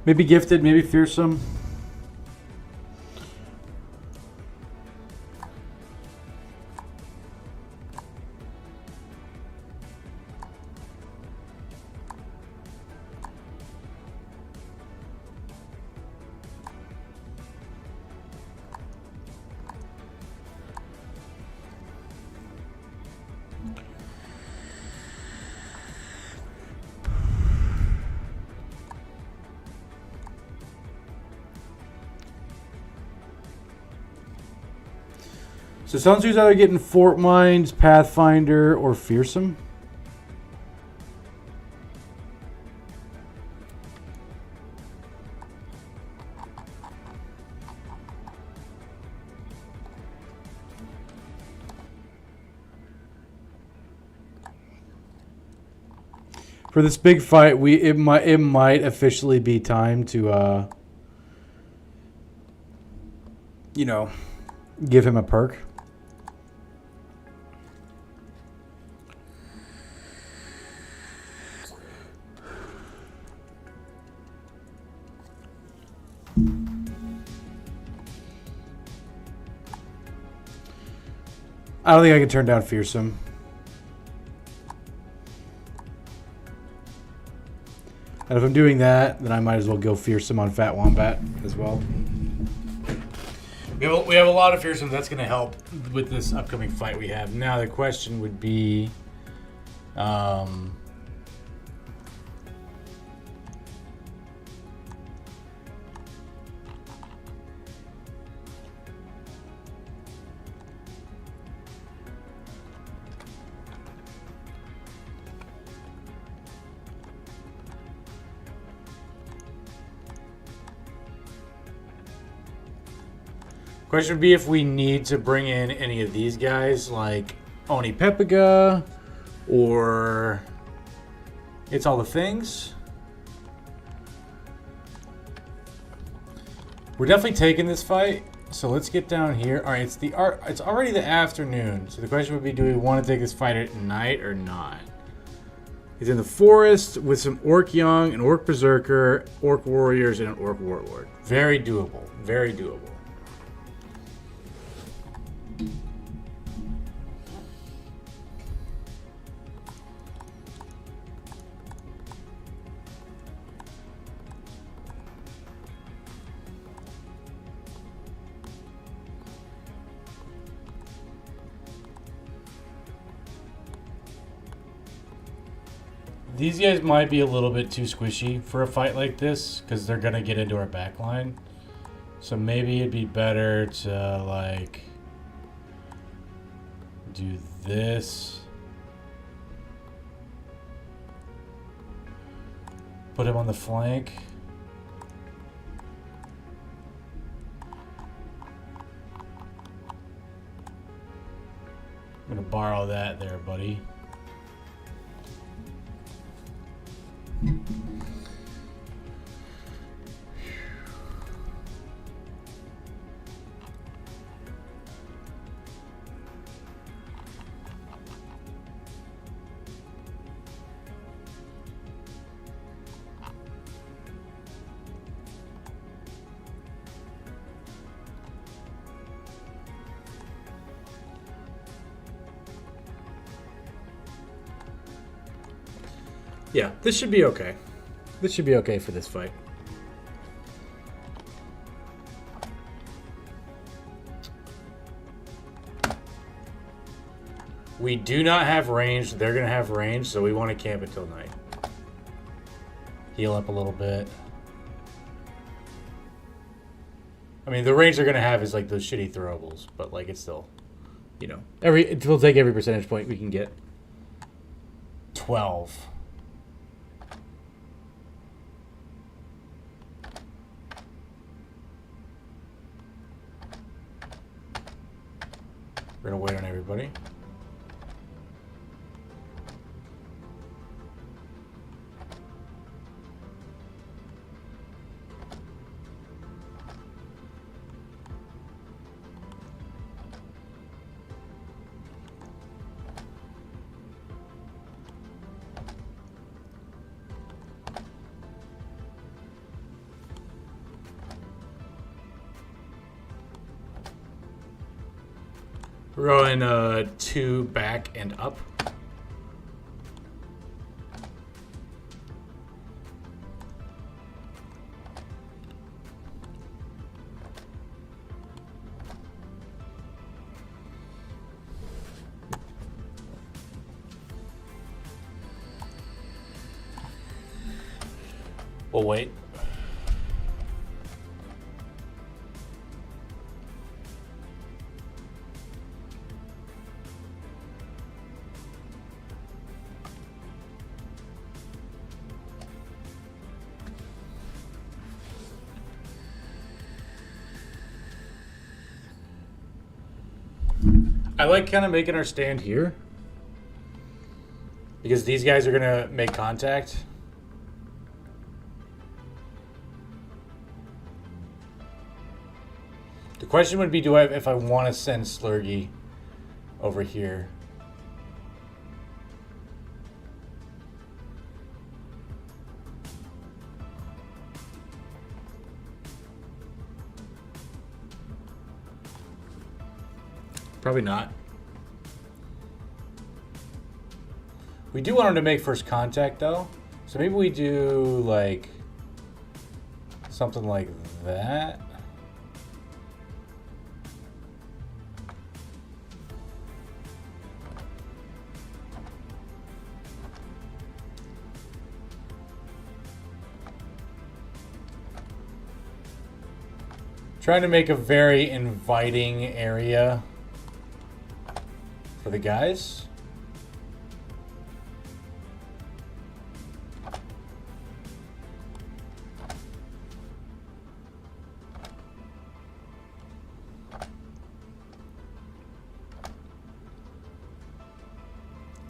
Maybe gifted, maybe fearsome. So Sun Tzu's either getting Fort Mines, Pathfinder, or Fearsome. For this big fight, it might officially be time to give him a perk. I don't think I can turn down Fearsome. And if I'm doing that, then I might as well go Fearsome on Fat Wombat as well. We have a lot of Fearsome that's going to help with this upcoming fight we have. Now the question would be... question would be if we need to bring in any of these guys, like Oni Pepiga, or It's All the Things. We're definitely taking this fight, so let's get down here. All right, it's already the afternoon, so the question would be: do we want to take this fight at night or not? He's in the forest with some Orc Young, an Orc Berserker, Orc Warriors, and an Orc Warlord. Very doable. Very doable. These guys might be a little bit too squishy for a fight like this because they're gonna get into our back line. So maybe it'd be better to like do this. Put him on the flank. I'm gonna borrow that there, buddy. Yeah, this should be okay. This should be okay for this fight. We do not have range. They're going to have range, so we want to camp until night. Heal up a little bit. I mean, the range they're going to have is like those shitty throwables, but like it's still, you know, we'll take every percentage point we can get. 12. We're gonna wait on everybody. We're going 2 back and up. We'll wait. I like kind of making our stand here because these guys are going to make contact. The question would be, if I want to send Slurgy over here. Probably not. We do want him to make first contact though. So maybe we do like something like that. Trying to make a very inviting area for the guys.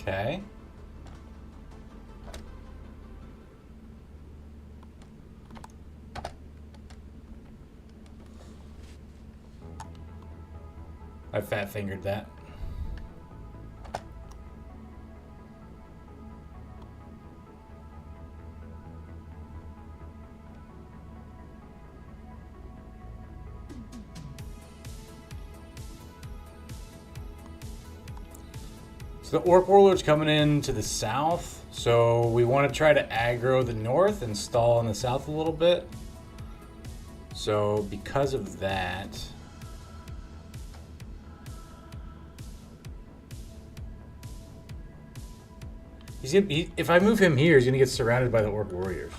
Okay. I fat fingered that. So the Orc Warlord's coming in to the south, so we want to try to aggro the north and stall in the south a little bit. So because of that, If I move him here, he's gonna get surrounded by the Orc Warriors.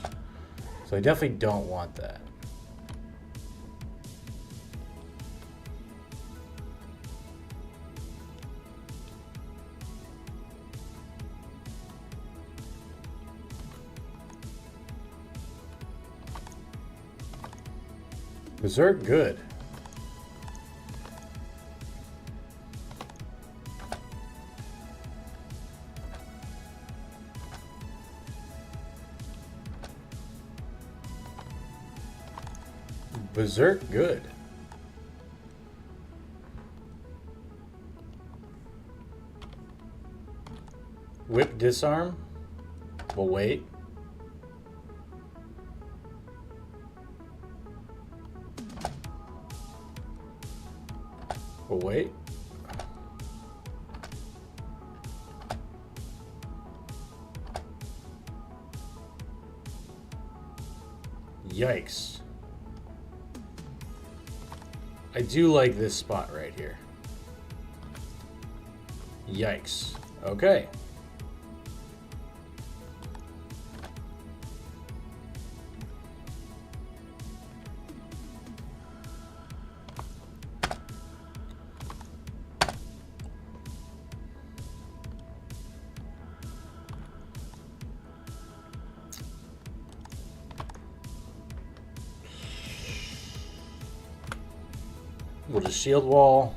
So I definitely don't want that. Berserk, good. Berserk, good. Whip, disarm. We'll wait. We'll wait. Yikes. I do like this spot right here. Yikes. Okay. We'll just shield wall.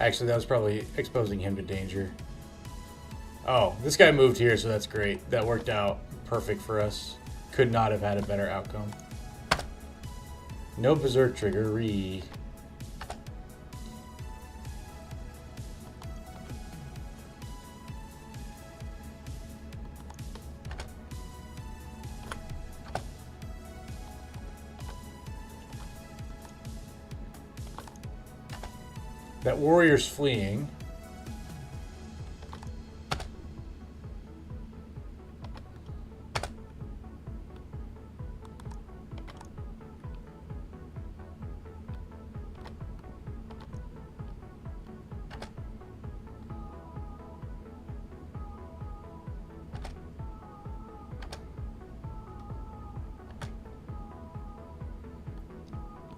Actually, that was probably exposing him to danger. Oh, this guy moved here, so that's great. That worked out perfect for us. Could not have had a better outcome. No berserk trigger. That warrior's fleeing.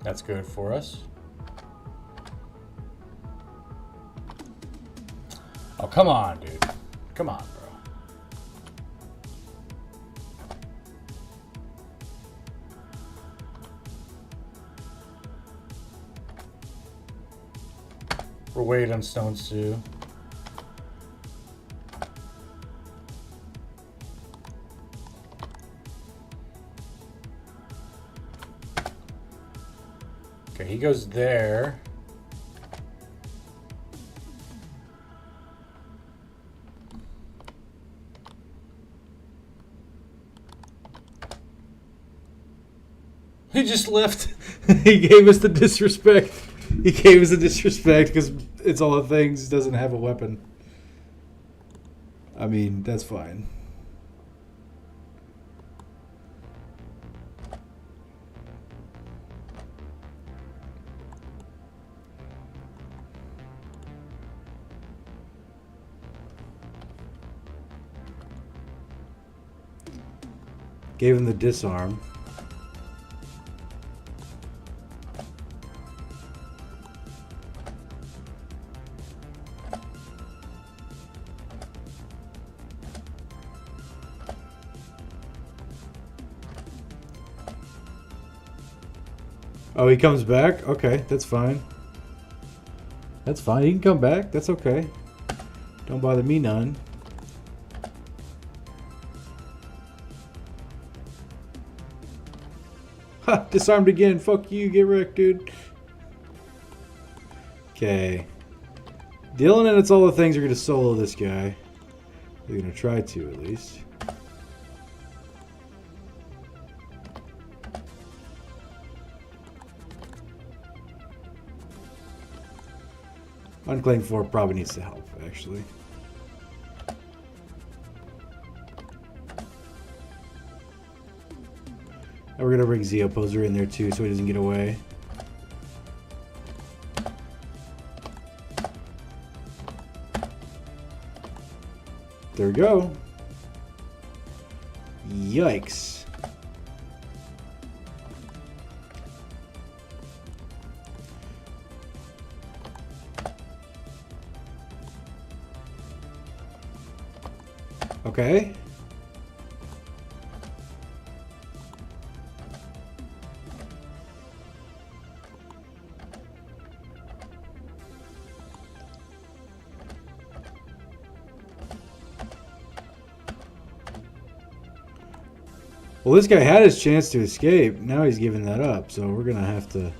That's good for us. Oh, come on, dude. Come on, bro. We're waiting on stones too. Okay, he goes there. He just left. He gave us the disrespect. He gave us the disrespect because it's all the things, doesn't have a weapon. I mean, that's fine. Gave him the disarm. Oh, he comes back? Okay, that's fine. That's fine. He can come back. That's okay. Don't bother me none. Ha! Disarmed again. Fuck you. Get wrecked, dude. Okay. Dylan and It's All the Things are going to solo this guy. They're going to try to, at least. Unclaimed 4 probably needs to help, actually. And we're gonna bring Zeoposer in there too so he doesn't get away. There we go. Yikes. Okay. Well, this guy had his chance to escape. Now he's giving that up, so we're going to have to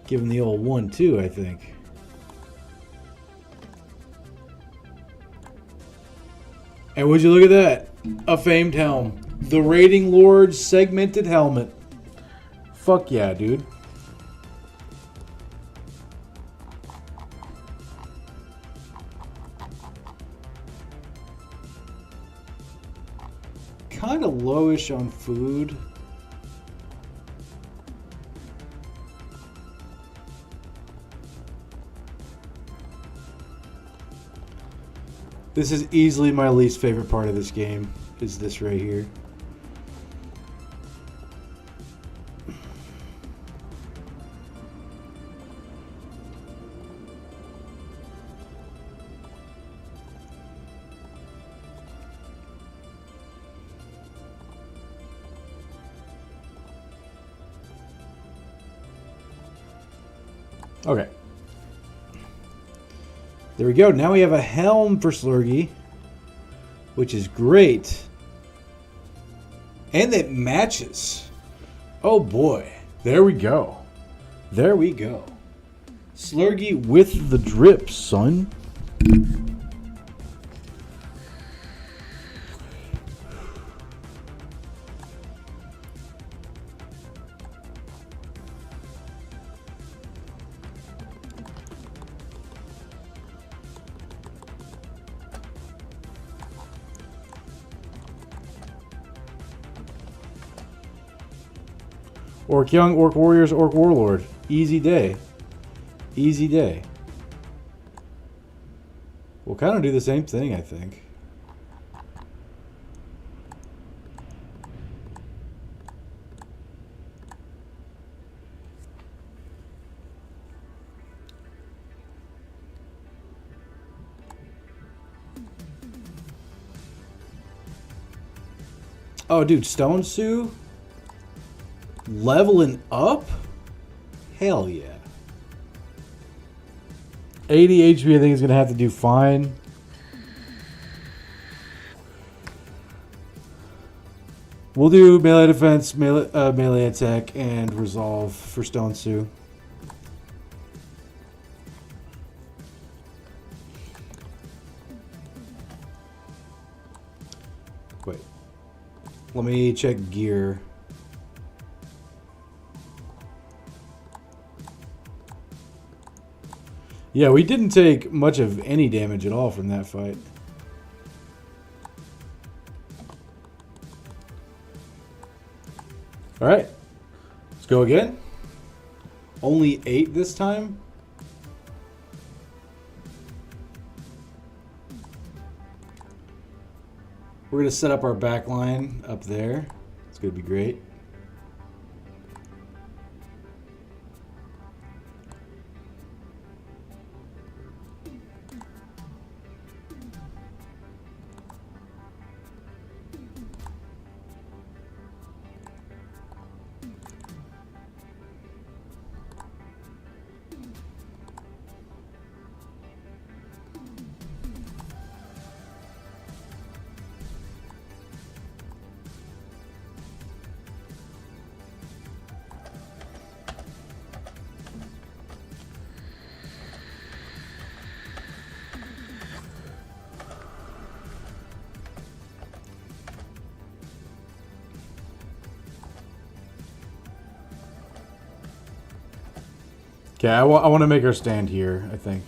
give him the old 1-2, I think. And would you look at that? A famed helm. The Raiding Lord's segmented helmet. Fuck yeah, dude. Kind of lowish on food. This is easily my least favorite part of this game, is this right here. Okay. There we go. Now we have a helm for Slurgy, which is great. And it matches. Oh boy. There we go. There we go. Slurgy with the drip, son. Orc Young, Orc Warriors, Orc Warlord. Easy day. Easy day. We'll kind of do the same thing, I think. Oh, dude, Stone Sue? Leveling up? Hell yeah. 80 HP I think is going to have to do fine. We'll do melee defense, melee attack, and resolve for Stone Sue. Wait. Let me check gear. Yeah, we didn't take much of any damage at all from that fight. Alright. Let's go again. Only 8 this time. We're going to set up our back line up there. It's going to be great. Okay, I want to make her stand here, I think.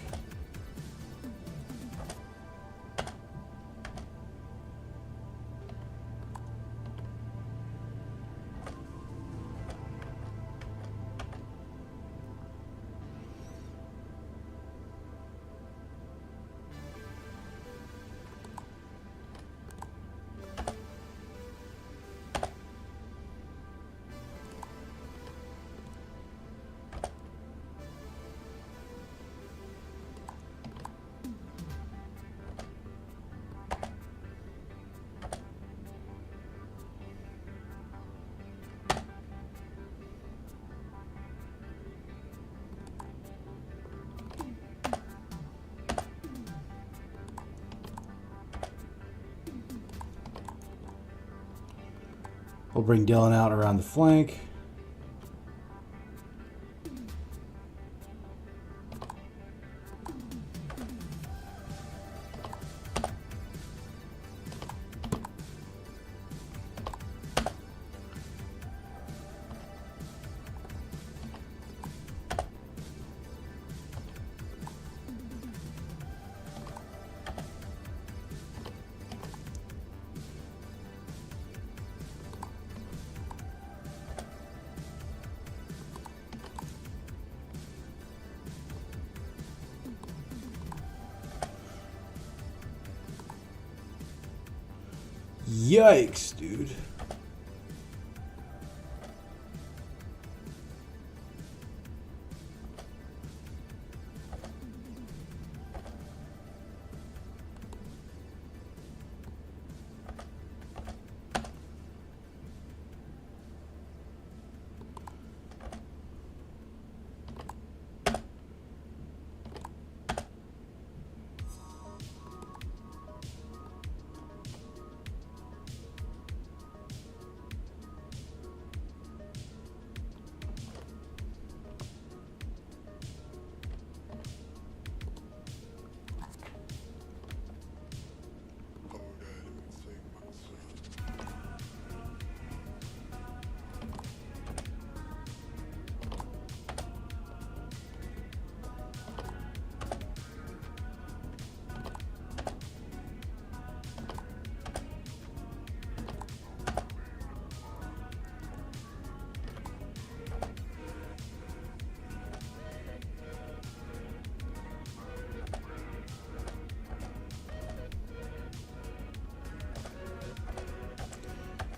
We'll bring Dylan out around the flank. Yikes, dude.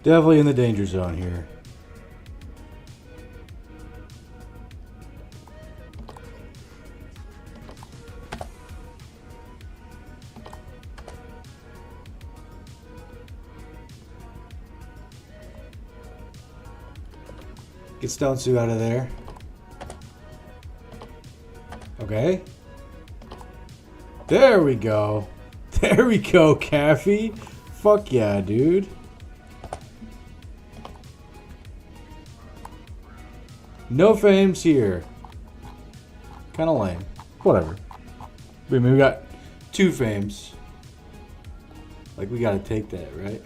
Definitely in the danger zone here. Get Stone Sue out of there. Okay. There we go. There we go, Caffey. Fuck yeah, dude. No fames here. Kind of lame. Whatever. I mean, we got 2 fames. Like, we gotta take that, right?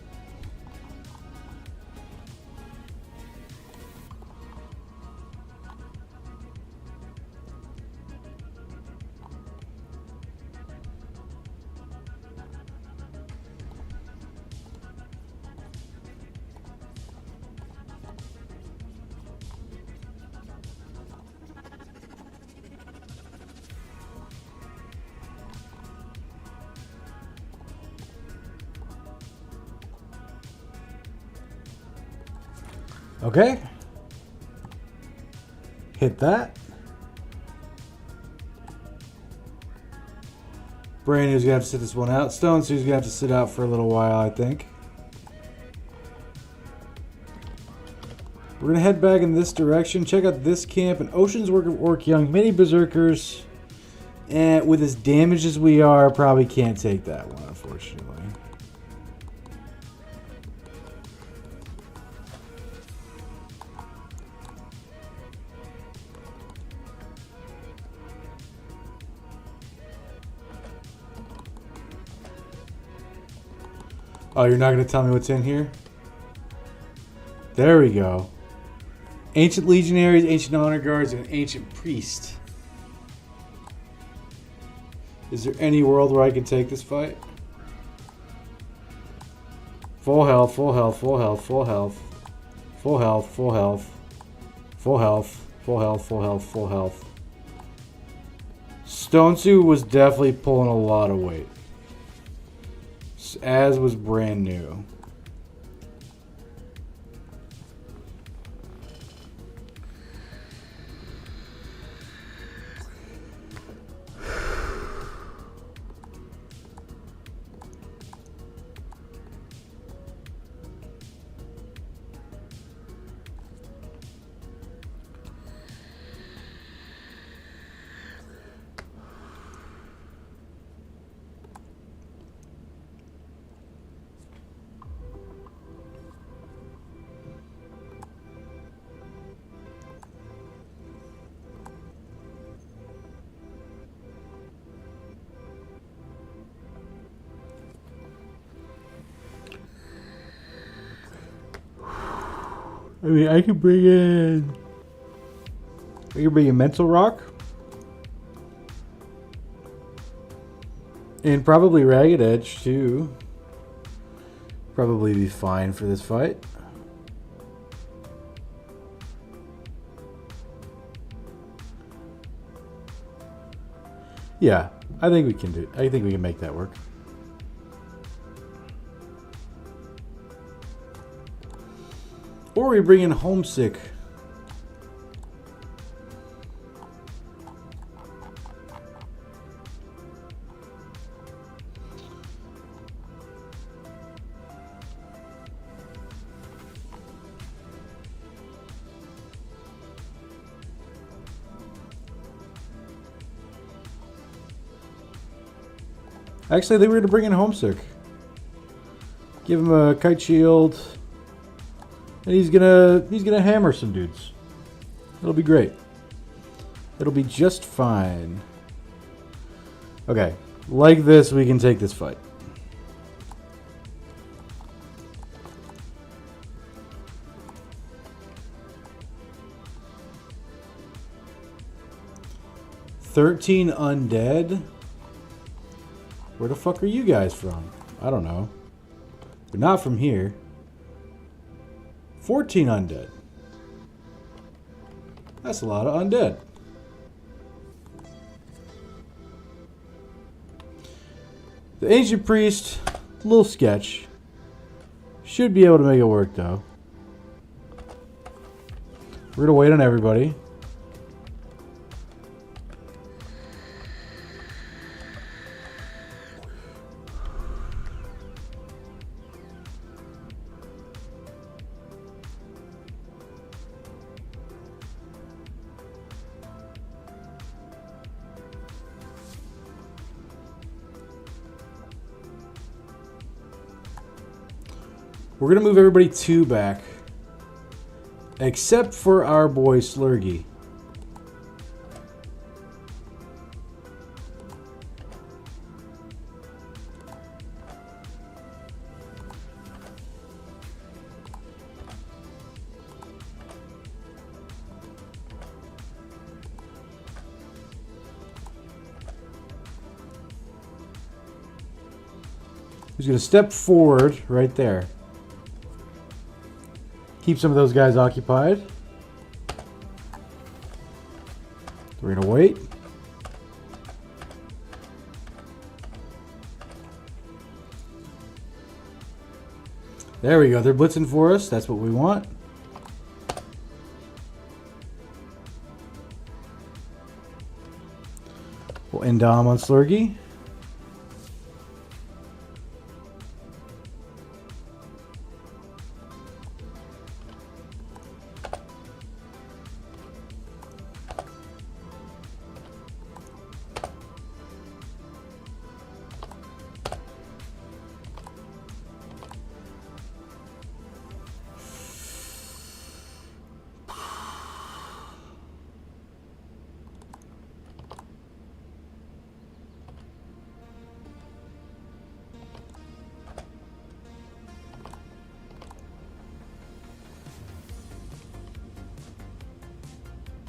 Okay. Hit that. Brand New's gonna have to sit this one out. Stone Sue's gonna have to sit out for a little while, I think. We're gonna head back in this direction. Check out this camp. An Ocean's Work of Orc Young mini berserkers. And with as damaged as we are, probably can't take that one, unfortunately. Oh, you're not going to tell me what's in here? There we go. Ancient Legionaries, Ancient Honor Guards, and Ancient Priest. Is there any world where I can take this fight? Full health, full health, full health, full health. Full health, full health. Full health, full health, full health, full health. Stone Sue was definitely pulling a lot of weight. As was Brand New. I mean, I could bring in... I could bring in Mental Rock. And probably Ragged Edge, too. Probably be fine for this fight. Yeah, I think we can do it. I think we can make that work. Or we bring in Homesick. Actually, I think we're going to bring in Homesick. Give him a Kite Shield. And he's gonna hammer some dudes. It'll be great. It'll be just fine. Okay. Like this, we can take this fight. "13 undead? Where the fuck are you guys from? I don't know. They're not from here. 14 undead. That's a lot of undead. The Ancient Priest, little sketch. Should be able to make it work though. We're gonna wait on everybody. We're going to move everybody 2 back. Except for our boy Slurgy. Who's going to step forward right there. Keep some of those guys occupied. We're going to wait. There we go. They're blitzing for us. That's what we want. We'll end Dom on Slurgy.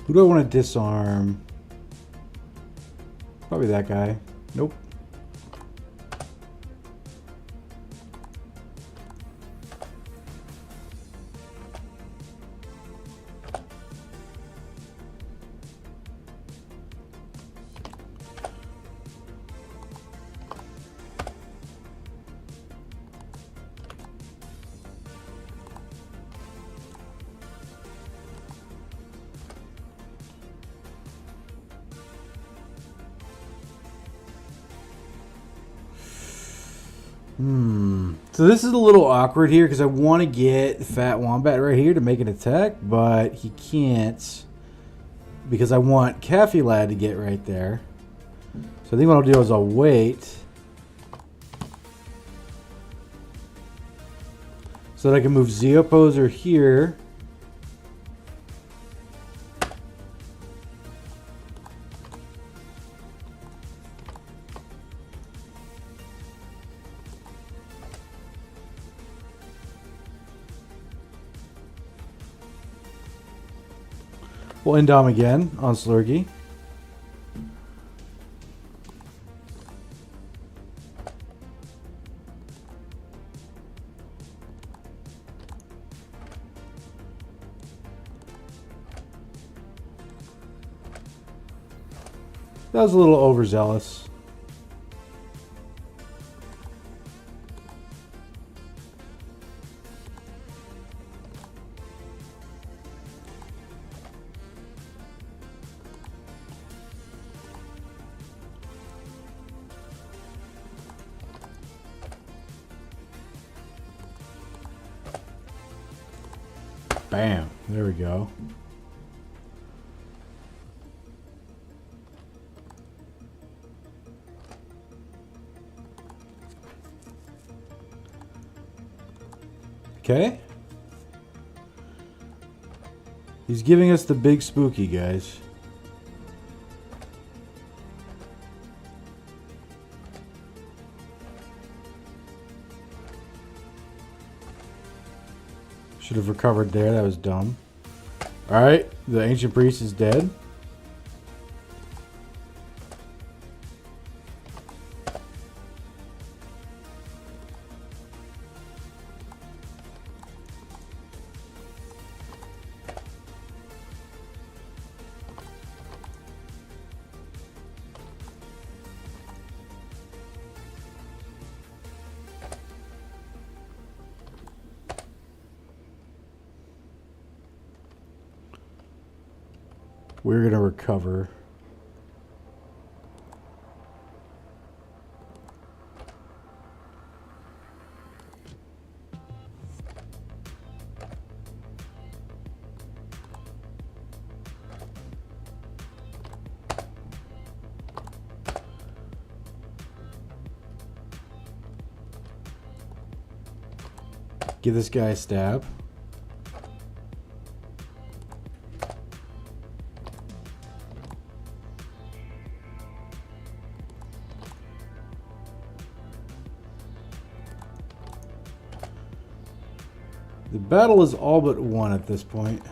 Who do I want to disarm? Probably that guy. Nope. So this is a little awkward here because I want to get Fat Wombat right here to make an attack, but he can't because I want Caffey Lad to get right there. So I think what I'll do is I'll wait so that I can move Zeoposer here. We'll end Dom again on Slurgy. That was a little overzealous. Bam. There we go. Okay. He's giving us the big spooky, guys. Should have recovered there. That was dumb. Alright. The ancient priest is dead. We're going to recover. Give this guy a stab. The battle is all but won at this point.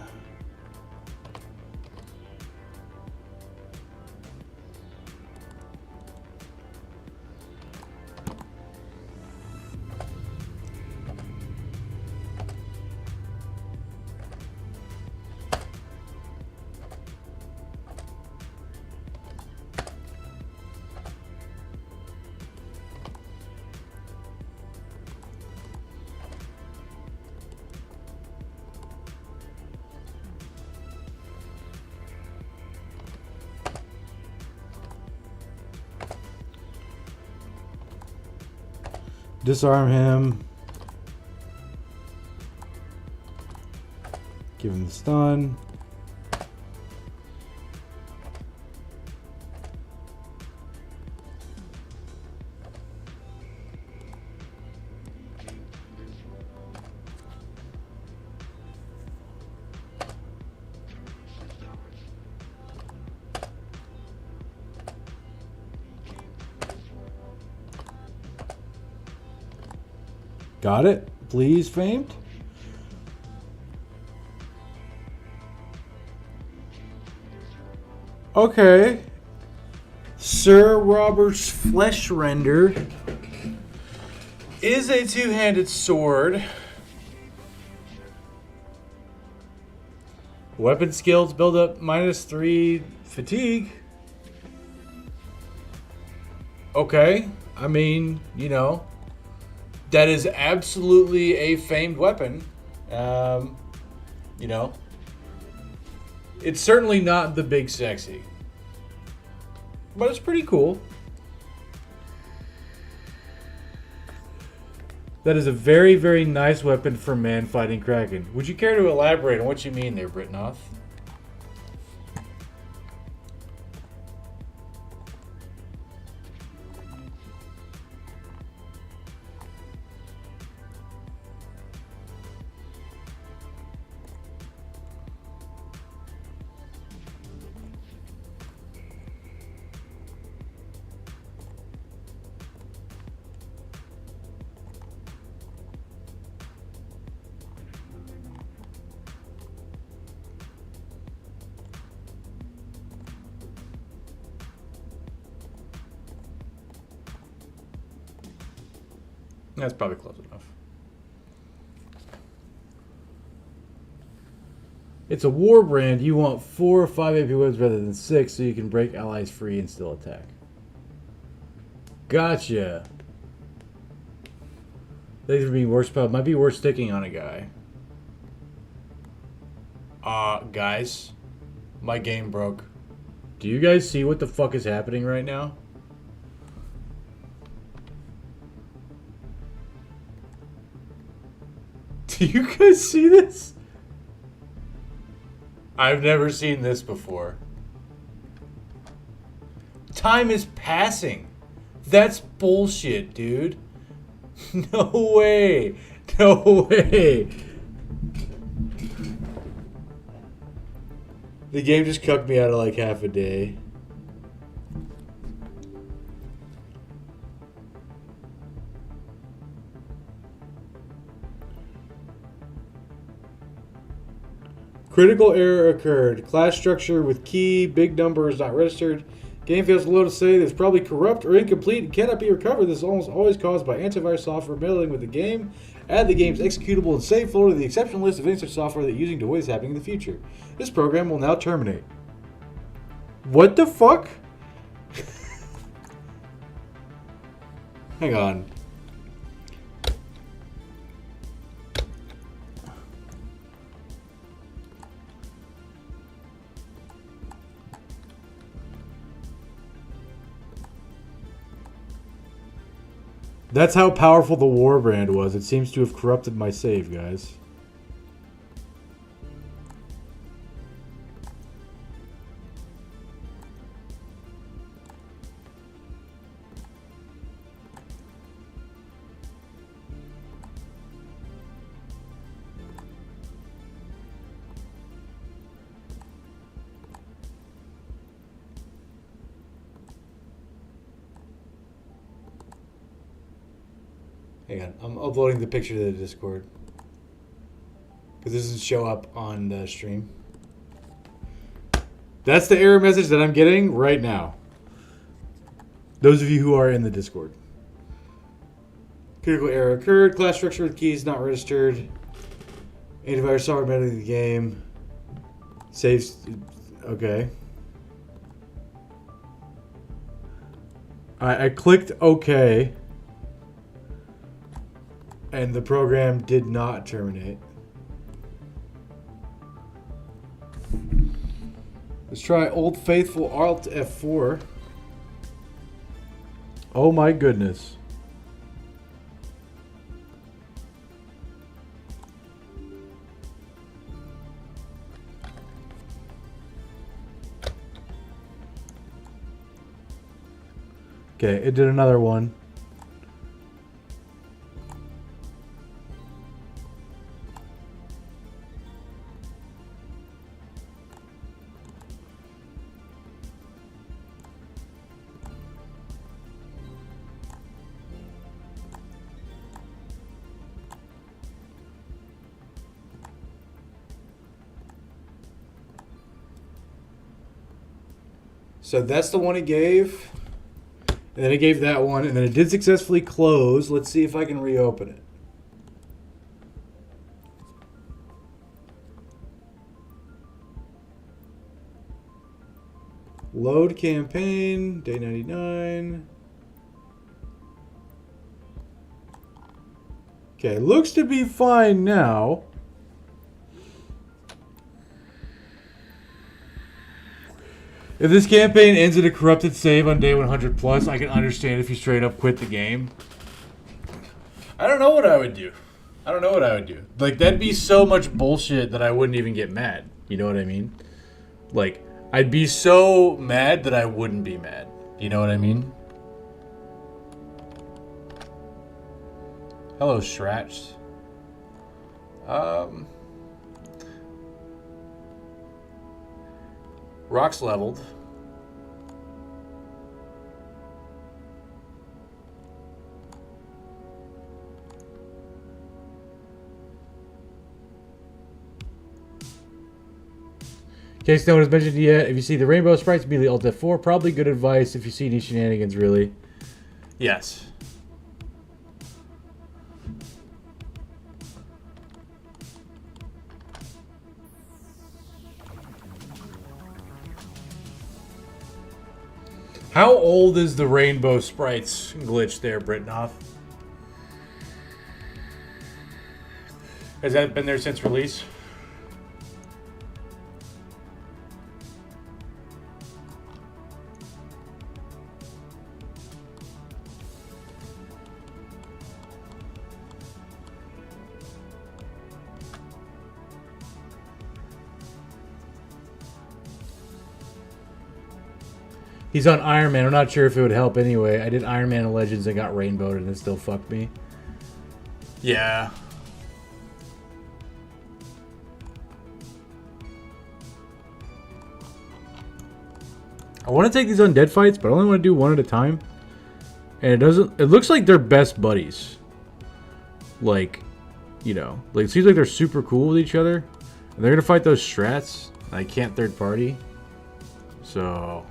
Disarm him. Give him the stun. Got it? Please, famed. Okay. Sir Robert's Flesh Render is a two-handed sword. Weapon skills build up -3 fatigue. Okay. I mean, you know. That is absolutely a famed weapon. You know, it's certainly not the big sexy, but it's pretty cool. That is a very, very nice weapon for man fighting Kraken. Would you care to elaborate on what you mean there, Britnoth? That's probably close enough. It's a war brand. You want 4 or 5 AP weapons rather than 6 so you can break allies free and still attack. Gotcha. These are being worse, but might be worth sticking on a guy. Guys, my game broke. Do you guys see what the fuck is happening right now? Do you guys see this? I've never seen this before. Time is passing. That's bullshit, dude. No way. No way. The game just cucked me out of like half a day. Critical error occurred. Class structure with key, big number is not registered. Game fails to load to say that it's probably corrupt or incomplete and cannot be recovered. This is almost always caused by antivirus software meddling with the game. Add the game's executable and save folder to the exception list of any such software that you're using to avoid this happening in the future. This program will now terminate. What the fuck? Hang on. That's how powerful the war brand was. It seems to have corrupted my save, guys. Hang on, I'm uploading the picture to the Discord. Because this doesn't show up on the stream. That's the error message that I'm getting right now. Those of you who are in the Discord. Critical error occurred. Class structure with keys not registered. Antivirus software meddling the game. Saves. Okay. I clicked OK. And the program did not terminate. Let's try Old Faithful Alt F4. Oh my goodness. Okay, it did another one. So that's the one it gave. And then it gave that one. And then it did successfully close. Let's see if I can reopen it. Load campaign. Day 99. Okay, looks to be fine now. If this campaign ends in a corrupted save on day 100 plus, I can understand if you straight up quit the game. I don't know what I would do. I don't know what I would do. Like, that'd be so much bullshit that I wouldn't even get mad. You know what I mean? Like, I'd be so mad that I wouldn't be mad. You know what I mean? Hello, Stratch. Rocks leveled. In case no one has mentioned it yet, if you see the rainbow sprites, immediately Alt F4. Probably good advice if you see any shenanigans, really. Yes. How old is the Rainbow Sprites glitch there, Britnoff? Has that been there since release? He's on Ironman. I'm not sure if it would help anyway. I did Ironman Legends and got rainbowed and it still fucked me. Yeah. I want to take these undead fights, but I only want to do one at a time. And it doesn't... It looks like they're best buddies. Like, you know. Like, it seems like they're super cool with each other. And they're going to fight those strats. And I can't third party. So...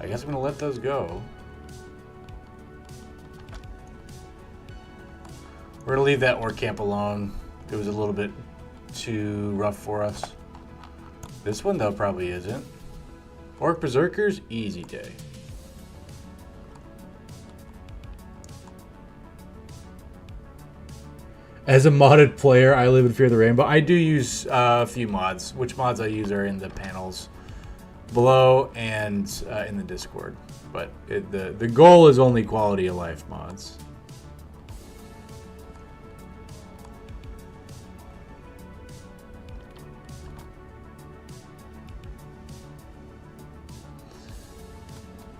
I guess I'm going to let those go. We're going to leave that orc camp alone. It was a little bit too rough for us. This one, though, probably isn't. Orc Berserkers, easy day. As a modded player, I live in fear of the rainbow. I do use a few mods. Which mods I use are in the panels below and in the Discord. But the goal is only quality of life mods.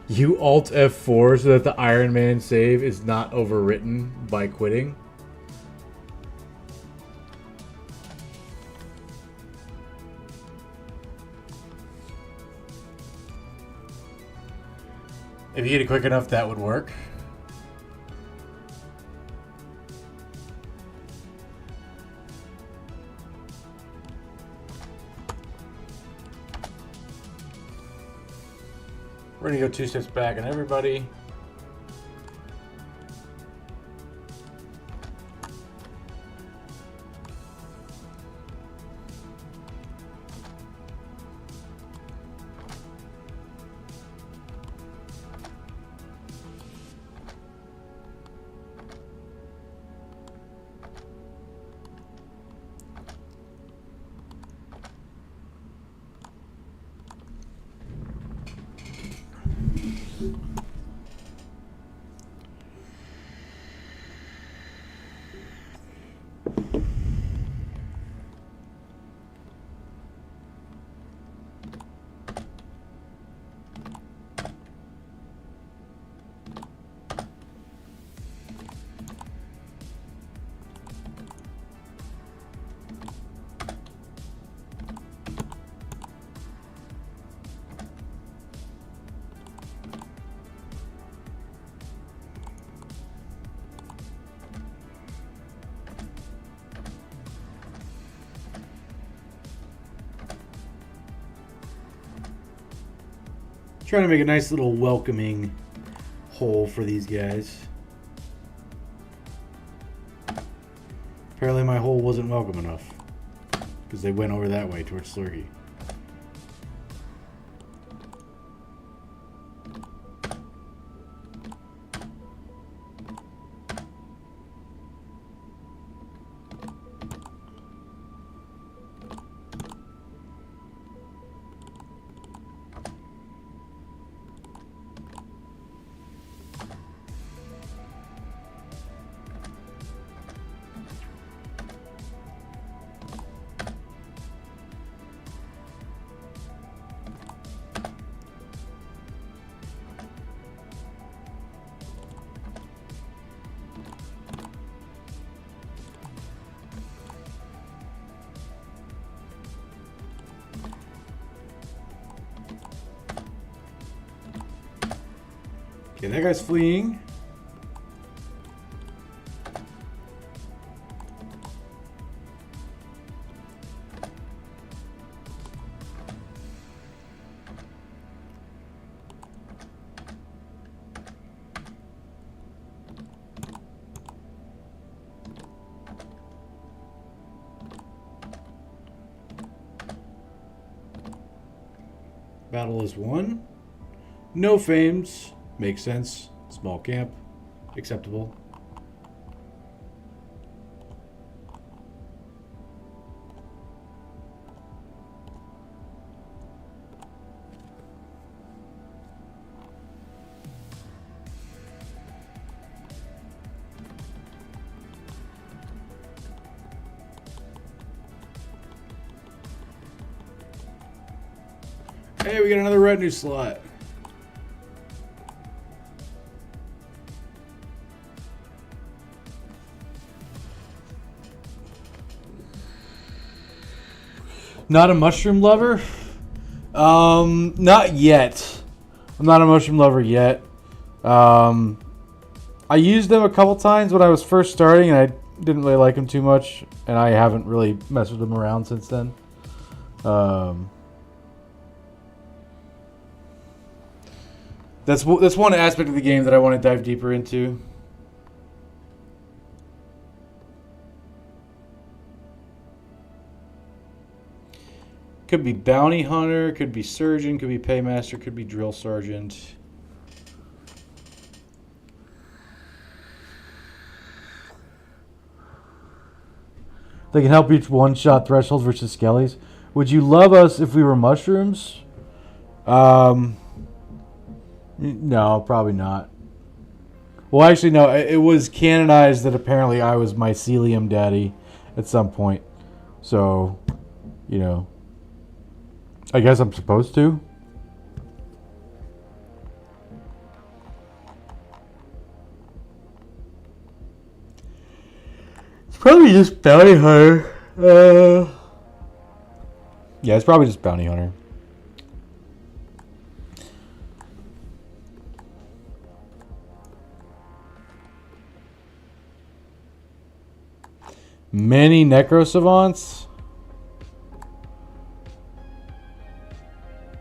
You Alt F4 so that the Ironman save is not overwritten by quitting. If you get it quick enough, that would work. We're going to go 2 steps back on everybody. Trying to make a nice little welcoming hole for these guys. Apparently my hole wasn't welcome enough because they went over that way towards Slurgy. Okay, that guy's fleeing. Battle is won. No fames. Makes sense. Small camp. Acceptable. Hey, we got another retinue slot. Not a mushroom lover? Not yet. I'm not a mushroom lover yet. I used them a couple times when I was first starting, and I didn't really like them too much, and I haven't really messed with them around since then. That's one aspect of the game that I want to dive deeper into. Could be bounty hunter, could be surgeon, could be paymaster, could be drill sergeant. They can help reach one-shot threshold versus skellies. Would you love us if we were mushrooms? No, probably not. Well, actually, no. It was canonized that apparently I was mycelium daddy at some point. So, you know, I guess I'm supposed to. It's probably just bounty hunter. Yeah, it's probably just bounty hunter. Many necro savants.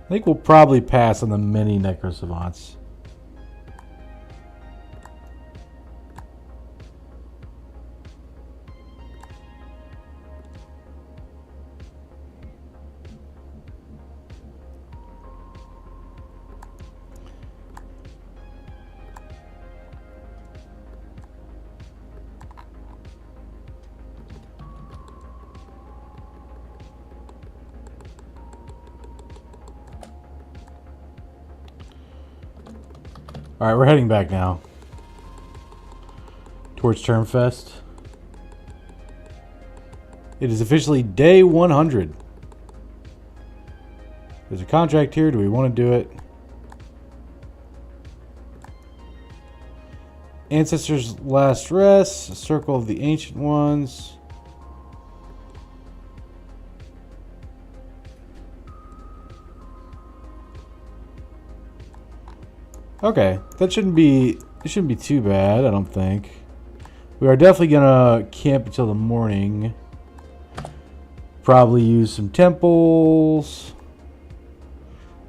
I think we'll probably pass on the mini necro savants. All right, we're heading back now towards Termfest. It is officially day 100. There's a contract here. Do we want to do it? Ancestors' Last Rest, Circle of the Ancient Ones. Okay, it shouldn't be too bad, I don't think. We are definitely gonna camp until the morning. Probably use some temples.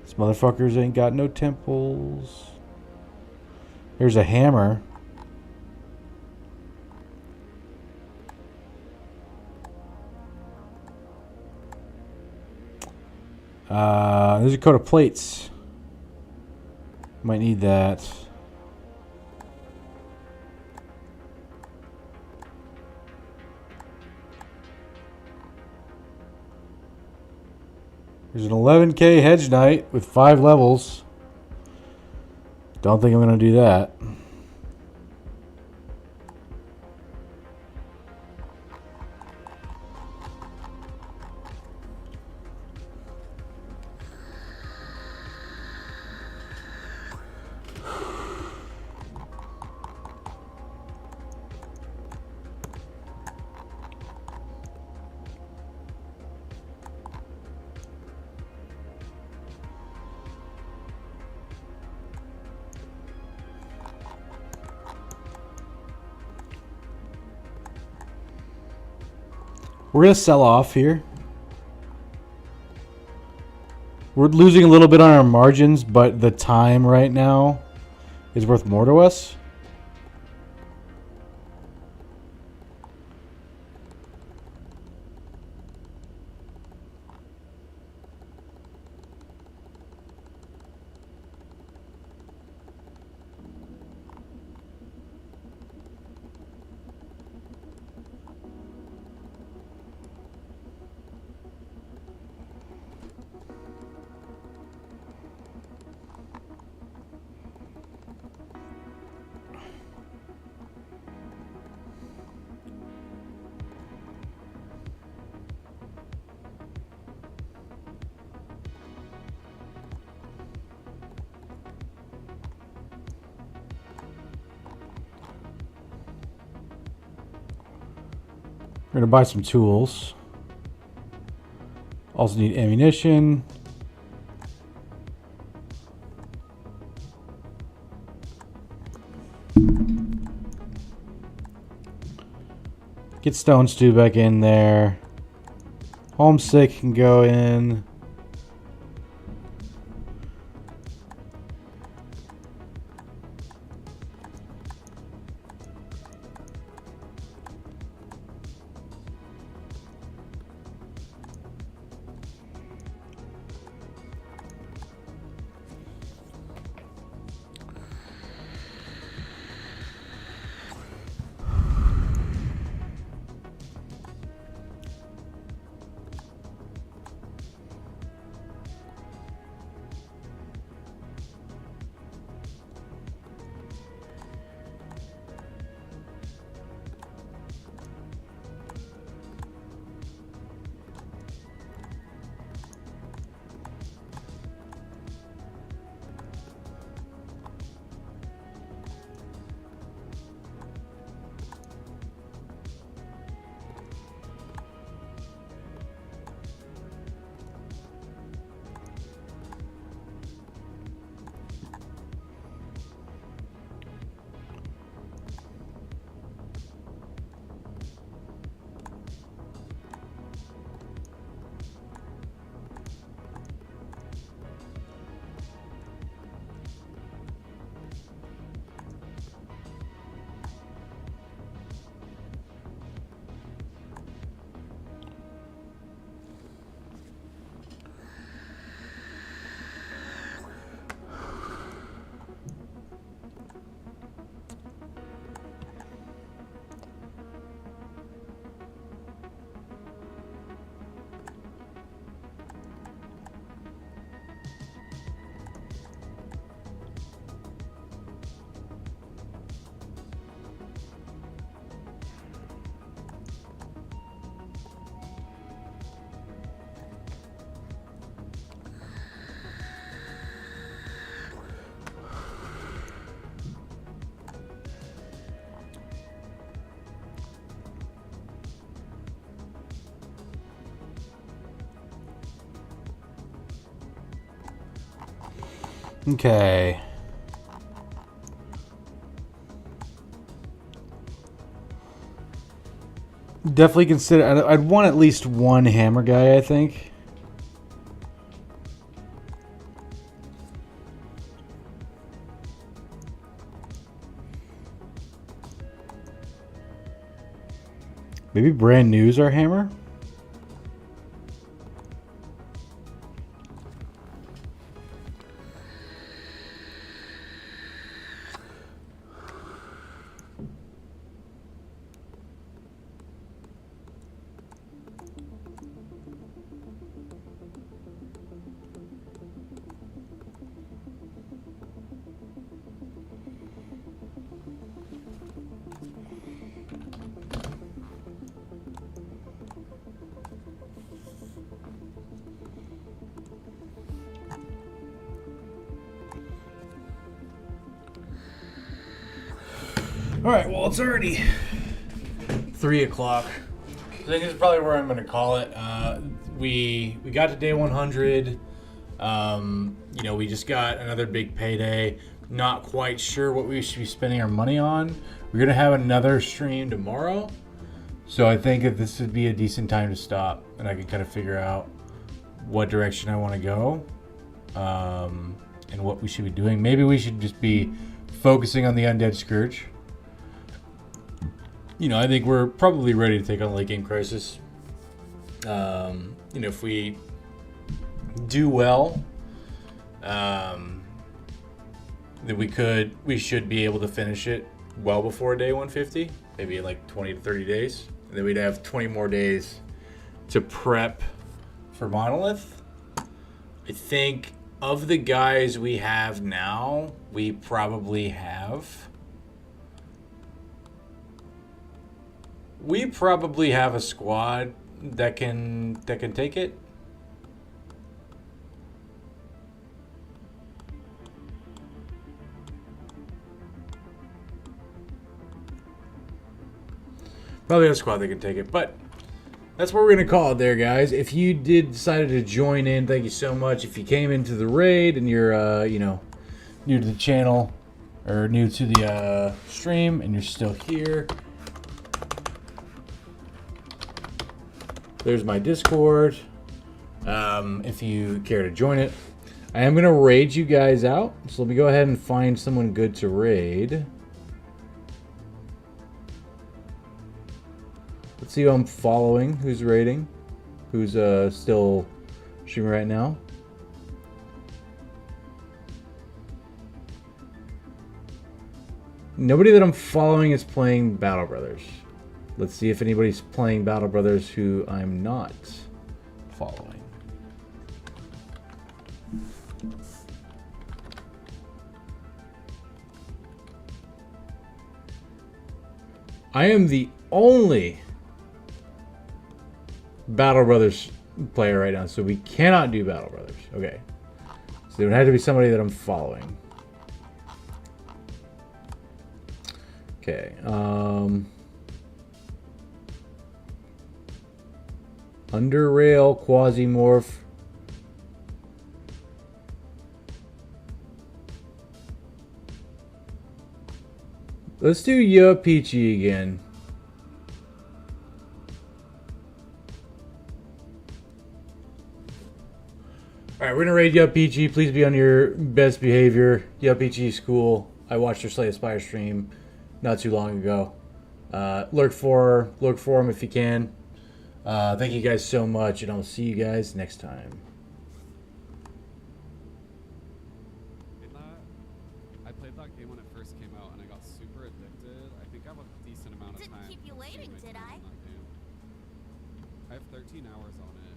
These motherfuckers ain't got no temples. Here's a hammer. There's a coat of plates. Might need that. There's an 11k hedge knight with 5 levels. Don't think I'm going to do that. We're going to sell off here. We're losing a little bit on our margins, but the time right now is worth more to us. We're gonna buy some tools. Also need ammunition. Get Stone Stew back in there. Homesick can go in. Okay. Definitely consider. I'd want at least one hammer guy, I think. Maybe brand new's our hammer. All right, well, it's already 3 o'clock. I think this is probably where I'm going to call it. We got to day 100. We just got another big payday. Not quite sure what we should be spending our money on. We're going to have another stream tomorrow. So I think that this would be a decent time to stop, and I can kind of figure out what direction I want to go and what we should be doing. Maybe we should just be focusing on the Undead Scourge. I think we're probably ready to take on Late Game Crisis. If we do well, then we should be able to finish it well before day 150, maybe in like 20 to 30 days. And then we'd have 20 more days to prep for Monolith. I think of the guys we have now, we probably have a squad that can take it. Probably a squad that can take it, but That's what we're gonna call it there, guys. If you did decided to join in, thank you so much. If you came into the raid and you're you know, new to the channel or new to the stream and you're still here, there's my Discord. If you care to join it, I am gonna raid you guys out. So let me go ahead and find someone good to raid. Let's see who I'm following, who's raiding, who's still streaming right now. Nobody that I'm following is playing Battle Brothers. Let's see if anybody's playing Battle Brothers who I'm not following. I am the only Battle Brothers player right now, so we cannot do Battle Brothers. Okay. So it would have to be somebody that I'm following. Okay. Underrail, Quasimorph. Let's do Yo Peachy again. Alright, we're gonna raid Yo Peachy. Please be on your best behavior. Yo Peachy is cool. I watched your Slay Aspire stream not too long ago. Lurk for him if you can. Thank you guys so much, and I'll see you guys next time. I played that game when it first came out, and I got super addicted. I think I have a decent amount of time. Didn't keep you waiting, did I? I have 13 hours on it.